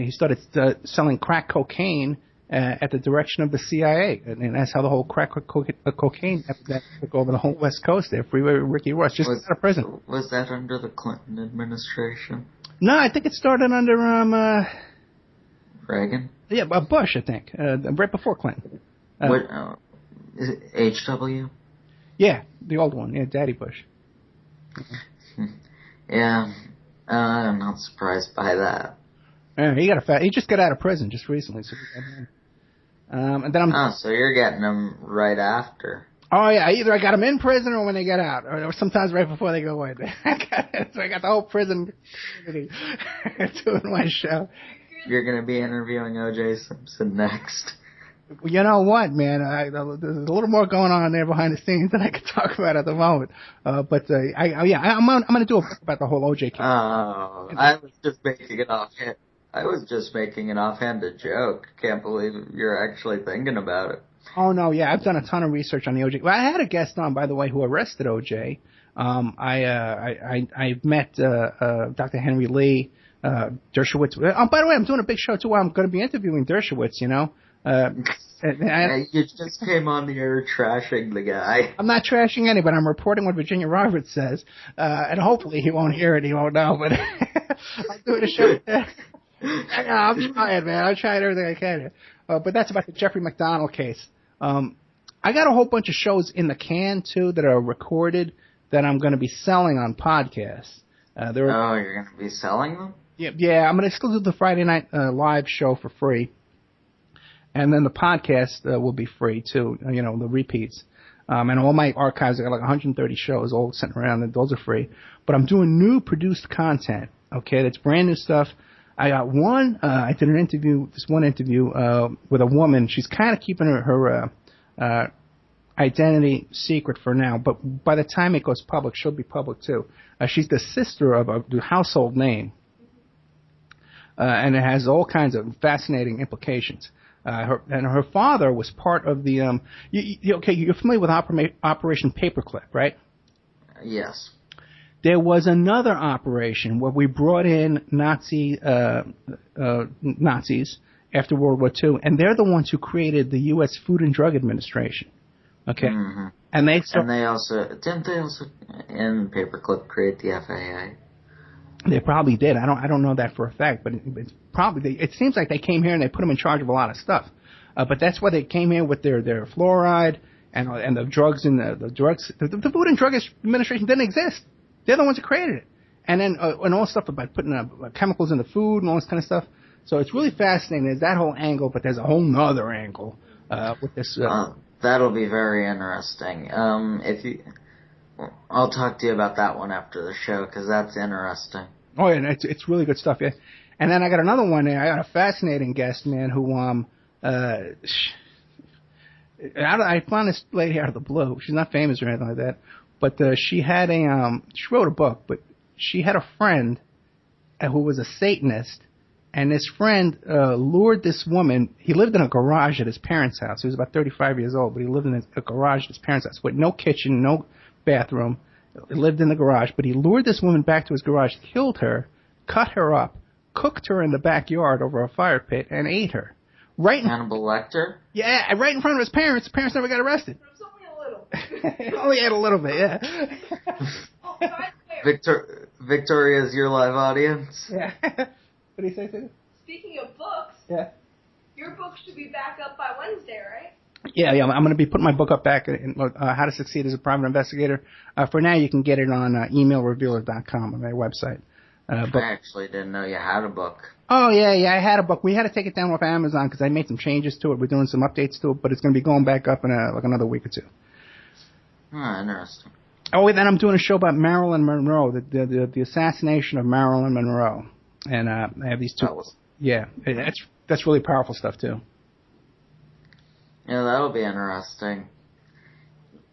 he started selling crack cocaine at the direction of the CIA. And that's how the whole crack cocaine epidemic took over the whole West Coast there. Freeway Ricky Ross, just out of prison. Was that under the Clinton administration? No, I think it started under Reagan? Yeah, Bush, I think. Right before Clinton. Is it H.W.? Yeah, the old one. Yeah, Daddy Bush. Yeah, I'm not surprised by that. Yeah, he just got out of prison just recently. So and then so you're getting him right after. Oh yeah, either I got them in prison or when they get out, or sometimes right before they go away. So I got the whole prison community doing my show. You're going to be interviewing O.J. Simpson next. You know what, man? There's a little more going on there behind the scenes than I could talk about at the moment. I'm going to do a book about the whole O.J. case. Oh, I was just making an offhanded joke. Can't believe you're actually thinking about it. Oh no, yeah, I've done a ton of research on the O.J. Well, I had a guest on, by the way, who arrested O.J. I met Dr. Henry Lee. Dershowitz. Oh, by the way, I'm doing a big show too. Where I'm going to be interviewing Dershowitz. You just came on the air trashing the guy. I'm not trashing anybody. I'm reporting what Virginia Roberts says, and hopefully he won't hear it. He won't know. But I'm doing a show. I'm trying, man. I'm trying everything I can. But that's about the Jeffrey McDonald case. I got a whole bunch of shows in the can too that are recorded that I'm going to be selling on podcasts. You're going to be selling them? Yeah, I'm going to still do the Friday night live show for free. And then the podcast will be free, too, the repeats. And all my archives, I got like 130 shows all sitting around, and those are free. But I'm doing new produced content, okay? That's brand new stuff. I got one, I did one interview with a woman. She's kind of keeping her identity secret for now, but by the time it goes public, she'll be public, too. She's the sister of a household name. And it has all kinds of fascinating implications. Her father was part of the okay, you're familiar with Operation Paperclip, right? Yes. There was another operation where we brought in Nazis after World War II, and they're the ones who created the U.S. Food and Drug Administration. Okay, and they also in Paperclip create the FAA. They probably did. I don't know that for a fact, but it's probably. It seems like they came here and they put them in charge of a lot of stuff. But that's why they came here with their fluoride and the drugs and the drugs. The Food and Drug Administration didn't exist. They're the ones that created it. And then and all stuff about putting chemicals in the food and all this kind of stuff. So it's really fascinating. There's that whole angle, but there's a whole nother angle with this. That'll be very interesting. I'll talk to you about that one after the show because that's interesting. Oh, yeah, it's really good stuff, yeah. And then I got another one there. I got a fascinating guest, man, who I found this lady out of the blue. She's not famous or anything like that, but she had she wrote a book, but she had a friend who was a Satanist, and this friend lured this woman. He lived in a garage at his parents' house. He was about 35 years old, but he lived in a garage at his parents' house with no kitchen, no bathroom. He lived in the garage, but he lured this woman back to his garage, killed her, cut her up, cooked her in the backyard over a fire pit, and ate her. Hannibal Lecter? Yeah, right in front of his parents. The parents never got arrested. It was only a little. Only had a little bit, yeah. Victoria's your live audience? Yeah. What do you say, Susan? Speaking of books, yeah. Your book should be back up by Wednesday, right? Yeah, I'm going to be putting my book up back in How to Succeed as a Private Investigator. For now, you can get it on emailrevealer.com on my website. I actually didn't know you had a book. Oh, yeah, I had a book. We had to take it down off Amazon because I made some changes to it. We're doing some updates to it, but it's going to be going back up in another week or two. Oh, interesting. Oh, then I'm doing a show about Marilyn Monroe, the assassination of Marilyn Monroe. And I have these two. Yeah, that's really powerful stuff, too. Yeah, that'll be interesting.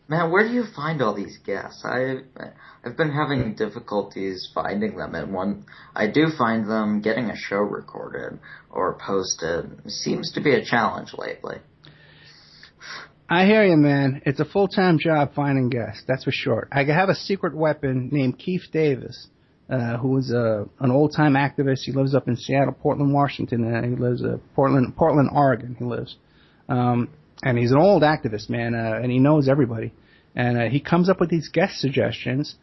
Man, where do you find all these guests? I've been having difficulties finding them, and when I do find them, getting a show recorded or posted seems to be a challenge lately. I hear you, man. It's a full-time job finding guests, that's for sure. I have a secret weapon named Keith Davis, who is an old-time activist. He lives up in Seattle, Portland, Washington. He lives Portland, Oregon. He lives. And he's an old activist, man, and he knows everybody. And he comes up with these guest suggestions,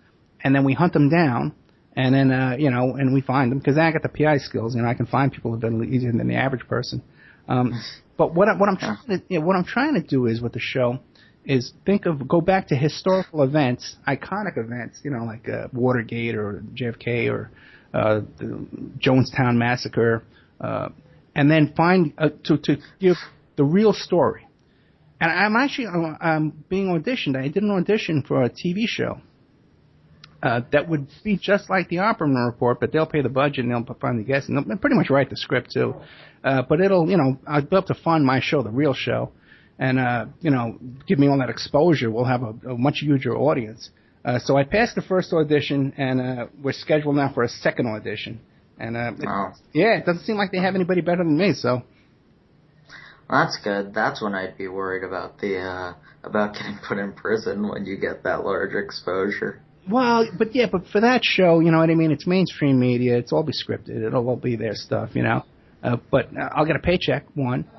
and then we hunt them down, and then, and we find them, because I got the PI skills, I can find people a bit easier than the average person. But what I'm trying to do is with the show is go back to historical events, iconic events, like Watergate or JFK or the Jonestown Massacre, and then find to give the real story. And I'm being auditioned. I did an audition for a TV show that would be just like the Opperman Report, but they'll pay the budget and they'll find the guests and they'll pretty much write the script too. But it'll, I'll be able to fund my show, the real show, and give me all that exposure. We'll have a much huger audience. So I passed the first audition, and we're scheduled now for a second audition. And it doesn't seem like they have anybody better than me. So. That's good. That's when I'd be worried about about getting put in prison when you get that large exposure. Well, but for that show, you know what I mean? It's mainstream media. It's all be scripted. It'll all be their stuff, But I'll get a paycheck, one.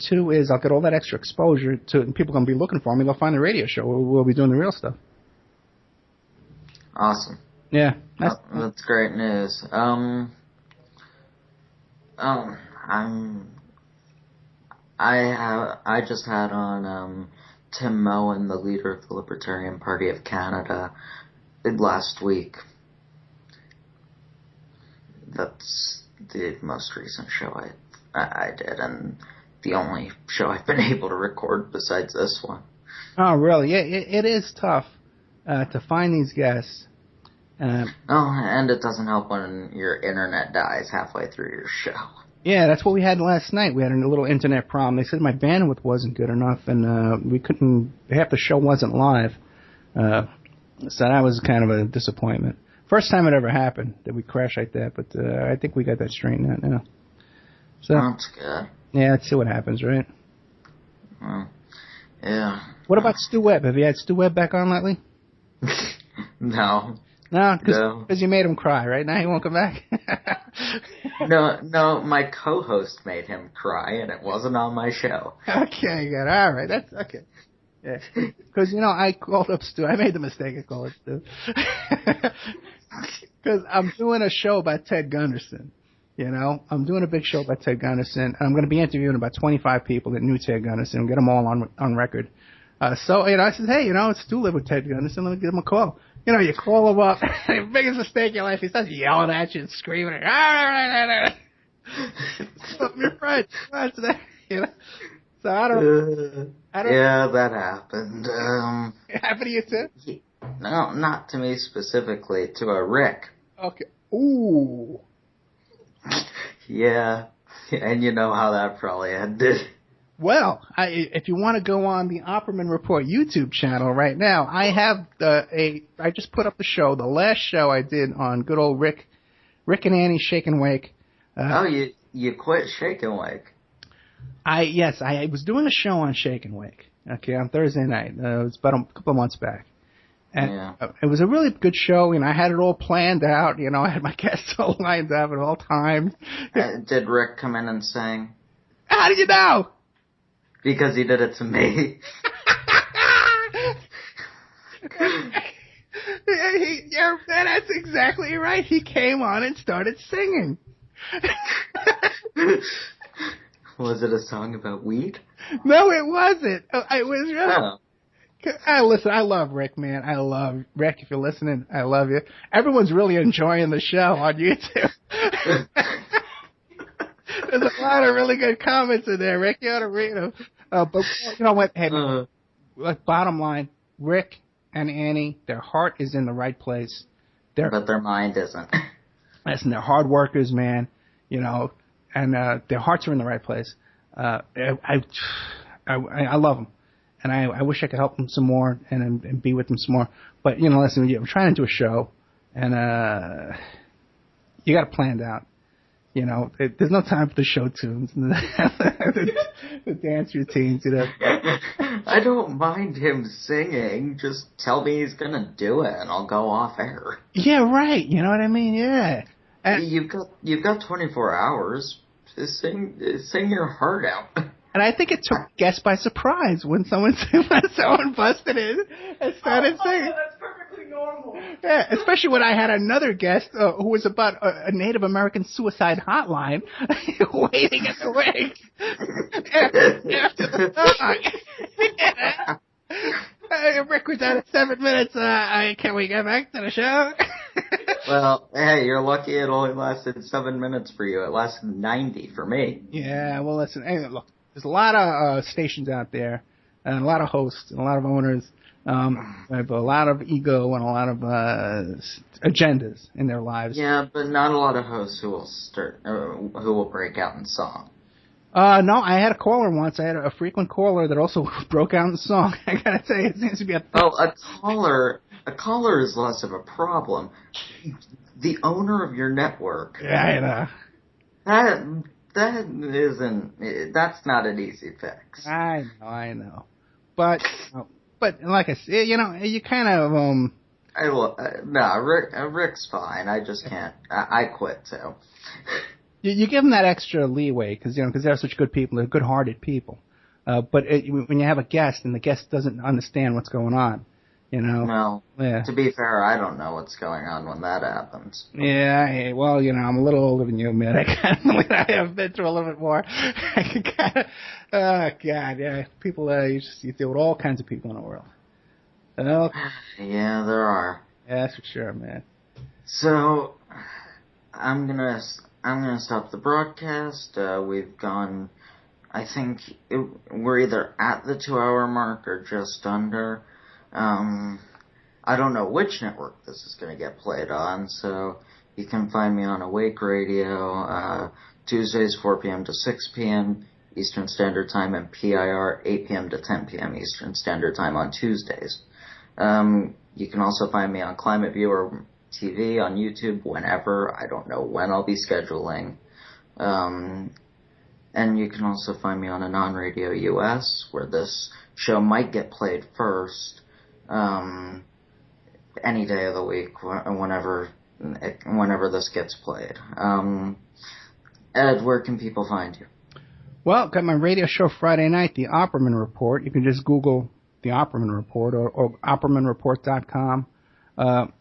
Two is I'll get all that extra exposure to people going to be looking for me. They'll find the radio show. We'll be doing the real stuff. Awesome. Yeah. That's great news. I just had on Tim Moen, the leader of the Libertarian Party of Canada, last week. That's the most recent show I did, and the only show I've been able to record besides this one. Oh, really? Yeah, it is tough to find these guests. And it doesn't help when your internet dies halfway through your show. Yeah, that's what we had last night. We had a little internet problem. They said my bandwidth wasn't good enough, and we couldn't. Half the show wasn't live, so that was kind of a disappointment. First time it ever happened that we crashed like that, but I think we got that straightened out now. So that's good. Yeah, let's see what happens, right? Yeah. What about Stu Webb? Have you had Stu Webb back on lately? No. No, No. because you made him cry, right? Now he won't come back? No, my co-host made him cry, and it wasn't on my show. Okay, good. All right, that's okay. Yeah, because I called up Stu. I made the mistake of calling Stu because I'm doing a show about Ted Gunderson. I'm doing a big show about Ted Gunderson. And I'm going to be interviewing about 25 people that knew Ted Gunderson and get them all on record. So I said, hey, Stu lived with Ted Gunderson. Let me give him a call. You call him up. The biggest mistake in your life. He starts yelling at you and screaming. Your friend. So I don't. Yeah, that happened. It happened to you too? No, not to me specifically. To a Rick. Okay. Ooh. Yeah, and you know how that probably ended. Well, if you want to go on the Opperman Report YouTube channel right now, I have I just put up the show, the last show I did on good old Rick and Annie's Shake and Wake. You quit Shake and Wake. Yes, I was doing a show on Shake and Wake, okay, on Thursday night. It was about a couple of months back. And it was a really good show, I had it all planned out, I had my guests all lined up at all times. Did Rick come in and sing? How did you know? Because he did it to me. That's exactly right. He came on and started singing. Was it a song about weed? No, it wasn't. It was really... Oh. Listen, I love Rick, man. I love Rick. If you're listening, I love you. Everyone's really enjoying the show on YouTube. There's a lot of really good comments in there, Rick. You ought to read them. But you know what? Hey, bottom line, Rick and Annie, their heart is in the right place. But their mind isn't. Listen, they're hard workers, man. And their hearts are in the right place. I love them. And I wish I could help them some more and be with them some more. But, listen, I'm trying to do a show, and you got it planned out. There's no time for the show tunes, the dance routines, I don't mind him singing. Just tell me he's going to do it, and I'll go off air. Yeah, right. You know what I mean? Yeah. And you've got 24 hours. Just sing your heart out. And I think it took guests by surprise when someone busted in and started singing. That's perfectly normal. Yeah, especially when I had another guest who was about a Native American suicide hotline waiting in the wings after the song. Rick was out at 7 minutes. Can we get back to the show? Well, hey, you're lucky it only lasted 7 minutes for you. It lasted 90 for me. Yeah, well, listen. Anyway, look. There's a lot of stations out there, and a lot of hosts, and a lot of owners. They have a lot of ego and a lot of agendas in their lives. Yeah, but not a lot of hosts who will break out in song. No, I had a caller once. I had a frequent caller that also broke out in song. I gotta tell you, it seems to be a caller is less of a problem. The owner of your network. Yeah, I know. That's not an easy fix. I know. But like I said, you kind of, Rick's fine. I just can't, I quit too. You give them that extra leeway because they're such good people. They're good-hearted people. But when you have a guest and the guest doesn't understand what's going on, Well, yeah. To be fair, I don't know what's going on when that happens. Yeah, well, I'm a little older than you, man. I have been through a little bit more. I can kind of, oh, God, yeah. People, you deal with all kinds of people in the world. Yeah, there are. Yeah, that's for sure, man. So, I'm gonna stop the broadcast. We've gone, I think we're either at the 2-hour mark or just under. I don't know which network this is going to get played on, so you can find me on Awake Radio, Tuesdays 4 p.m. to 6 p.m. Eastern Standard Time, and PIR 8 p.m. to 10 p.m. Eastern Standard Time on Tuesdays. You can also find me on Climate Viewer TV on YouTube whenever. I don't know when I'll be scheduling. And you can also find me on a non-radio US, where this show might get played first, any day of the week, whenever this gets played. Ed, where can people find you? Well, got my radio show Friday night, The Opperman Report. You can just Google The Opperman Report or OppermanReport.com.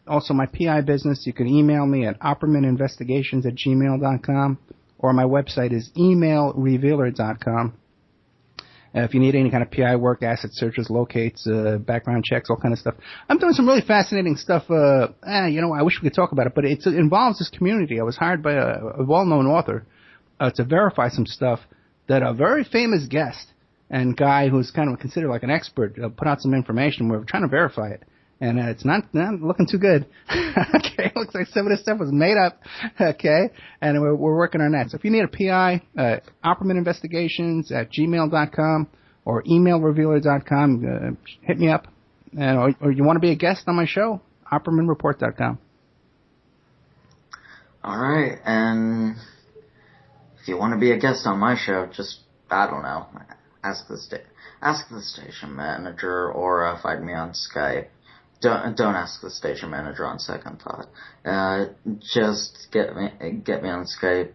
Also, my PI business, you can email me at OppermanInvestigations@gmail.com, or my website is emailrevealer.com. If you need any kind of PI work, asset searches, locates, background checks, all kind of stuff. I'm doing some really fascinating stuff. I wish we could talk about it, but it involves this community. I was hired by a well-known author to verify some stuff that a very famous guest and guy who's kind of considered like an expert put out some information. We're trying to verify it. And it's not looking too good. Okay, looks like some of this stuff was made up. Okay, and we're working on that. So if you need a PI, OppermanInvestigations@gmail.com or emailrevealer.com. Hit me up. Or you want to be a guest on my show, OppermanReport.com. All right, and if you want to be a guest on my show, just, I don't know, ask the station manager or find me on Skype. Don't ask the station manager on second thought. Just get me on Skype.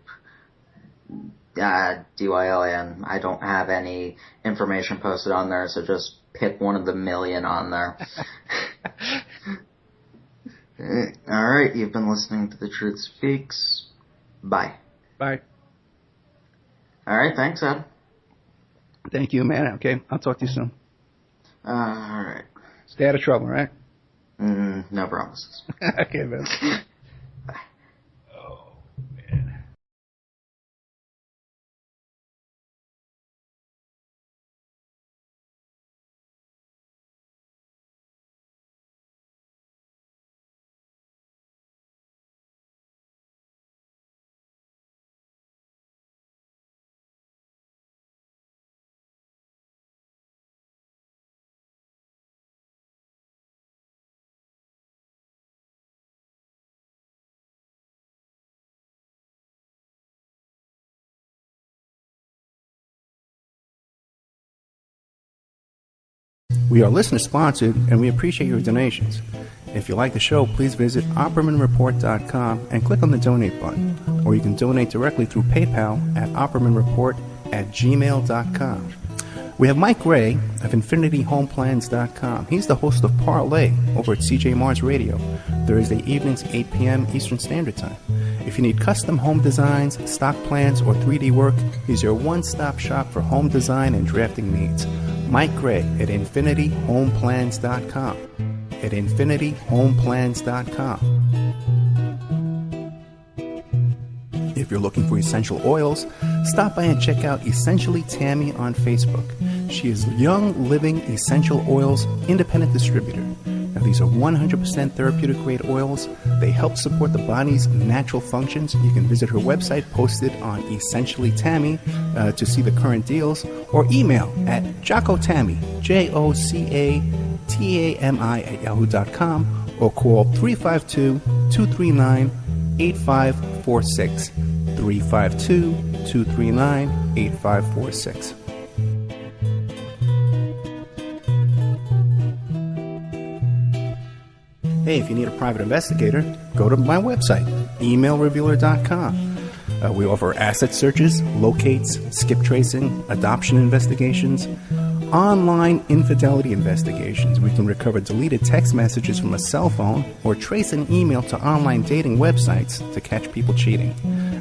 DYLN. I don't have any information posted on there, so just pick one of the million on there. Alright, you've been listening to The Truth Speaks. Bye. Bye. Alright, thanks, Ed. Thank you, man. Okay, I'll talk to you soon. Alright. Stay out of trouble, right? No promises. Okay, man. Bye. Oh, man. We are listener-sponsored, and we appreciate your donations. If you like the show, please visit OppermanReport.com and click on the donate button, or you can donate directly through PayPal at OppermanReport@gmail.com. We have Mike Gray of InfinityHomePlans.com. He's the host of Parlay over at CJ Mars Radio, Thursday evenings, 8 p.m. Eastern Standard Time. If you need custom home designs, stock plans, or 3D work, he's your one-stop shop for home design and drafting needs. Mike Gray at InfinityHomePlans.com. At InfinityHomePlans.com. If you're looking for essential oils, stop by and check out Essentially Tammy on Facebook. She is Young Living Essential Oils Independent Distributor. Now, these are 100% therapeutic grade oils. They help support the body's natural functions. You can visit her website posted on Essentially Tammy to see the current deals, or email at JockoTammy, JOCATAMI @yahoo.com, or call 352-239-8546. 352-239-8546. Hey, if you need a private investigator, go to my website, emailrevealer.com. We offer asset searches, locates, skip tracing, adoption investigations, online infidelity investigations. We can recover deleted text messages from a cell phone or trace an email to online dating websites to catch people cheating.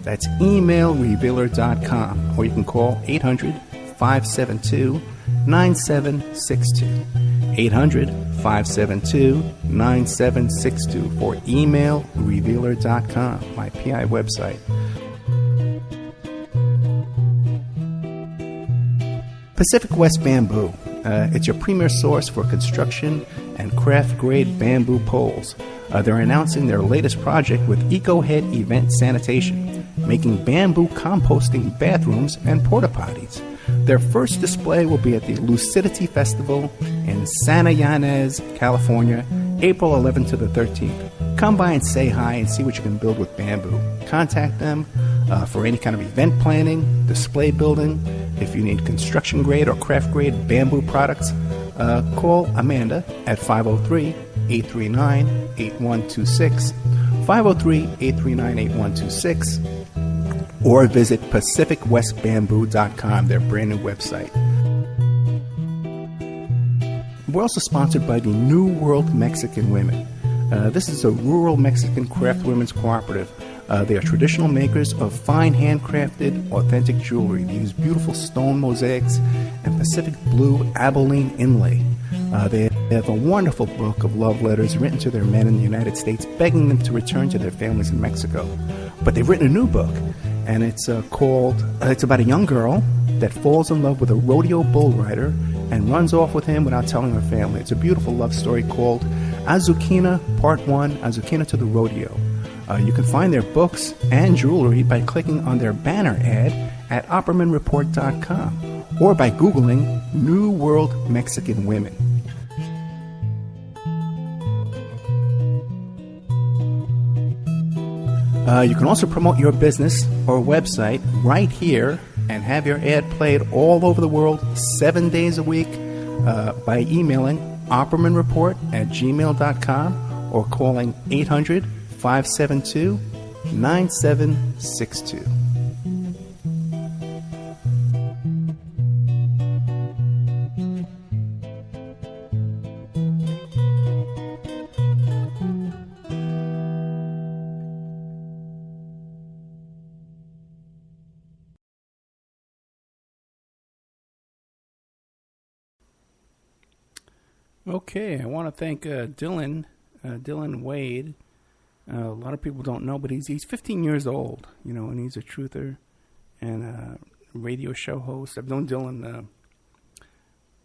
That's emailrevealer.com, or you can call 800-572-9762. 800-572-9762 for emailrevealer.com, my PI website. Pacific West Bamboo. It's your premier source for construction and craft-grade bamboo poles. They're announcing their latest project with EcoHead Event Sanitation, making bamboo composting bathrooms and porta-potties. Their first display will be at the Lucidity Festival in Santa Ynez, California, April 11th to the 13th. Come by and say hi and see what you can build with bamboo. Contact them, for any kind of event planning, display building. If you need construction grade or craft grade bamboo products, call Amanda at 503-839-8126, 503-839-8126, or visit PacificWestBamboo.com, their brand new website. We're also sponsored by the New World Mexican Women. This is a rural Mexican craft women's cooperative. They are traditional makers of fine handcrafted, authentic jewelry. They use beautiful stone mosaics and Pacific blue Abilene inlay. They have a wonderful book of love letters written to their men in the United States, begging them to return to their families in Mexico. But they've written a new book, and it's it's about a young girl that falls in love with a rodeo bull rider and runs off with him without telling her family. It's a beautiful love story called Azuquina Part 1, Azuquina to the Rodeo. You can find their books and jewelry by clicking on their banner ad at OppermanReport.com or by Googling New World Mexican Women. You can also promote your business or website right here and have your ad played all over the world 7 days a week by emailing OppermanReport@gmail.com or calling 800-572-9762. Okay, I want to thank Dylan Wde. A lot of people don't know, but he's 15 years old, and he's a truther and a radio show host. I've known Dylan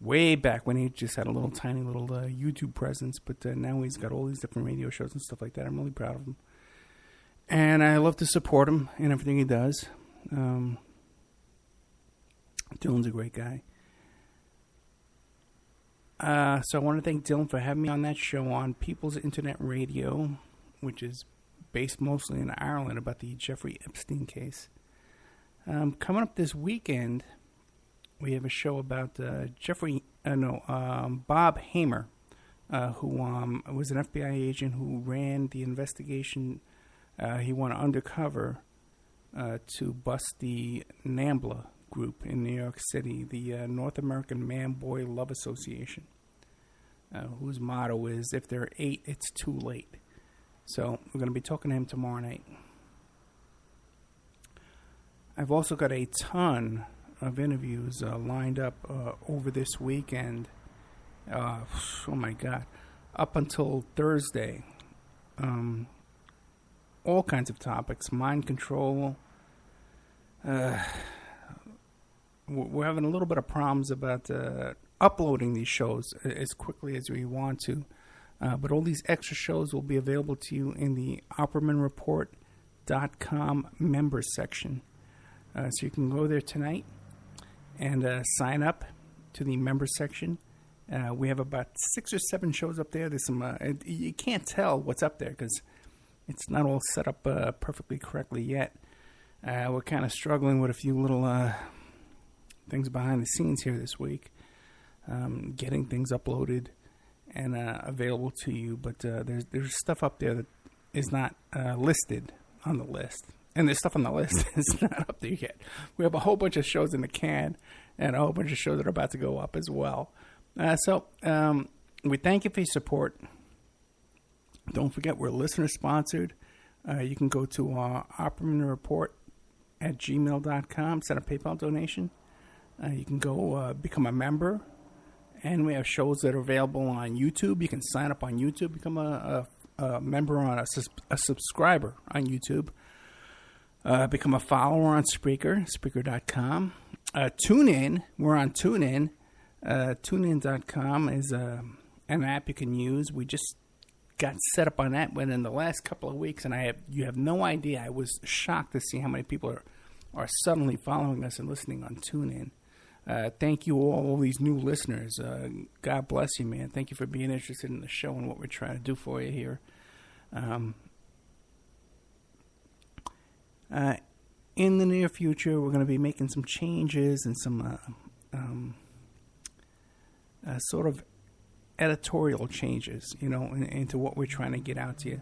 way back when he just had a tiny little YouTube presence, but now he's got all these different radio shows and stuff like that. I'm really proud of him. And I love to support him in everything he does. Dylan's a great guy. So I want to thank Dylan for having me on that show on People's Internet Radio, which is based mostly in Ireland, about the Jeffrey Epstein case. Coming up this weekend, we have a show about Bob Hamer, who was an FBI agent who ran the investigation. He went undercover to bust the NAMBLA group in New York City, the North American Man-Boy Love Association, whose motto is, if they're 8, it's too late. So we're going to be talking to him tomorrow night. I've also got a ton of interviews lined up over this weekend. Oh my God. Up until Thursday. All kinds of topics. Mind control. We're having a little bit of problems about uploading these shows as quickly as we want to. But all these extra shows will be available to you in the OppermanReport.com members section. So you can go there tonight and sign up to the members section. We have about 6 or 7 shows up there. There's some you can't tell what's up there because it's not all set up perfectly correctly yet. We're kind of struggling with a few little things behind the scenes here this week, getting things uploaded and available to you. But there's stuff up there that is not listed on the list. And there's stuff on the list that's not up there yet. We have a whole bunch of shows in the can and a whole bunch of shows that are about to go up as well. So we thank you for your support. Don't forget, we're listener-sponsored. You can go to OppermanReport@gmail.com, send a PayPal donation. You can go become a member. And we have shows that are available on YouTube. You can sign up on YouTube, become a member, on a subscriber on YouTube. Become a follower on Spreaker, Spreaker.com. TuneIn, we're on TuneIn. TuneIn.com is an app you can use. We just got set up on that within the last couple of weeks, and you have no idea. I was shocked to see how many people are suddenly following us and listening on TuneIn. Thank you all these new listeners. God bless you, man. Thank you for being interested in the show and what we're trying to do for you here. in the near future, we're going to be making some changes and some sort of editorial changes, into what we're trying to get out to you.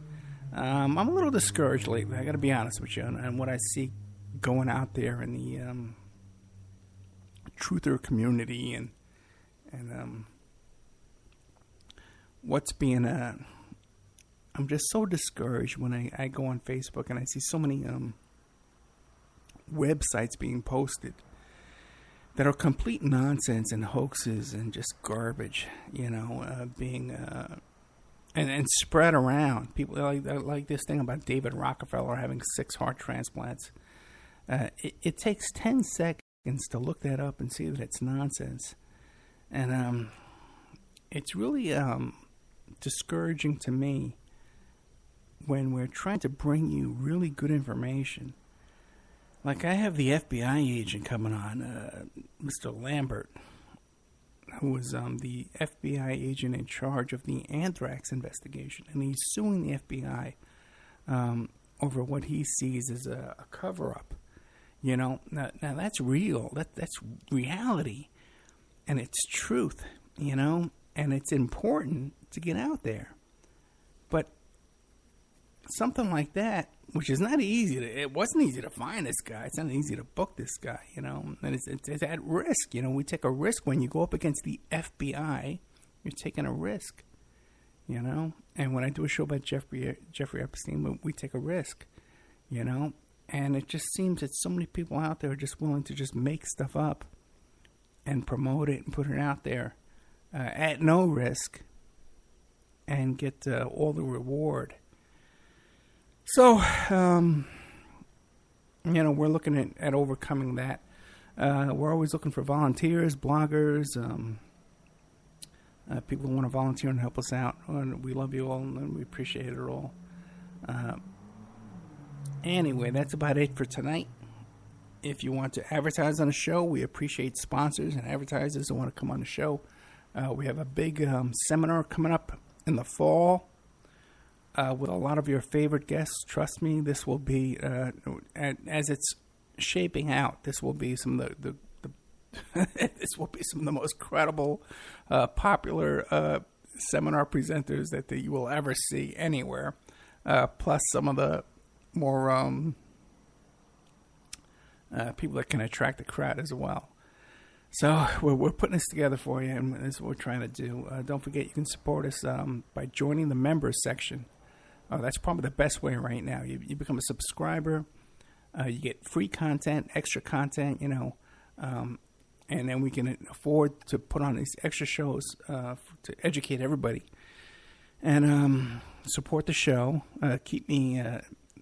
I'm a little discouraged lately, I got to be honest with you, and what I see going out there in the truther community and what's being... I'm just so discouraged when I go on Facebook and I see so many websites being posted that are complete nonsense and hoaxes and just garbage, being and spread around. People like this thing about David Rockefeller having 6 heart transplants. It takes 10 seconds to look that up and see that it's nonsense, and it's really discouraging to me when we're trying to bring you really good information. Like, I have the FBI agent coming on, Mr. Lambert, who was the FBI agent in charge of the anthrax investigation, and he's suing the FBI over what he sees as a cover-up. Now that's real. That's reality, and it's truth. And it's important to get out there. But something like that, which is not easy it wasn't easy to find this guy. It's not easy to book this guy, and it's at risk. We take a risk when you go up against the FBI. You're taking a risk, And when I do a show about Jeffrey Epstein, we take a risk, And it just seems that so many people out there are just willing to just make stuff up and promote it and put it out there at no risk and get all the reward. So, we're looking at overcoming that. We're always looking for volunteers, bloggers, people who want to volunteer and help us out. And we love you all, and we appreciate it all. Anyway, that's about it for tonight. If you want to advertise on the show, we appreciate sponsors and advertisers who want to come on the show. We have a big seminar coming up in the fall. With a lot of your favorite guests. Trust me, this will be, as it's shaping out, this will be some of the this will be some of the most credible, popular seminar presenters that you will ever see anywhere. Plus some of the more people that can attract the crowd as well. So we're putting this together for you, and this is what we're trying to do. Don't forget, you can support us by joining the members section. That's probably the best way right now. You become a subscriber. You get free content, extra content, and then we can afford to put on these extra shows to educate everybody and support the show, keep me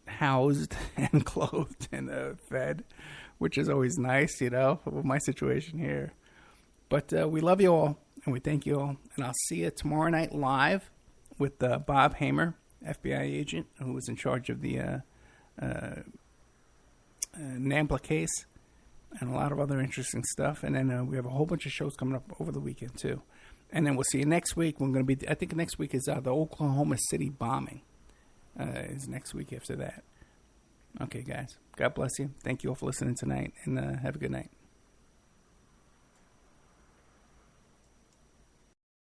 housed and clothed and fed, which is always nice, with my situation here. But we love you all, and we thank you all, and I'll see you tomorrow night live with Bob Hamer, FBI agent, who was in charge of the NAMPLA case and a lot of other interesting stuff. And then we have a whole bunch of shows coming up over the weekend, too. And then we'll see you next week. I think next week is the Oklahoma City bombing. Is next week after that. Okay, guys. God bless you. Thank you all for listening tonight, and have a good night.